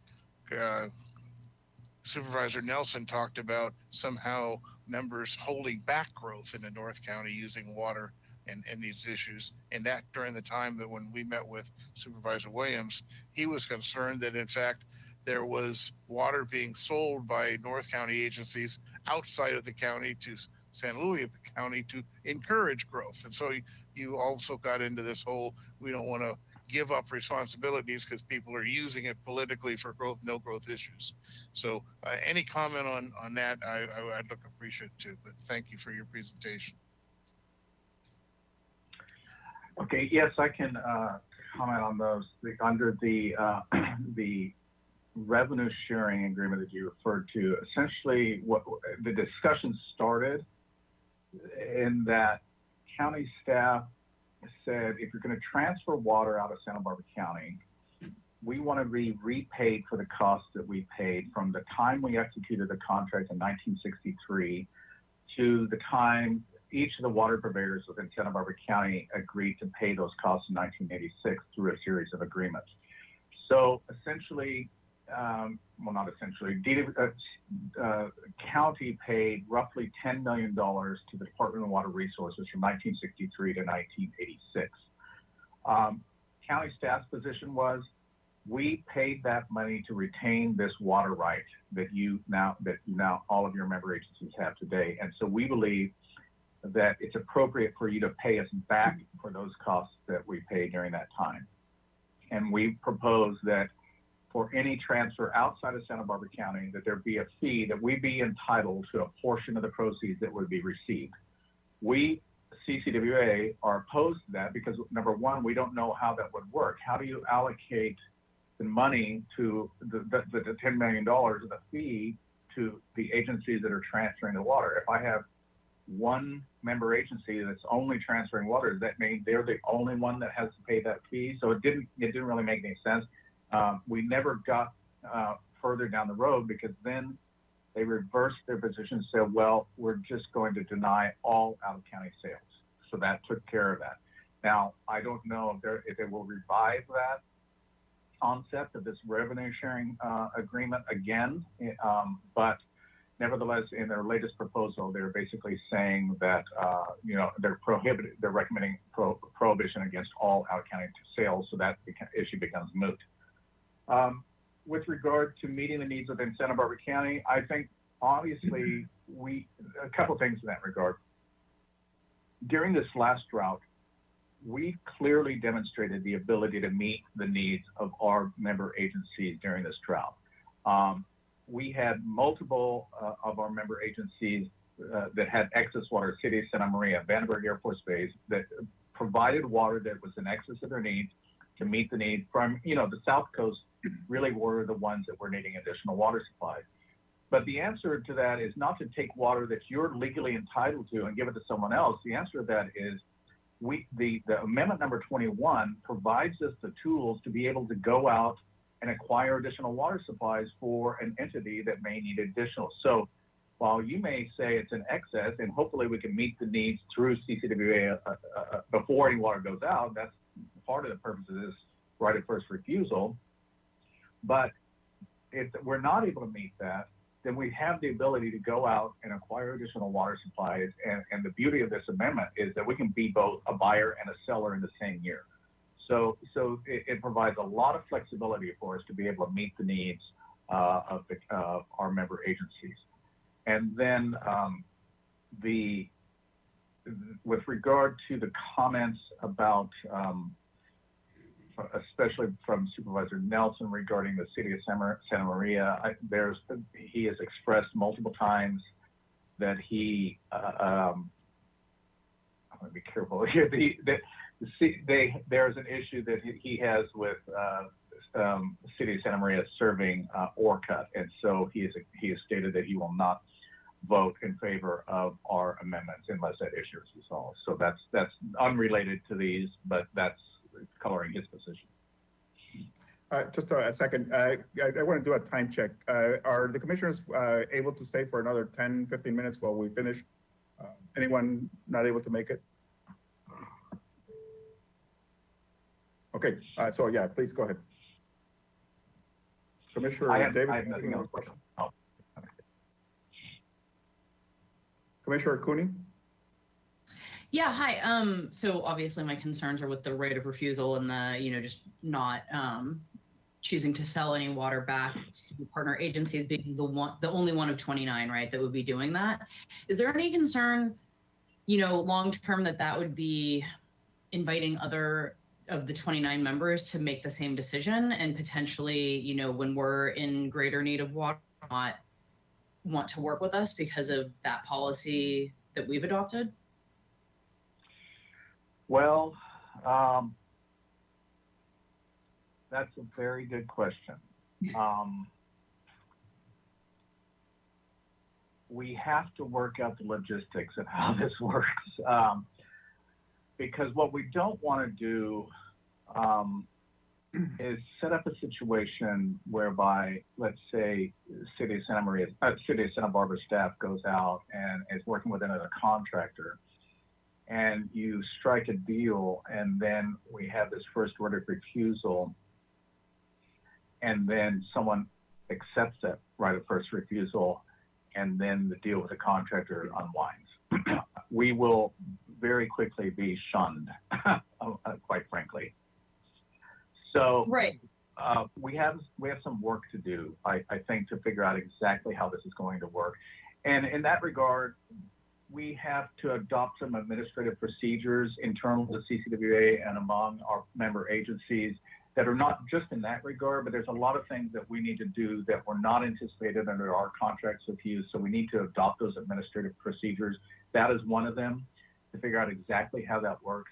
Supervisor Nelson talked about somehow members holding back growth in the North County using water and these issues. And that during the time that when we met with Supervisor Williams, he was concerned that in fact, there was water being sold by North County agencies outside of the county to San Luis County to encourage growth. And so you also got into this whole, we don't want to give up responsibilities because people are using it politically for growth, no growth issues. So any comment on that, I'd look appreciative too, but thank you for your presentation. Okay, yes, I can comment on those. Under the revenue sharing agreement that you referred to, essentially what the discussion started in that county staff said, if you're going to transfer water out of Santa Barbara County, we want to be repaid for the costs that we paid from the time we executed the contract in 1963 to the time each of the water purveyors within Santa Barbara County agreed to pay those costs in 1986 through a series of agreements. So essentially, well, not essentially, county paid roughly $10 million to the Department of Water Resources from 1963 to 1986. County staff's position was, we paid that money to retain this water right that now all of your member agencies have today. And so we believe that it's appropriate for you to pay us back for those costs that we paid during that time. And we propose that for any transfer outside of Santa Barbara County, that there be a fee, that we be entitled to a portion of the proceeds that would be received. We, CCWA, are opposed to that because, number one, we don't know how that would work. How do you allocate the money to the $10 million of the fee to the agencies that are transferring the water? If I have one member agency that's only transferring water, does that mean they're the only one that has to pay that fee? So it didn't really make any sense. We never got further down the road because then they reversed their position and said, well, we're just going to deny all out-of-county sales. So that took care of that. Now, I don't know if they will revive that concept of this revenue sharing agreement again, but nevertheless, in their latest proposal, they're basically saying that they're recommending prohibition against all out-of-county sales, so that issue becomes moot. With regard to meeting the needs within Santa Barbara County, I think obviously a couple things in that regard. During this last drought, we clearly demonstrated the ability to meet the needs of our member agencies during this drought. We had multiple of our member agencies that had excess water, City of Santa Maria, Vandenberg Air Force Base, that provided water that was in excess of their needs to meet the needs from, the South Coast really were the ones that were needing additional water supplies. But the answer to that is not to take water that you're legally entitled to and give it to someone else. The answer to that is the amendment number 21 provides us the tools to be able to go out and acquire additional water supplies for an entity that may need additional. So while you may say it's an excess and hopefully we can meet the needs through CCWA before any water goes out, that's part of the purpose of this right of first refusal. But if we're not able to meet that, then we have the ability to go out and acquire additional water supplies. And the beauty of this amendment is that we can be both a buyer and a seller in the same year. So it provides a lot of flexibility for us to be able to meet the needs of our member agencies. And then with regard to the comments about, especially from Supervisor Nelson regarding the City of Santa Maria, he has expressed multiple times that I want to be careful here, there's an issue that he has with City of Santa Maria serving Orcutt, and so he has stated that he will not vote in favor of our amendments unless that issue is resolved. So that's unrelated to these, but that's coloring his position. Just a second. I want to do a time check. Are the commissioners able to stay for another 10, 15 minutes while we finish? Anyone not able to make it? Okay, so yeah, please go ahead. Commissioner David? I have nothing else. Oh. Commissioner Cooney? Yeah, hi. So obviously my concerns are with the right of refusal and the, just not choosing to sell any water back to partner agencies being the only one of 29, right, that would be doing that. Is there any concern, long term that would be inviting other of the 29 members to make the same decision and potentially, when we're in greater need of water, not want to work with us because of that policy that we've adopted? Well, that's a very good question. We have to work out the logistics of how this works. Because what we don't want to do is set up a situation whereby, let's say, City of Santa Barbara staff goes out and is working with another contractor, and you strike a deal, and then we have this first right of refusal, and then someone accepts that right of first refusal, and then the deal with the contractor unwinds. We will very quickly be shunned, quite frankly. So right. We have some work to do, I think, to figure out exactly how this is going to work. And in that regard, we have to adopt some administrative procedures internal to CCWA and among our member agencies that are not just in that regard, but there's a lot of things that we need to do that were not anticipated under our contracts with you. So we need to adopt those administrative procedures. That is one of them, to figure out exactly how that works,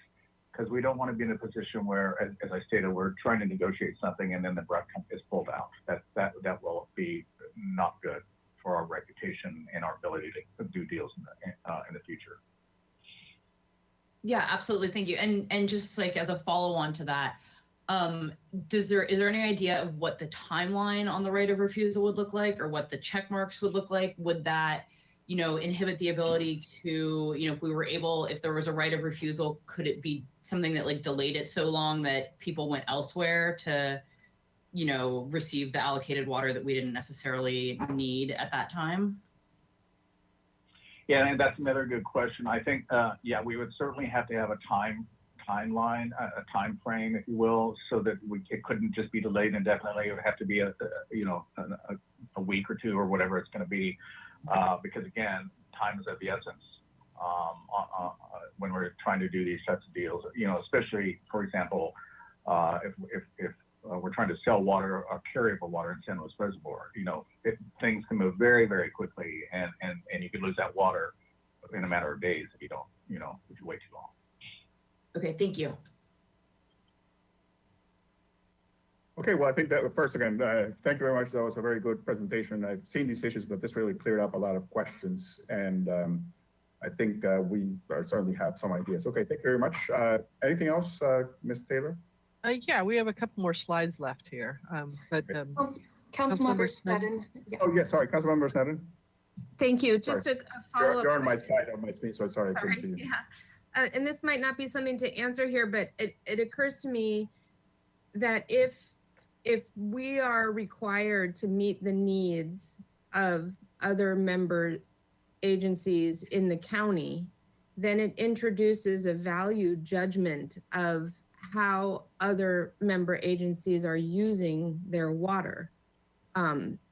because we don't want to be in a position where, as I stated, we're trying to negotiate something and then the rep is pulled out. That will be not good for our reputation and our ability to do deals in the future. Yeah, absolutely. Thank you. And just like as a follow-on to that, is there any idea of what the timeline on the right of refusal would look like, or what the check marks would look like? Would that, inhibit the ability to, if there was a right of refusal, could it be something that like delayed it so long that people went elsewhere to, receive the allocated water that we didn't necessarily need at that time? Yeah, and that's another good question. I think, we would certainly have to have a timeline, a time frame, if you will, so that it couldn't just be delayed indefinitely. It would have to be a week or two or whatever it's going to be, because again, time is of the essence when we're trying to do these types of deals. Especially, for example, if we're trying to sell water or carryable water in San Luis Reservoir, things can move very, very quickly, and you could lose that water in a matter of days if you don't, if you wait too long. Okay, thank you. Okay, well, I think that first again, thank you very much. That was a very good presentation. I've seen these issues, but this really cleared up a lot of questions, and I think we certainly have some ideas. Okay, thank you very much. Anything else, Ms. Taylor? Yeah, we have a couple more slides left here. Councilmember Sneddon. Yes. Oh, yeah, sorry, Councilmember Sneddon. Thank you. Just a follow-up. You're on my side on my screen, so sorry I couldn't see you. Yeah. And this might not be something to answer here, but it occurs to me that if we are required to meet the needs of other member agencies in the county, then it introduces a value judgment of how other member agencies are using their water.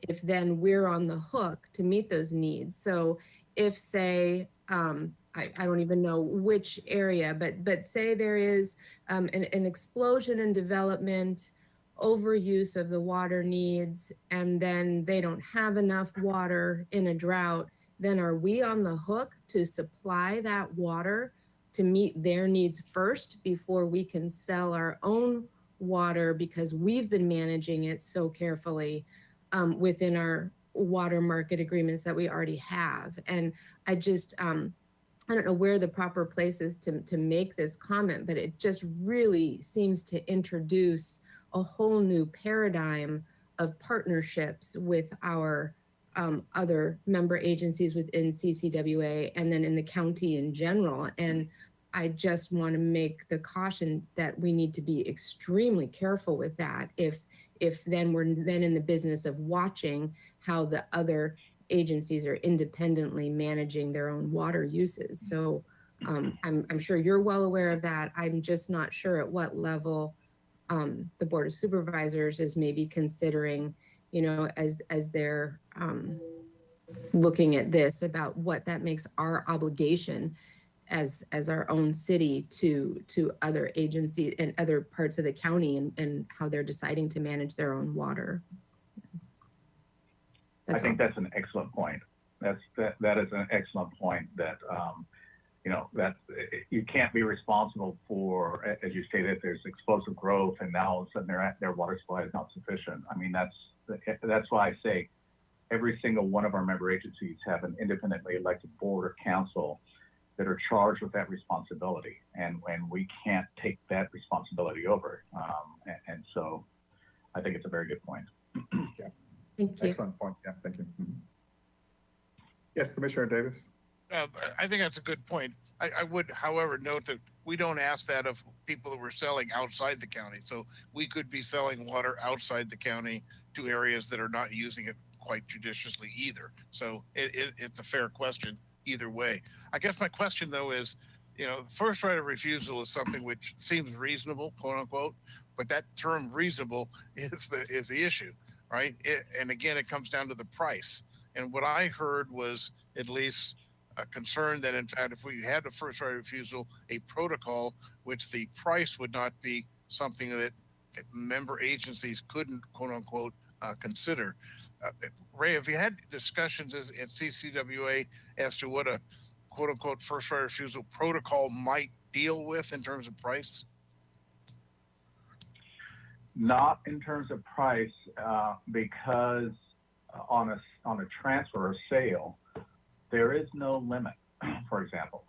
If then we're on the hook to meet those needs. So if, say, I don't even know which area, but say there is an explosion in development, overuse of the water needs, and then they don't have enough water in a drought, then are we on the hook to supply that water to meet their needs first before we can sell our own water, because we've been managing it so carefully within our water market agreements that we already have. And I just, I don't know where the proper place is to make this comment, but it just really seems to introduce a whole new paradigm of partnerships with our other member agencies within CCWA and then in the county in general. And I just want to make the caution that we need to be extremely careful with that if then we're then in the business of watching how the other agencies are independently managing their own water uses. So I'm sure you're well aware of that. I'm just not sure at what level the Board of Supervisors is maybe considering, you know, as they're looking at this, about what that makes our obligation as our own city to other agencies and other parts of the county, and how they're deciding to manage their own water. I think that's an excellent point. That is an excellent point, that you know, that you can't be responsible for, as you stated, there's explosive growth and now all of a sudden their water supply is not sufficient. I mean, that's why I say every single one of our member agencies have an independently elected board or council that are charged with that responsibility, and we can't take that responsibility over. And so I think it's a very good point. Yeah. Thank you. Excellent point. Yeah, thank you. Yes, Commissioner Davis. I think that's a good point. I would, however, note that we don't ask that of people that we're selling outside the county. So we could be selling water outside the county to areas that are not using it quite judiciously either. So it's a fair question either way. I guess my question though is, you know, first right of refusal is something which seems reasonable, quote unquote, but that term reasonable is the issue, right? And again, it comes down to the price. And what I heard was at least a concern that in fact, if we had a first right of refusal, a protocol, which the price would not be something that member agencies couldn't, quote unquote, consider. Ray, have you had discussions at CCWA as to what a quote unquote first right of refusal protocol might deal with in terms of price? Not in terms of price, because on a transfer or sale, there is no limit, for example.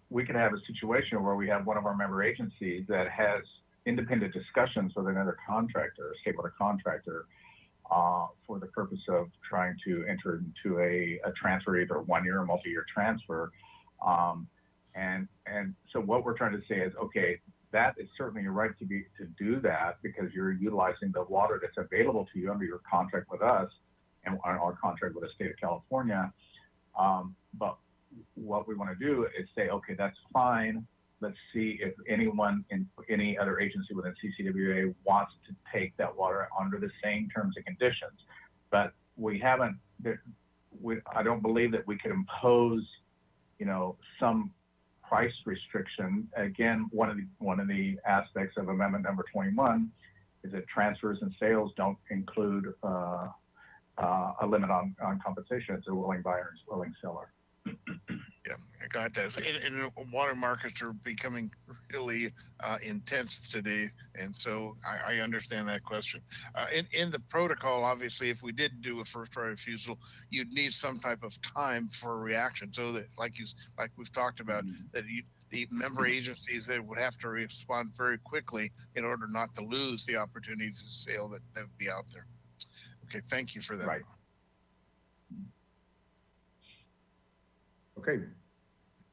We could have a situation where we have one of our member agencies that has independent discussions with another contractor, a state water contractor, for the purpose of trying to enter into a transfer, either 1 year or multi-year transfer. And so what we're trying to say is, okay, that is certainly your right to do that, because you're utilizing the water that's available to you under your contract with us and our contract with the state of California. But what we want to do is say, okay, that's fine. Let's see if anyone in any other agency within CCWA wants to take that water under the same terms and conditions. But we haven't, I don't believe that we could impose, you know, some price restriction. Again, one of the aspects of amendment number 21 is that transfers and sales don't include a limit on compensation. It's a willing buyer and willing seller. Yeah, I got that. And water markets are becoming really intense today, and so I understand that question. In the protocol, obviously, if we did do a first right of refusal, you'd need some type of time for a reaction, so that, like we've talked about, that the member agencies, they would have to respond very quickly in order not to lose the opportunity to sale that would be out there. Okay, thank you for that. Right. Okay.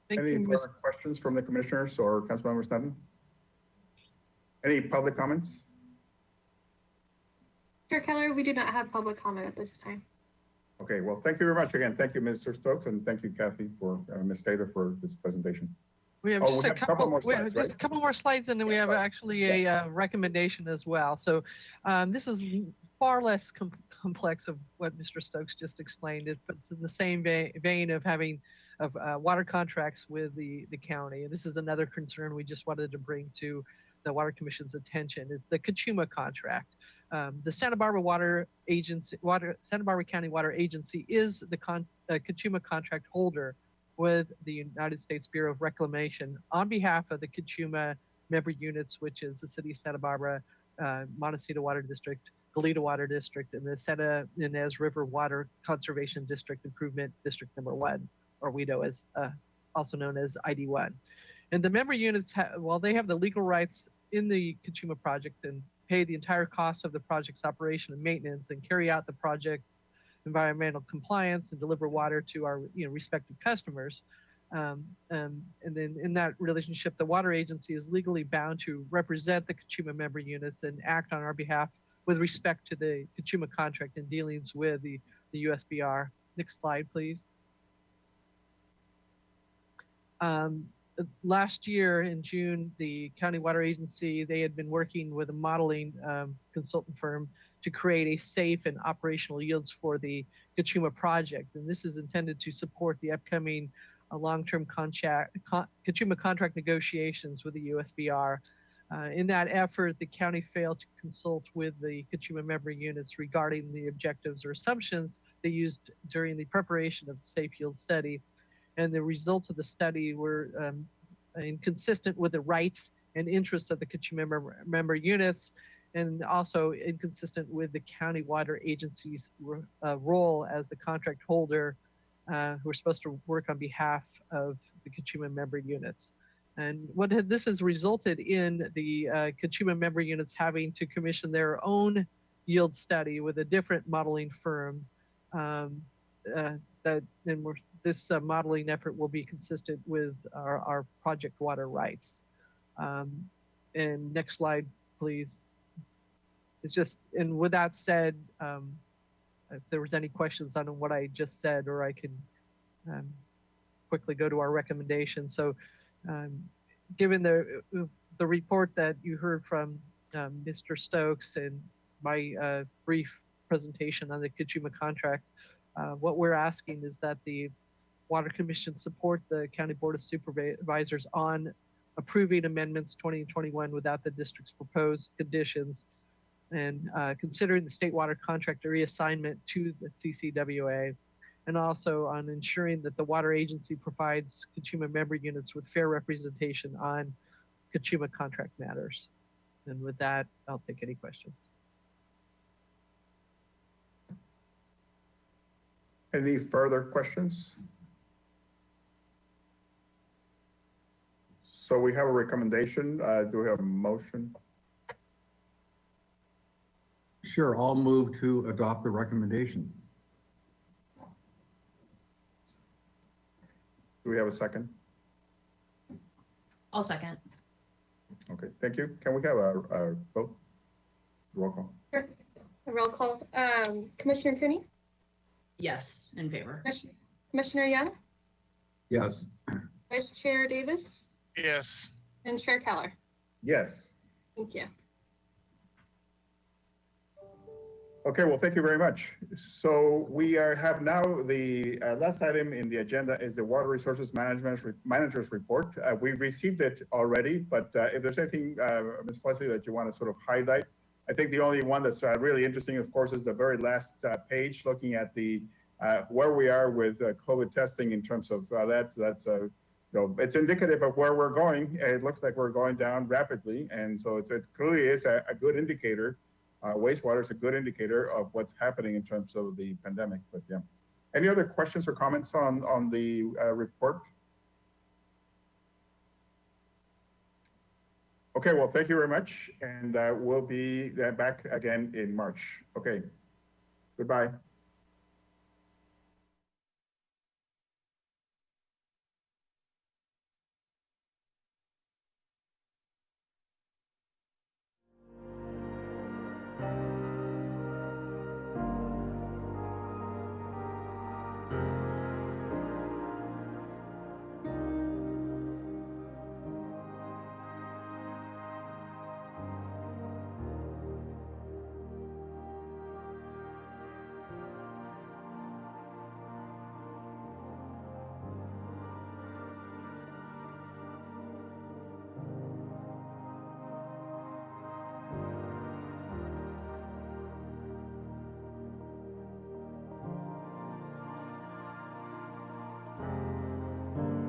Thank Any you, further questions from the commissioners or Councilmember Sneddon? Any public comments? Chair Keller, we do not have public comment at this time. Okay, well, thank you very much again. Thank you, Mr. Stokes, and thank you, Kathy, for Ms. Taylor, for this presentation. We have Oh, just we a have couple more we have slides, just right? a couple more slides, and then we have actually a recommendation as well. So this is far less complex of what Mr. Stokes just explained. It's in the same vein of having water contracts with the county. And this is another concern we just wanted to bring to the Water Commission's attention, is the Kachuma contract. The Santa Barbara Santa Barbara County Water Agency is the Kachuma contract holder with the United States Bureau of Reclamation on behalf of the Kachuma member units, which is the City of Santa Barbara, Montecito Water District, Goleta Water District, and the Santa Ynez River Water Conservation District Improvement District Number 1, or WIDO, as also known as ID1. And the member units, while they have the legal rights in the Kachuma project and pay the entire cost of the project's operation and maintenance and carry out the project environmental compliance and deliver water to our respective customers. And then in that relationship, the water agency is legally bound to represent the Kachuma member units and act on our behalf with respect to the Kachuma contract and dealings with the USBR. Next slide, please. Last year in June, the County Water Agency, they had been working with a modeling consultant firm to create a safe and operational yields for the Kachuma project. And this is intended to support the upcoming long-term Kachuma contract negotiations with the USBR. In that effort, the county failed to consult with the Kachuma member units regarding the objectives or assumptions they used during the preparation of the safe yield study. And the results of the study were inconsistent with the rights and interests of the Kachuma member units, and also inconsistent with the county water agency's role as the contract holder who are supposed to work on behalf of the Kachuma member units. And this has resulted in the Kachuma member units having to commission their own yield study with a different modeling firm. This modeling effort will be consistent with our project water rights. And next slide, please. It's just, and with that said, if there was any questions on what I just said, or I can quickly go to our recommendation. So given the report that you heard from Mr. Stokes and my brief presentation on the Kachuma contract, what we're asking is that the Water Commission support the County Board of Supervisors on approving amendments 20 and 21 without the district's proposed conditions, and considering the state water contract reassignment to the CCWA, and also on ensuring that the water agency provides Kachuma member units with fair representation on Kachuma contract matters. And with that, I'll take any questions. Any further questions? So we have a recommendation. Do we have a motion? Sure, I'll move to adopt the recommendation. Do we have a second? I'll second. Okay, thank you. Can we have a vote? Roll call. Sure. A roll call. Commissioner Cooney? Yes, in favor. Commissioner Young? Yes. Vice Chair Davis? Yes. And Chair Keller? Yes. Thank you. Okay, well, thank you very much. So we have now the last item in the agenda is the Water Resources Manager's Report. We've received it already, but if there's anything, Ms. Flessie, that you want to sort of highlight, I think the only one that's really interesting, of course, is the very last page, looking at the where we are with COVID testing in terms of it's indicative of where we're going. It looks like we're going down rapidly, and so it clearly is a good indicator. Wastewater is a good indicator of what's happening in terms of the pandemic. But yeah, any other questions or comments on the report? Okay, well, thank you very much, and we'll be back again in March. Okay, goodbye. you.